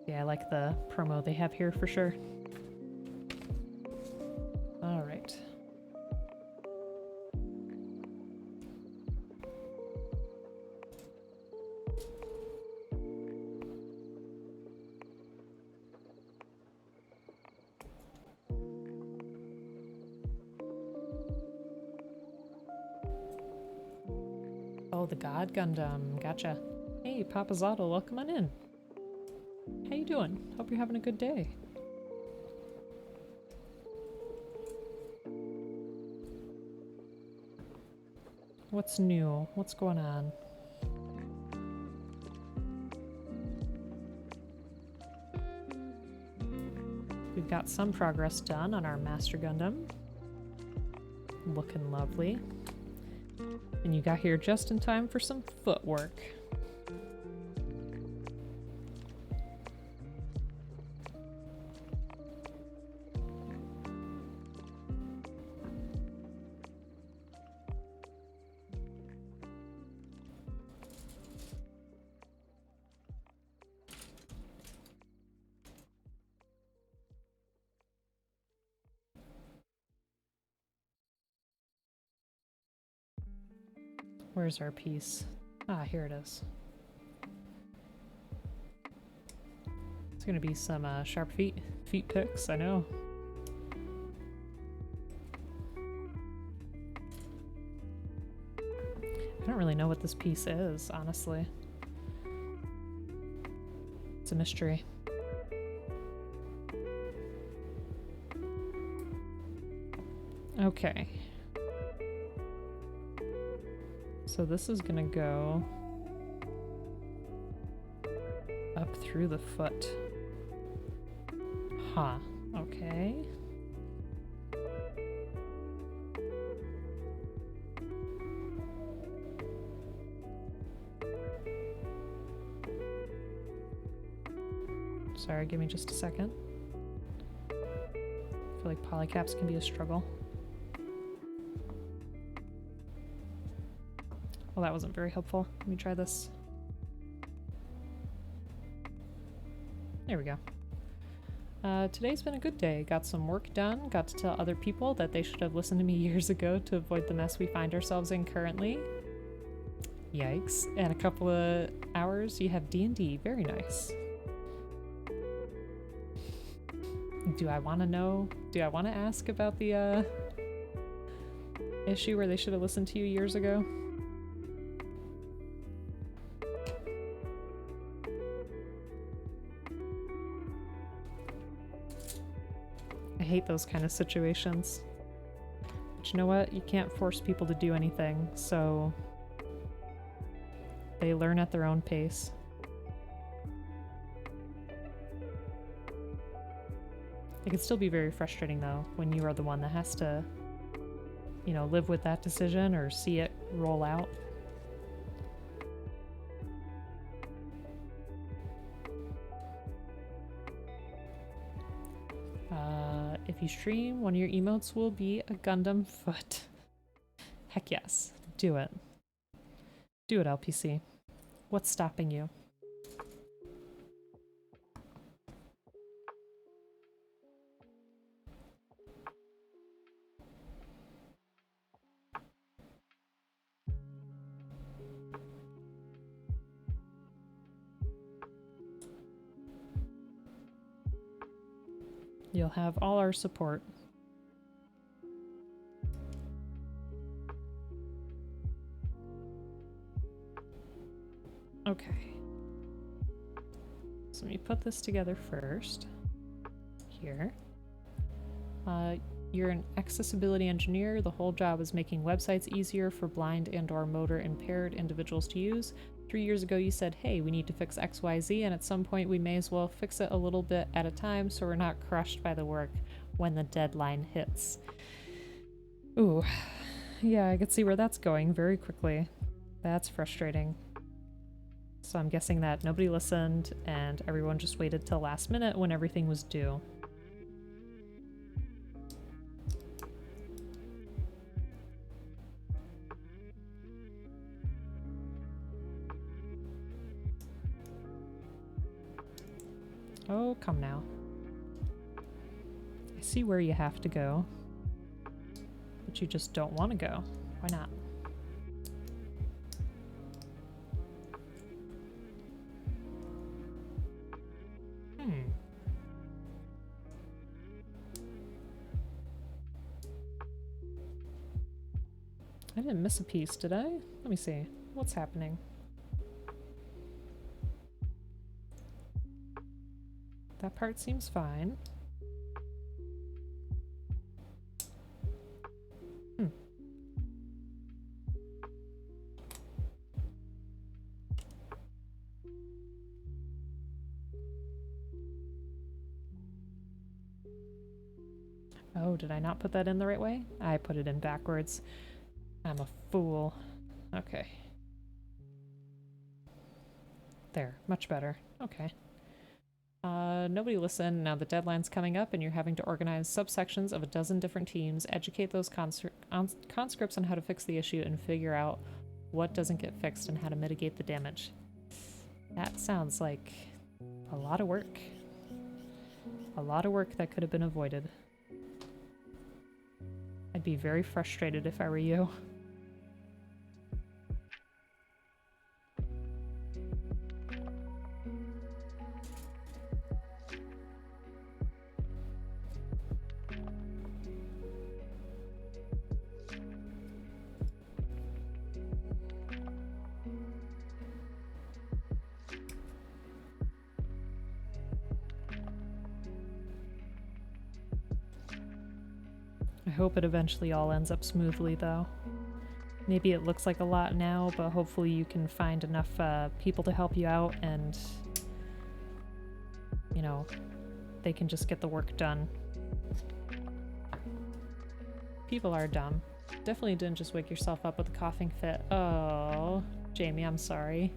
Yeah, I like the promo they have here for sure. All right. Oh, the God Gundam. Gotcha. Hey, Papa Zotto, welcome on in. How you doing? Hope you're having a good day. What's new? What's going on? We've got some progress done on our Master Gundam. Looking lovely. And you got here just in time for some footwork. Where's our piece? Ah, here it is. It's gonna be some sharp feet picks, I know. I don't really know what this piece is, honestly. It's a mystery. Okay. So this is gonna go up through the foot. Huh. Okay. Sorry, give me just a second. I feel like polycaps can be a struggle. Well, that wasn't very helpful. Let me try this. There we go. Today's been a good day. Got some work done. Got to tell other people that they should have listened to me years ago to avoid the mess we find ourselves in currently. Yikes. And a couple of hours you have D&D. Very nice. Do I want to know? Do I want to ask about the issue where they should have listened to you years ago? I hate those kind of situations. But you know what? You can't force people to do anything, so they learn at their own pace. It can still be very frustrating though, when you are the one that has to, you know, live with that decision or see it roll out. If you stream, one of your emotes will be a Gundam foot. Heck yes. Do it. Do it, LPC. What's stopping you? You'll have all our support. Okay. So let me put this together first. Here. You're an accessibility engineer. The whole job is making websites easier for blind and/or motor impaired individuals to use. 3 years ago you said, hey, we need to fix XYZ, and at some point we may as well fix it a little bit at a time so we're not crushed by the work when the deadline hits. Ooh, yeah, I could see where that's going very quickly. That's frustrating. So I'm guessing that nobody listened and everyone just waited till last minute when everything was due. Oh, come now. I see where you have to go, but you just don't want to go. Why not? I didn't miss a piece, did I? Let me see. What's happening? That part seems fine. Oh, did I not put that in the right way? I put it in backwards. I'm a fool. Okay. There, much better. Okay. Nobody listened. Now the deadline's coming up and you're having to organize subsections of a dozen different teams, educate those conscripts on how to fix the issue, and figure out what doesn't get fixed and how to mitigate the damage. That sounds like a lot of work. A lot of work that could have been avoided. I'd be very frustrated if I were you. I hope it eventually all ends up smoothly, though. Maybe it looks like a lot now, but hopefully you can find enough people to help you out and, you know, they can just get the work done. People are dumb. Definitely didn't just wake yourself up with a coughing fit. Oh, Jamie, I'm sorry.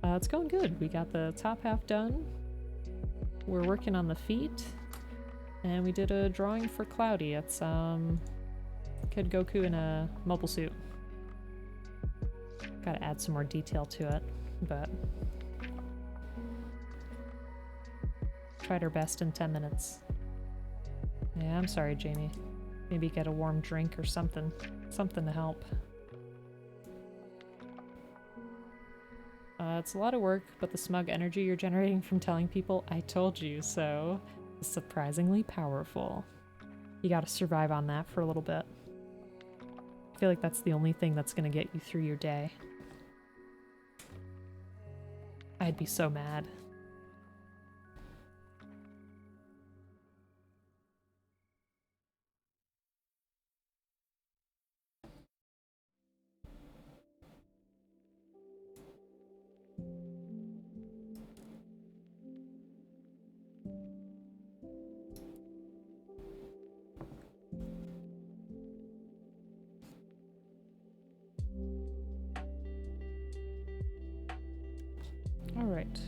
It's going good. We got the top half done. We're working on the feet. And we did a drawing for Cloudy. It's Kid Goku in a mobile suit. Gotta add some more detail to it, but tried our best in 10 minutes. Yeah, I'm sorry, Jamie. Maybe get a warm drink or something. Something to help. It's a lot of work, but the smug energy you're generating from telling people I told you so is surprisingly powerful. You gotta survive on that for a little bit. I feel like that's the only thing that's gonna get you through your day. I'd be so mad. All right.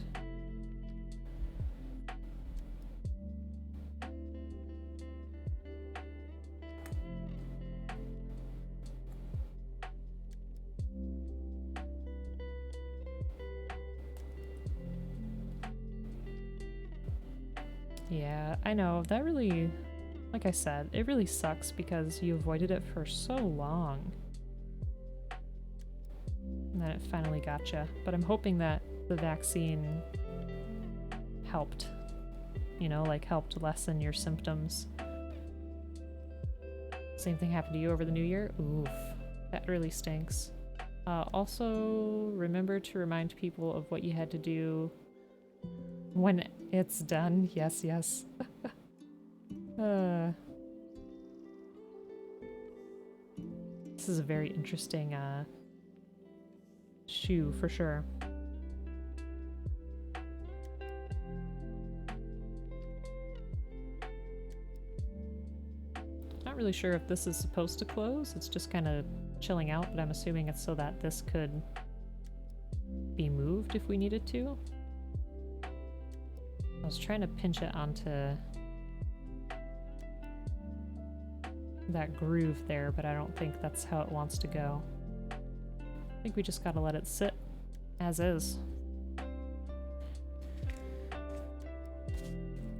Yeah, I know. That really, like I said, it really sucks because you avoided it for so long. And then it finally got you. But I'm hoping that the vaccine helped. You know, like helped lessen your symptoms. Same thing happened to you over the new year? Oof, that really stinks. Also, remember to remind people of what you had to do When it's done, yes, yes. This is a very interesting shoe for sure. Not really sure if this is supposed to close. It's just kind of chilling out, but I'm assuming it's so that this could be moved if we needed to. I was trying to pinch it onto that groove there, but I don't think that's how it wants to go. I think we just gotta let it sit as is.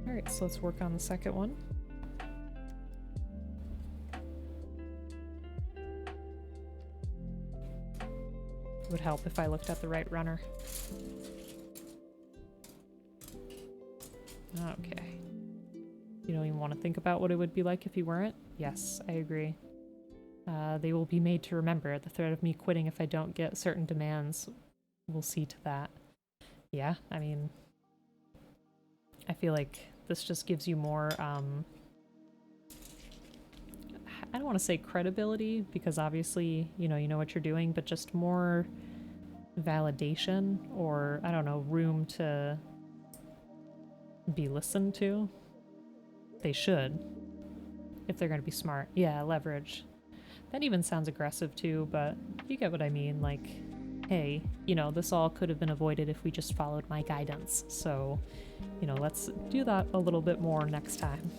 Alright, so let's work on the second one. It would help if I looked at the right runner. Okay. You don't even want to think about what it would be like if you weren't? Yes, I agree. They will be made to remember. The threat of me quitting if I don't get certain demands will see to that. Yeah, I mean, I feel like this just gives you more, I don't want to say credibility, because obviously, you know what you're doing, but just more validation, or, I don't know, room to be listened to. They should, if they're going to be smart. Yeah, leverage. That even sounds aggressive too, but you get what I mean. Like, hey, this all could have been avoided if we just followed my guidance. So, let's do that a little bit more next time.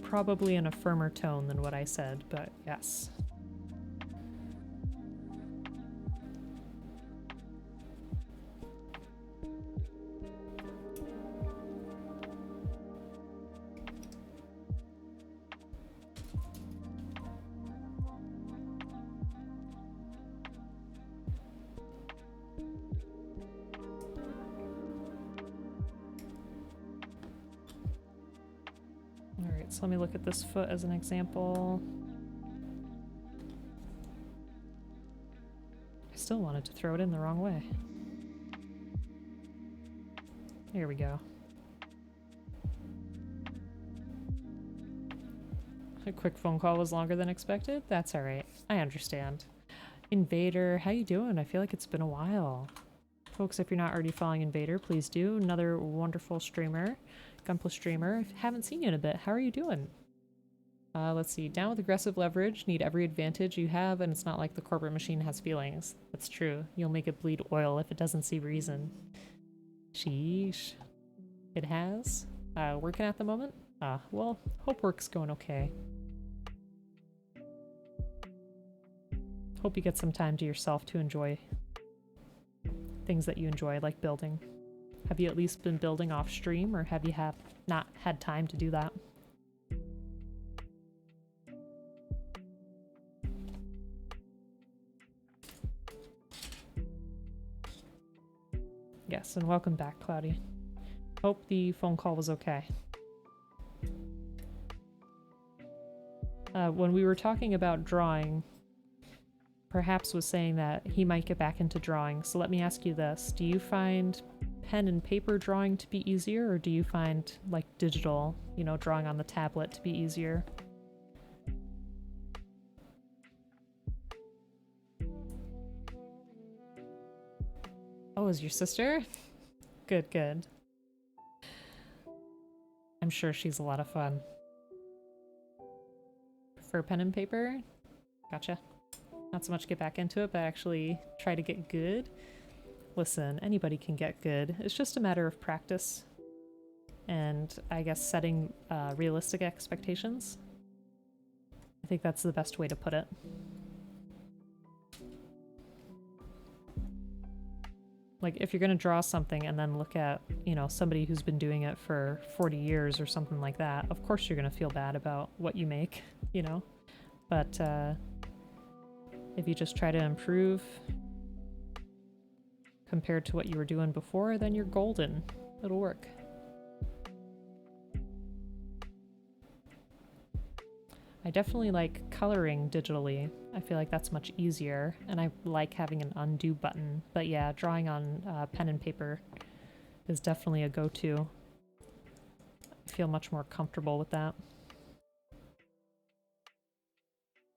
Probably in a firmer tone than what I said, but yes. So let me look at this foot as an example. I still wanted to throw it in the wrong way. Here we go. A quick phone call was longer than expected? That's alright. I understand. Invader, how you doing? I feel like it's been a while. Folks, if you're not already following Invader, please do. Another wonderful streamer. Gunpla streamer. Haven't seen you in a bit. How are you doing? Let's see. Down with aggressive leverage. Need every advantage you have, and it's not like the corporate machine has feelings. That's true. You'll make it bleed oil if it doesn't see reason. Sheesh. It has? Working at the moment? Well, hope work's going okay. Hope you get some time to yourself to enjoy things that you enjoy, like building. Have you at least been building off stream, or have you not had time to do that? Yes, and welcome back, Cloudy. Hope the phone call was okay. When we were talking about drawing, perhaps was saying that he might get back into drawing, so let me ask you this. Do you find pen and paper drawing to be easier, or do you find, like, digital, drawing on the tablet to be easier? Oh, is your sister? Good, good. I'm sure she's a lot of fun. Prefer pen and paper? Gotcha. Not so much get back into it, but actually try to get good. Listen, anybody can get good. It's just a matter of practice. And I guess setting realistic expectations. I think that's the best way to put it. Like, if you're gonna draw something and then look at, somebody who's been doing it for 40 years or something like that, of course you're gonna feel bad about what you make, But, if you just try to improve compared to what you were doing before, then you're golden. It'll work. I definitely like coloring digitally. I feel like that's much easier, and I like having an undo button. But yeah, drawing on pen and paper is definitely a go-to. I feel much more comfortable with that.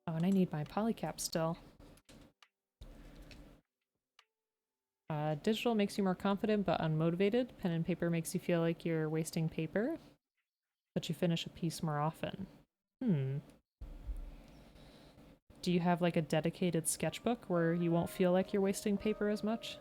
Oh, and I need my polycap still. Digital makes you more confident but unmotivated. Pen and paper makes you feel like you're wasting paper, but you finish a piece more often. Do you have like a dedicated sketchbook where you won't feel like you're wasting paper as much?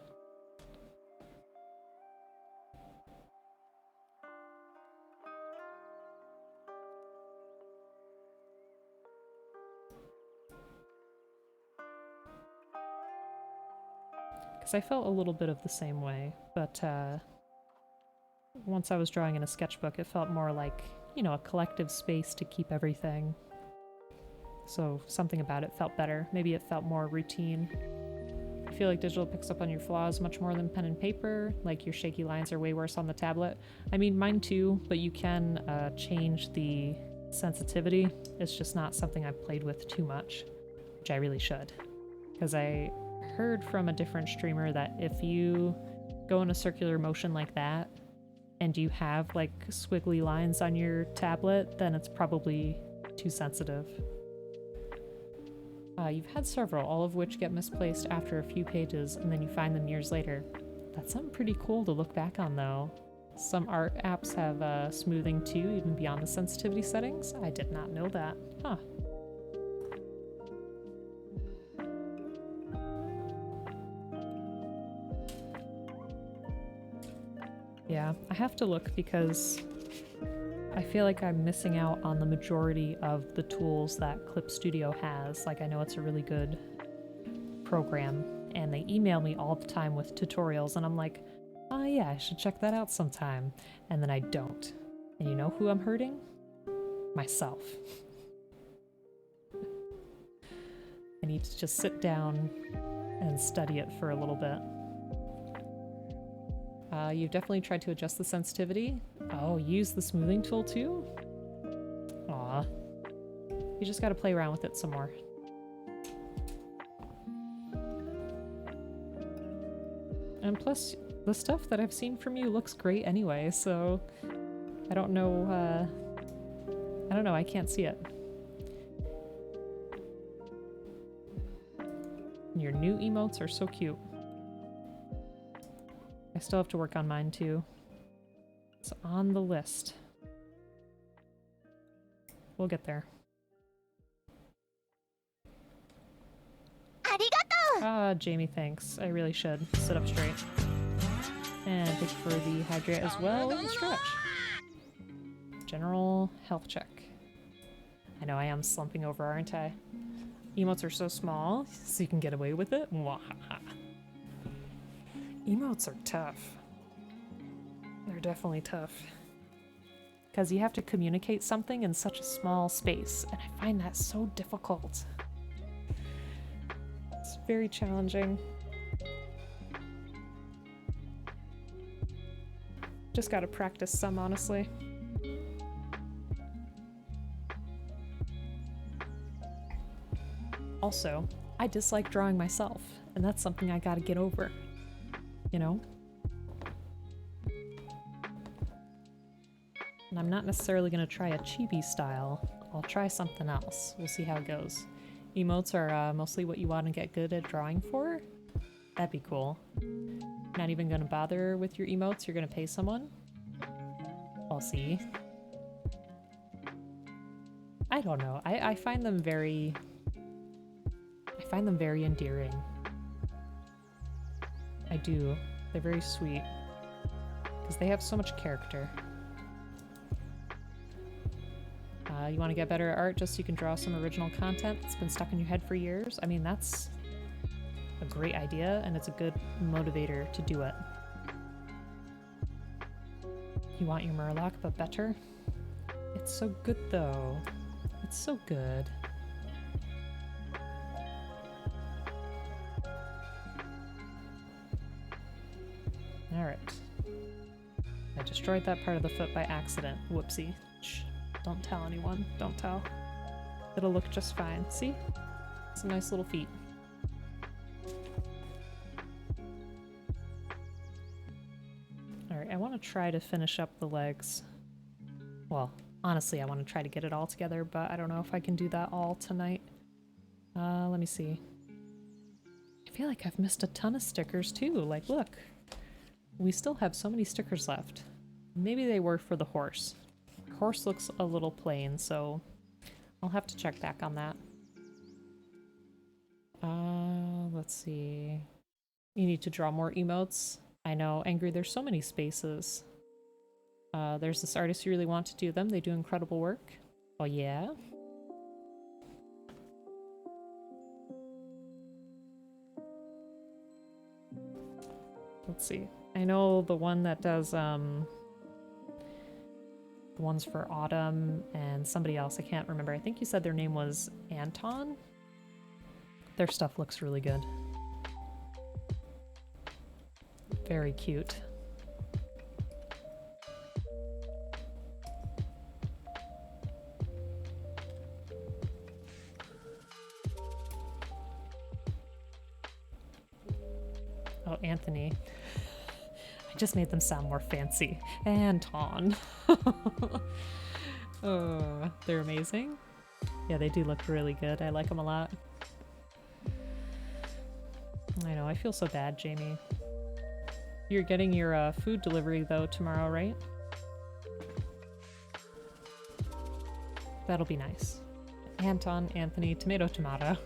Because I felt a little bit of the same way, but once I was drawing in a sketchbook, it felt more like, you know, a collective space to keep everything. So something about it felt better. Maybe it felt more routine. I feel like digital picks up on your flaws much more than pen and paper. Like your shaky lines are way worse on the tablet. I mean, mine too, but you can change the sensitivity. It's just not something I've played with too much, which I really should. Because I heard from a different streamer that if you go in a circular motion like that and you have like squiggly lines on your tablet, then it's probably too sensitive. You've had several, all of which get misplaced after a few pages and then you find them years later. That's something pretty cool to look back on though. Some art apps have smoothing too, even beyond the sensitivity settings. I did not know that. Huh. Yeah, I have to look because I feel like I'm missing out on the majority of the tools that Clip Studio has. Like, I know it's a really good program, and they email me all the time with tutorials, and I'm like, oh yeah, I should check that out sometime. And then I don't. And you know who I'm hurting? Myself. I need to just sit down and study it for a little bit. You've definitely tried to adjust the sensitivity. Oh, use the smoothing tool too? Aw. You just gotta play around with it some more. And plus, the stuff that I've seen from you looks great anyway, so I don't know, I can't see it. Your new emotes are so cute. I still have to work on mine too. It's on the list. We'll get there. Arigato! Ah, Jamie, thanks. I really should sit up straight. And thank you for the hydrate as well and stretch. General health check. I know I am slumping over, aren't I? Emotes are so small, so you can get away with it. Mwahaha. Emotes are tough. They're definitely tough. Because you have to communicate something in such a small space, and I find that so difficult. It's very challenging. Just gotta practice some, honestly. Also, I dislike drawing myself, and that's something I gotta get over. You know? And I'm not necessarily going to try a chibi style. I'll try something else. We'll see how it goes. Emotes are mostly what you want to get good at drawing for? That'd be cool. Not even going to bother with your emotes? You're going to pay someone? I'll see. I don't know. I find them very... endearing. I do. They're very sweet. Because they have so much character. You want to get better at art just so you can draw some original content that's been stuck in your head for years? I mean, that's a great idea, and it's a good motivator to do it. You want your Murloc, but better? It's so good, though. It's so good. Alright. I destroyed that part of the foot by accident. Whoopsie. Shh. Don't tell anyone. Don't tell. It'll look just fine. See? Some nice little feet. Alright, I want to try to finish up the legs. Well, honestly, I want to try to get it all together, but I don't know if I can do that all tonight. Let me see. I feel like I've missed a ton of stickers too. Like, look. We still have so many stickers left. Maybe they were for the horse. The horse looks a little plain, so I'll have to check back on that. Let's see. You need to draw more emotes. I know, Angry, there's so many spaces. There's this artist you really want to do them. They do incredible work. Oh, yeah? Let's see. I know the one that does, the ones for Autumn and somebody else. I can't remember. I think you said their name was Anton? Their stuff looks really good. Very cute. Oh, Anthony. I just made them sound more fancy. Anton. Oh, they're amazing. Yeah, they do look really good. I like them a lot. I know, I feel so bad, Jamie. You're getting your food delivery, though, tomorrow, right? That'll be nice. Anton, Anthony, tomato, tomato.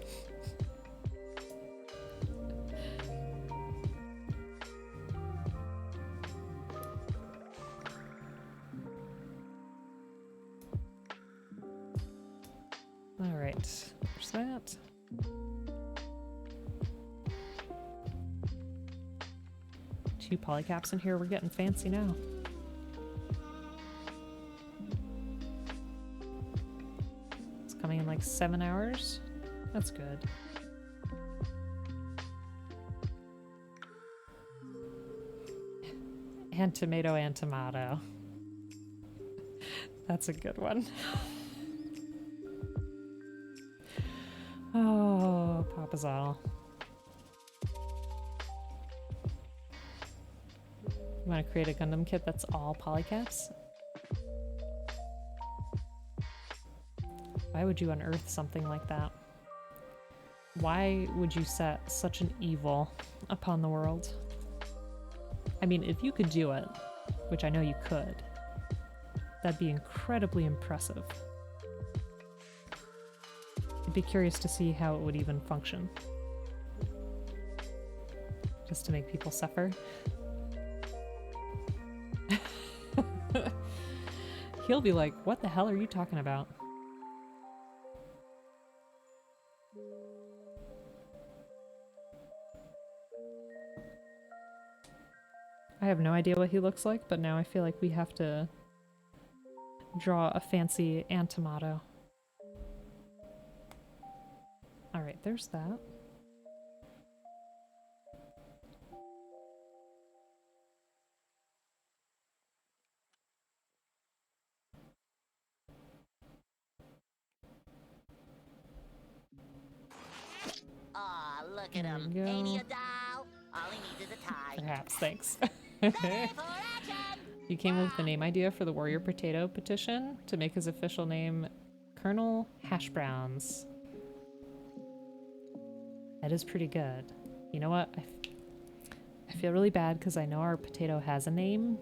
Alright, there's that. Two polycaps in here, we're getting fancy now. It's coming in like 7 hours. That's good. And tomato. That's a good one. Oh, Papazal. You want to create a Gundam kit that's all polycaps? Why would you unearth something like that? Why would you set such an evil upon the world? I mean, if you could do it, which I know you could, that'd be incredibly impressive. I'd be curious to see how it would even function. Just to make people suffer. He'll be like, what the hell are you talking about? I have no idea what he looks like, but now I feel like we have to draw a fancy Antomato. Alright, there's that. Aw, look at There him. we go. Ain't he a doll? All he needs is a tie. Perhaps, thanks. Ready for action! You came up with the name idea for the Warrior Potato petition to make his official name Colonel Hash Browns. That is pretty good. You know what? I feel really bad because I know our potato has a name.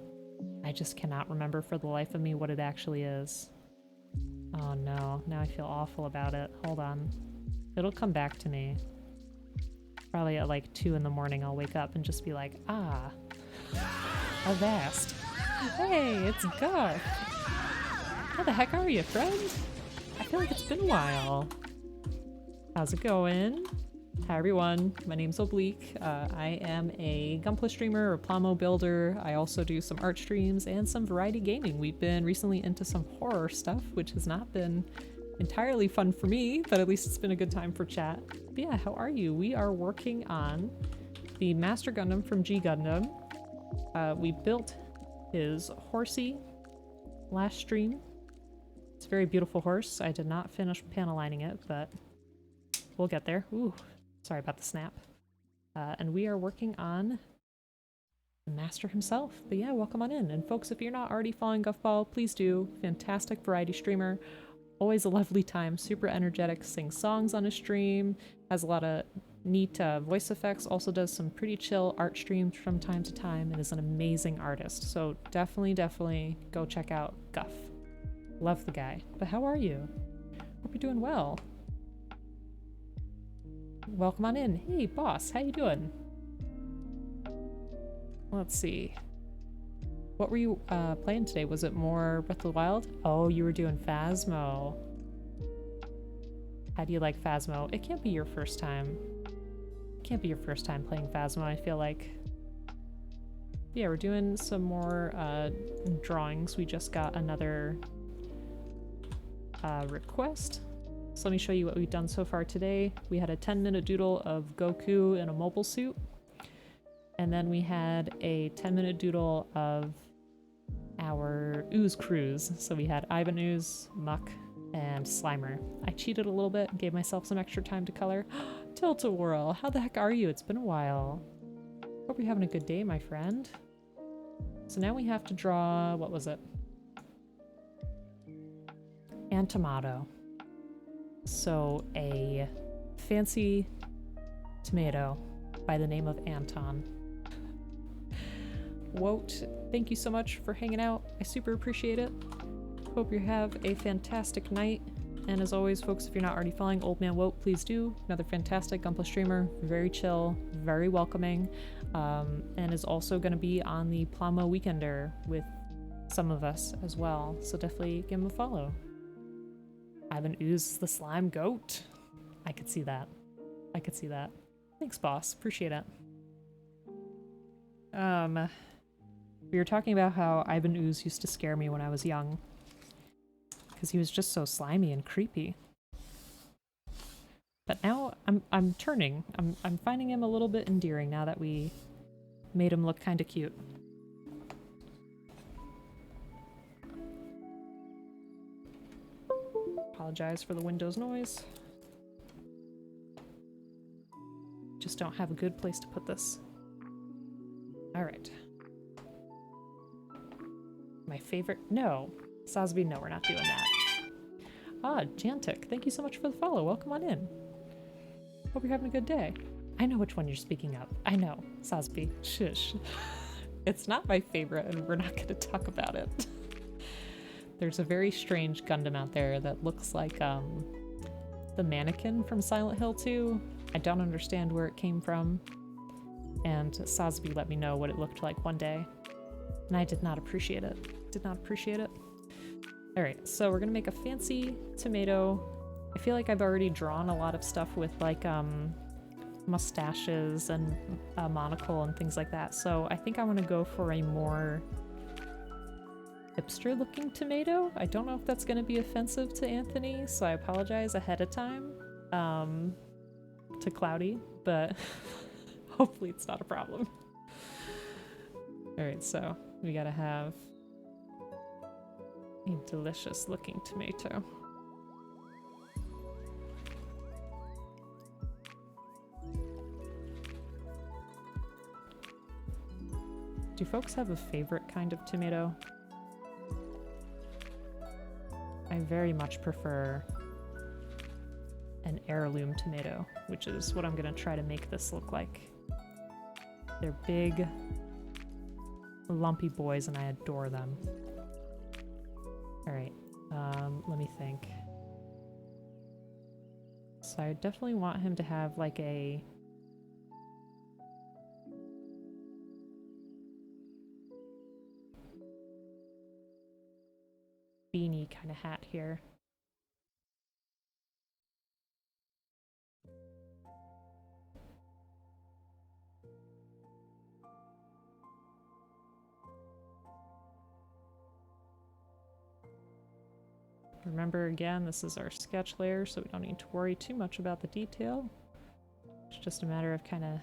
I just cannot remember for the life of me what it actually is. Oh no, now I feel awful about it. Hold on. It'll come back to me. Probably at like 2 in the morning I'll wake up and just be like, ah, Avast. Hey, it's Garth. How the heck are you, friend? I feel like it's been a while. How's it going? Hi everyone, my name's Oblique. I am a Gunpla streamer or Plamo builder. I also do some art streams and some variety gaming. We've been recently into some horror stuff, which has not been entirely fun for me, but at least it's been a good time for chat. But yeah, how are you? We are working on the Master Gundam from G Gundam. We built his horsey last stream. It's a very beautiful horse. I did not finish panel lining it, but we'll get there. Ooh, sorry about the snap. And we are working on the master himself. But yeah, welcome on in. And folks, if you're not already following Guffball, please do. Fantastic variety streamer. Always a lovely time. Super energetic. Sings songs on his stream. Has a lot of neat voice effects. Also does some pretty chill art streams from time to time. And is an amazing artist. So definitely go check out Guff. Love the guy. But how are you? Hope you're doing well. Welcome on in. Hey, boss, how you doing? Let's see. What were you playing today? Was it more Breath of the Wild? Oh, you were doing Phasmo. How do you like Phasmo? It can't be your first time. It can't be your first time playing Phasmo, I feel like. Yeah, we're doing some more drawings. We just got another request. So let me show you what we've done so far today. We had a 10-minute doodle of Goku in a mobile suit. And then we had a 10-minute doodle of our Ooze crews. So we had Ivan Ooze, Muck, and Slimer. I cheated a little bit and gave myself some extra time to color. Tilt-a-whirl, how the heck are you? It's been a while. Hope you're having a good day, my friend. So now we have to draw, what was it? And tomato. So a fancy tomato by the name of Anton. Woat, thank you so much for hanging out. I super appreciate it. Hope you have a fantastic night. And as always, folks, if you're not already following Old Man Woat, please do. Another fantastic Gunpla streamer, very chill, very welcoming, and is also going to be on the Plamo Weekender with some of us as well. So definitely give him a follow. Ivan Ooze the slime goat. I could see that. I could see that. Thanks, boss. Appreciate it. We were talking about how Ivan Ooze used to scare me when I was young. Because he was just so slimy and creepy. But now I'm turning. I'm finding him a little bit endearing now that we made him look kind of cute. Apologize for the Windows noise. Just don't have a good place to put this. Alright. My favorite... No. Sosby, no, we're not doing that. Ah, Jantic, thank you so much for the follow. Welcome on in. Hope you're having a good day. I know which one you're speaking of. I know. Sosby. Shush. It's not my favorite, and we're not going to talk about it. There's a very strange Gundam out there that looks like the mannequin from Silent Hill 2. I don't understand where it came from. And Sosby let me know what it looked like one day. And I did not appreciate it. Did not appreciate it. Alright, so we're gonna make a fancy tomato. I feel like I've already drawn a lot of stuff with like mustaches and a monocle and things like that. So I think I want to go for a more hipster looking tomato. I don't know if that's going to be offensive to Anthony, so I apologize ahead of time to Cloudy, but hopefully it's not a problem. Alright, so we gotta have a delicious looking tomato. Do folks have a favorite kind of tomato? I very much prefer an heirloom tomato, which is what I'm gonna try to make this look like. They're big, lumpy boys, and I adore them. Alright, let me think. So I definitely want him to have like a beanie kind of hat here. Remember, again, this is our sketch layer, so we don't need to worry too much about the detail. It's just a matter of kind of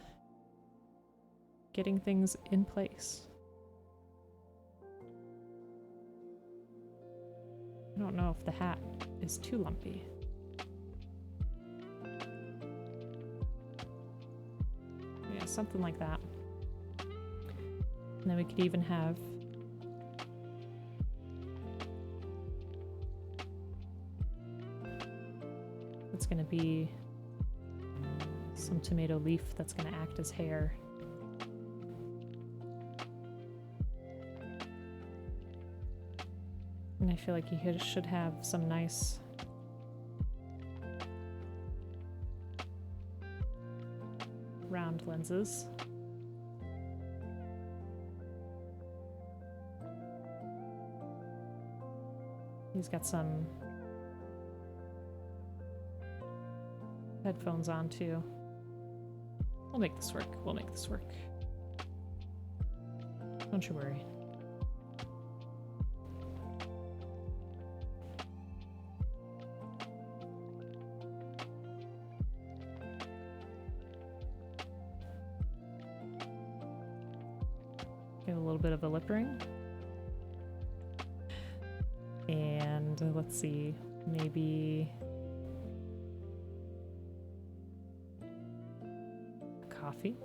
getting things in place. I don't know if the hat is too lumpy. Yeah, something like that. And then we could even have it's gonna be some tomato leaf that's gonna act as hair. And I feel like he should have some nice round lenses. He's got some headphones on too. We'll make this work. We'll make this work. Don't you worry. Get a little bit of a lip ring. And let's see, maybe a coffee.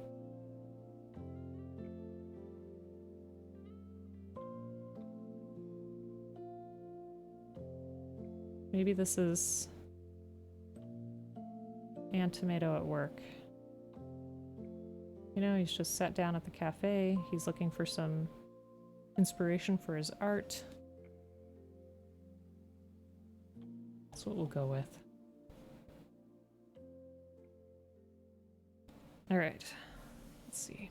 Maybe this is Aunt Tomato at work. You know, he's just sat down at the cafe. He's looking for some inspiration for his art. That's what we'll go with. All right, let's see.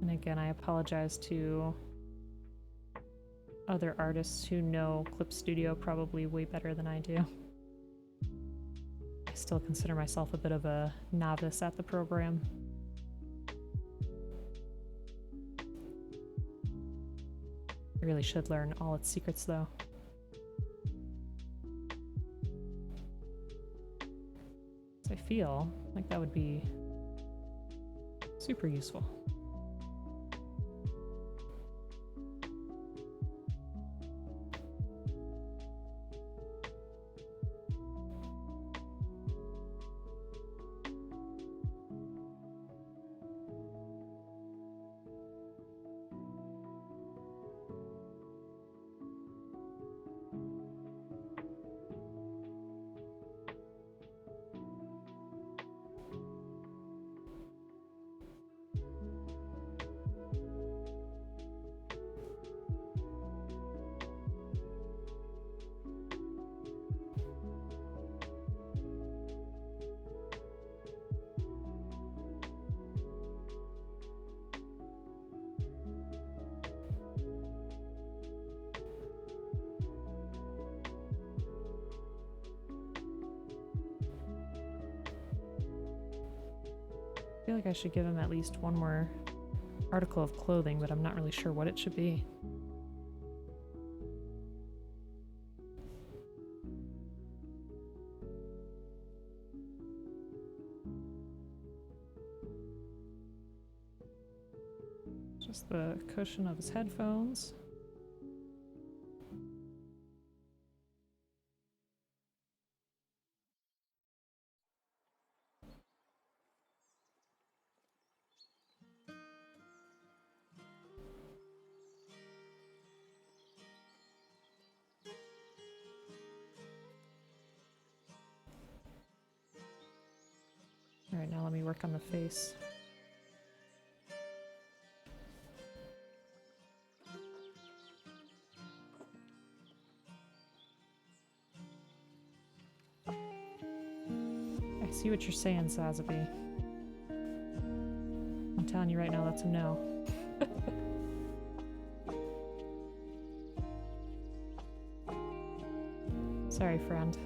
And again, I apologize to other artists who know Clip Studio probably way better than I do. I still consider myself a bit of a novice at the program. I really should learn all its secrets though. So I feel like that would be super useful. I feel like I should give him at least one more article of clothing, but I'm not really sure what it should be. Just the cushion of his headphones. All right, now let me work on the face. I see what you're saying, Sazabi. I'm telling you right now, that's a no. Sorry, friend.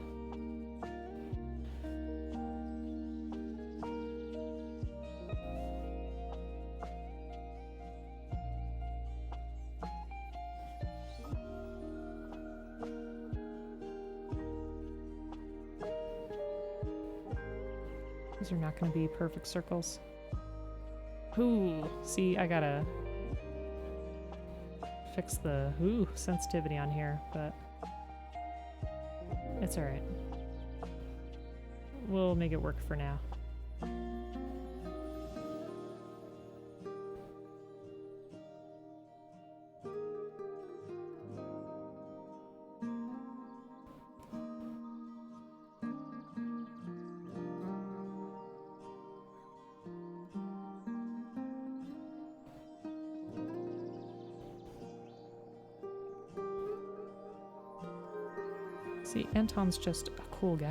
These are not going to be perfect circles. Ooh, see, I gotta fix the sensitivity on here, but it's alright. We'll make it work for now. See, Anton's just a cool guy.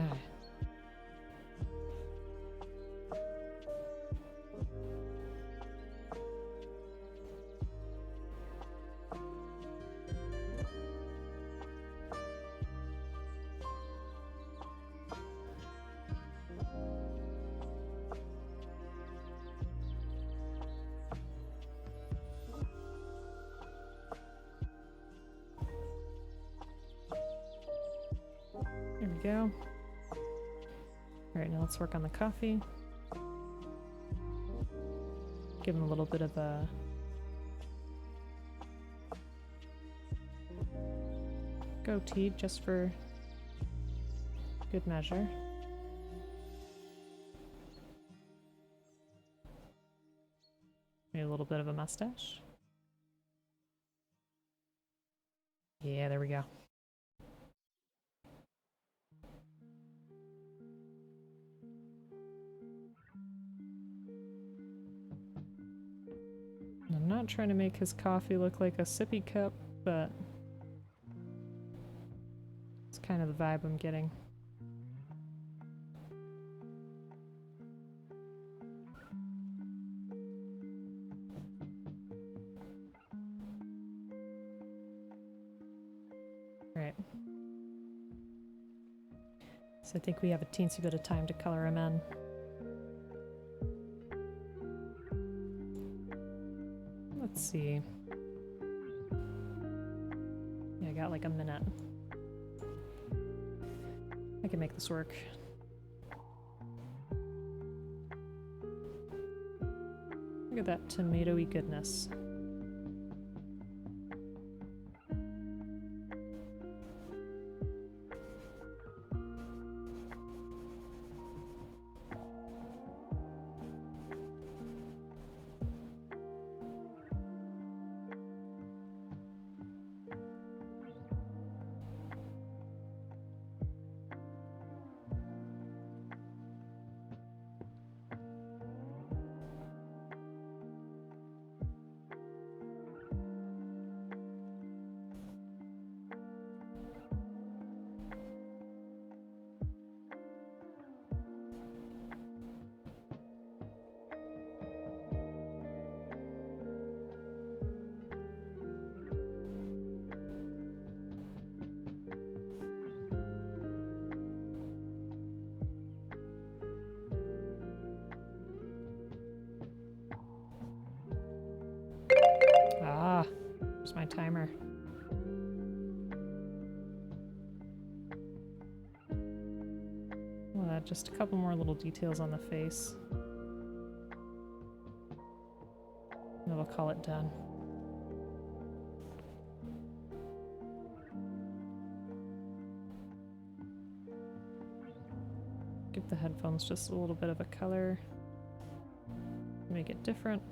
There we go. Alright, now let's work on the coffee. Give him a little bit of a goatee just for good measure. Maybe a little bit of a mustache. Yeah, there we go. I'm not trying to make his coffee look like a sippy cup, but it's kind of the vibe I'm getting. Alright. So I think we have a teensy bit of time to color him in. Let's see. Yeah, I got like a minute. I can make this work. Look at that tomato-y goodness. Ah, there's my timer. Well, just a couple more little details on the face. And we'll call it done. Give the headphones just a little bit of a color. Make it different.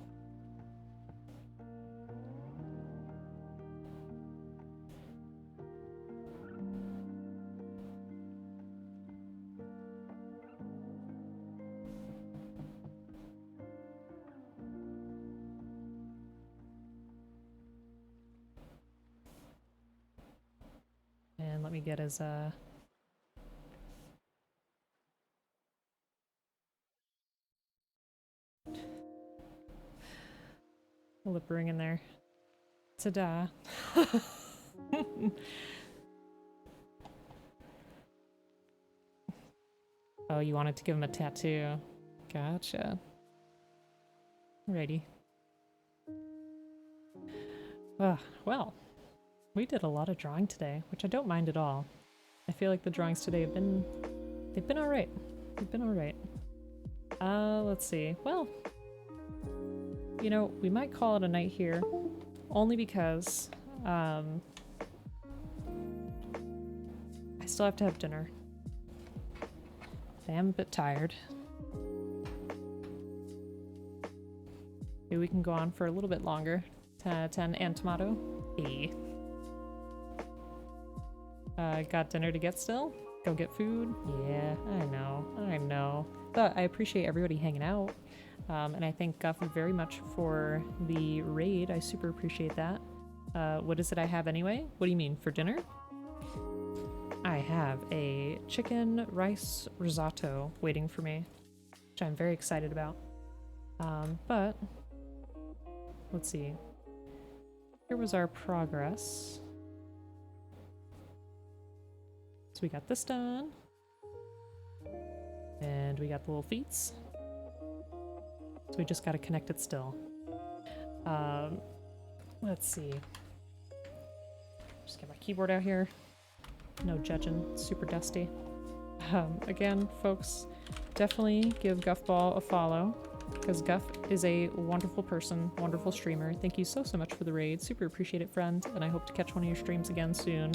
And let me get his lip ring in there. Ta-da. Oh, you wanted to give him a tattoo. Gotcha. Alrighty. Well, we did a lot of drawing today, which I don't mind at all. I feel like the drawings today have been... they've been alright. They've been alright. Let's see. Well, you know, we might call it a night here, only because, I still have to have dinner. I am a bit tired. Maybe we can go on for a little bit longer. 10 out of 10 and tomato. Hey. Got dinner to get still? Go get food? Yeah, I know. But I appreciate everybody hanging out. And I thank Guff very much for the raid. I super appreciate that. What is it I have anyway? What do you mean, for dinner? I have a chicken rice risotto waiting for me, which I'm very excited about. But let's see. Here was our progress. So we got this done. And we got the little feats. So we just gotta connect it still. Let's see. Just get my keyboard out here. No judging, it's super dusty. Again, folks, definitely give Guffball a follow, because Guff is a wonderful person, wonderful streamer. Thank you so much for the raid. Super appreciate it, friend, and I hope to catch one of your streams again soon.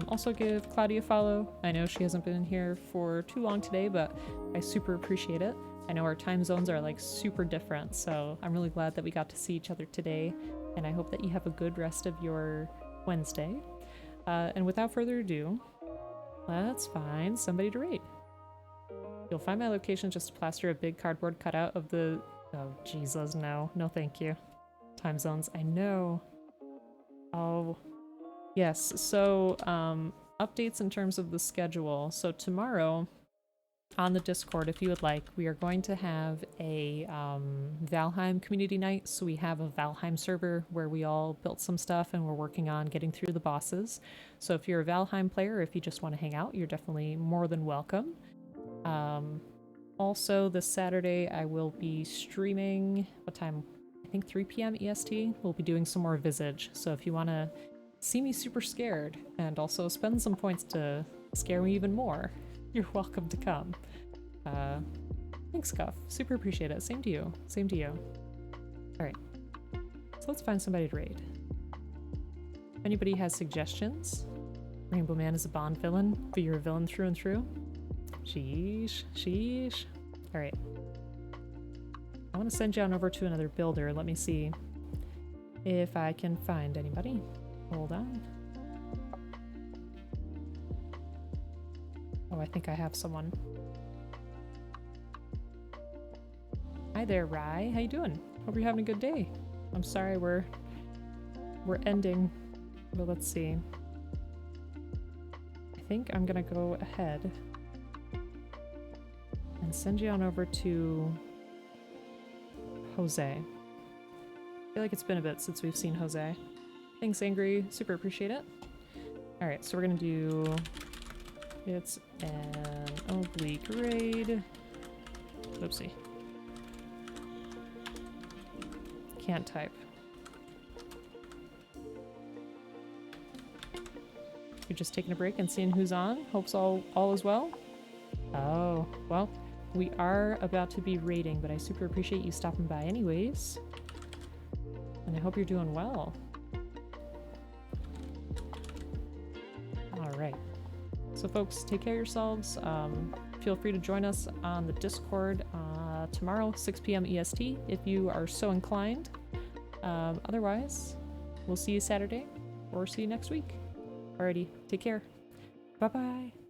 Also give Cloudy a follow. I know she hasn't been here for too long today, but I super appreciate it. I know our time zones are like super different, so I'm really glad that we got to see each other today, and I hope that you have a good rest of your Wednesday. And without further ado, let's find somebody to raid. You'll find my location just to plaster a big cardboard cutout of the... Oh, Jesus, no. No, thank you. Time zones, I know. Oh, yes. So, updates in terms of the schedule. So tomorrow, on the Discord, if you would like, we are going to have a Valheim community night. So we have a Valheim server where we all built some stuff and we're working on getting through the bosses. So if you're a Valheim player, or if you just want to hang out, you're definitely more than welcome. Also, this Saturday, I will be streaming, what time? I think 3 p.m. EST. We'll be doing some more Visage. So if you want to see me super scared and also spend some points to scare me even more, you're welcome to come. Thanks, Guff. Super appreciate it. Same to you. Same to you. Alright. So let's find somebody to raid. If anybody has suggestions, Rainbow Man is a Bond villain, but you're a villain through and through. Sheesh. Sheesh. Alright. I want to send you on over to another builder. Let me see if I can find anybody. Hold on. Oh, I think I have someone. Hi there, Rye. How you doing? Hope you're having a good day. I'm sorry we're ending, but let's see. I think I'm gonna go ahead and send you on over to Jose. I feel like it's been a bit since we've seen Jose. Thanks, Angry. Super appreciate it. Alright, so we're gonna do... It's an oblique raid. Oopsie. Can't type. You're just taking a break and seeing who's on. Hopes all is well. Oh, well, we are about to be raiding, but I super appreciate you stopping by anyways. And I hope you're doing well. Alright. So folks, take care of yourselves. Feel free to join us on the Discord tomorrow, 6 p.m. EST, if you are so inclined. Otherwise, we'll see you Saturday, or see you next week. Alrighty, take care. Bye-bye.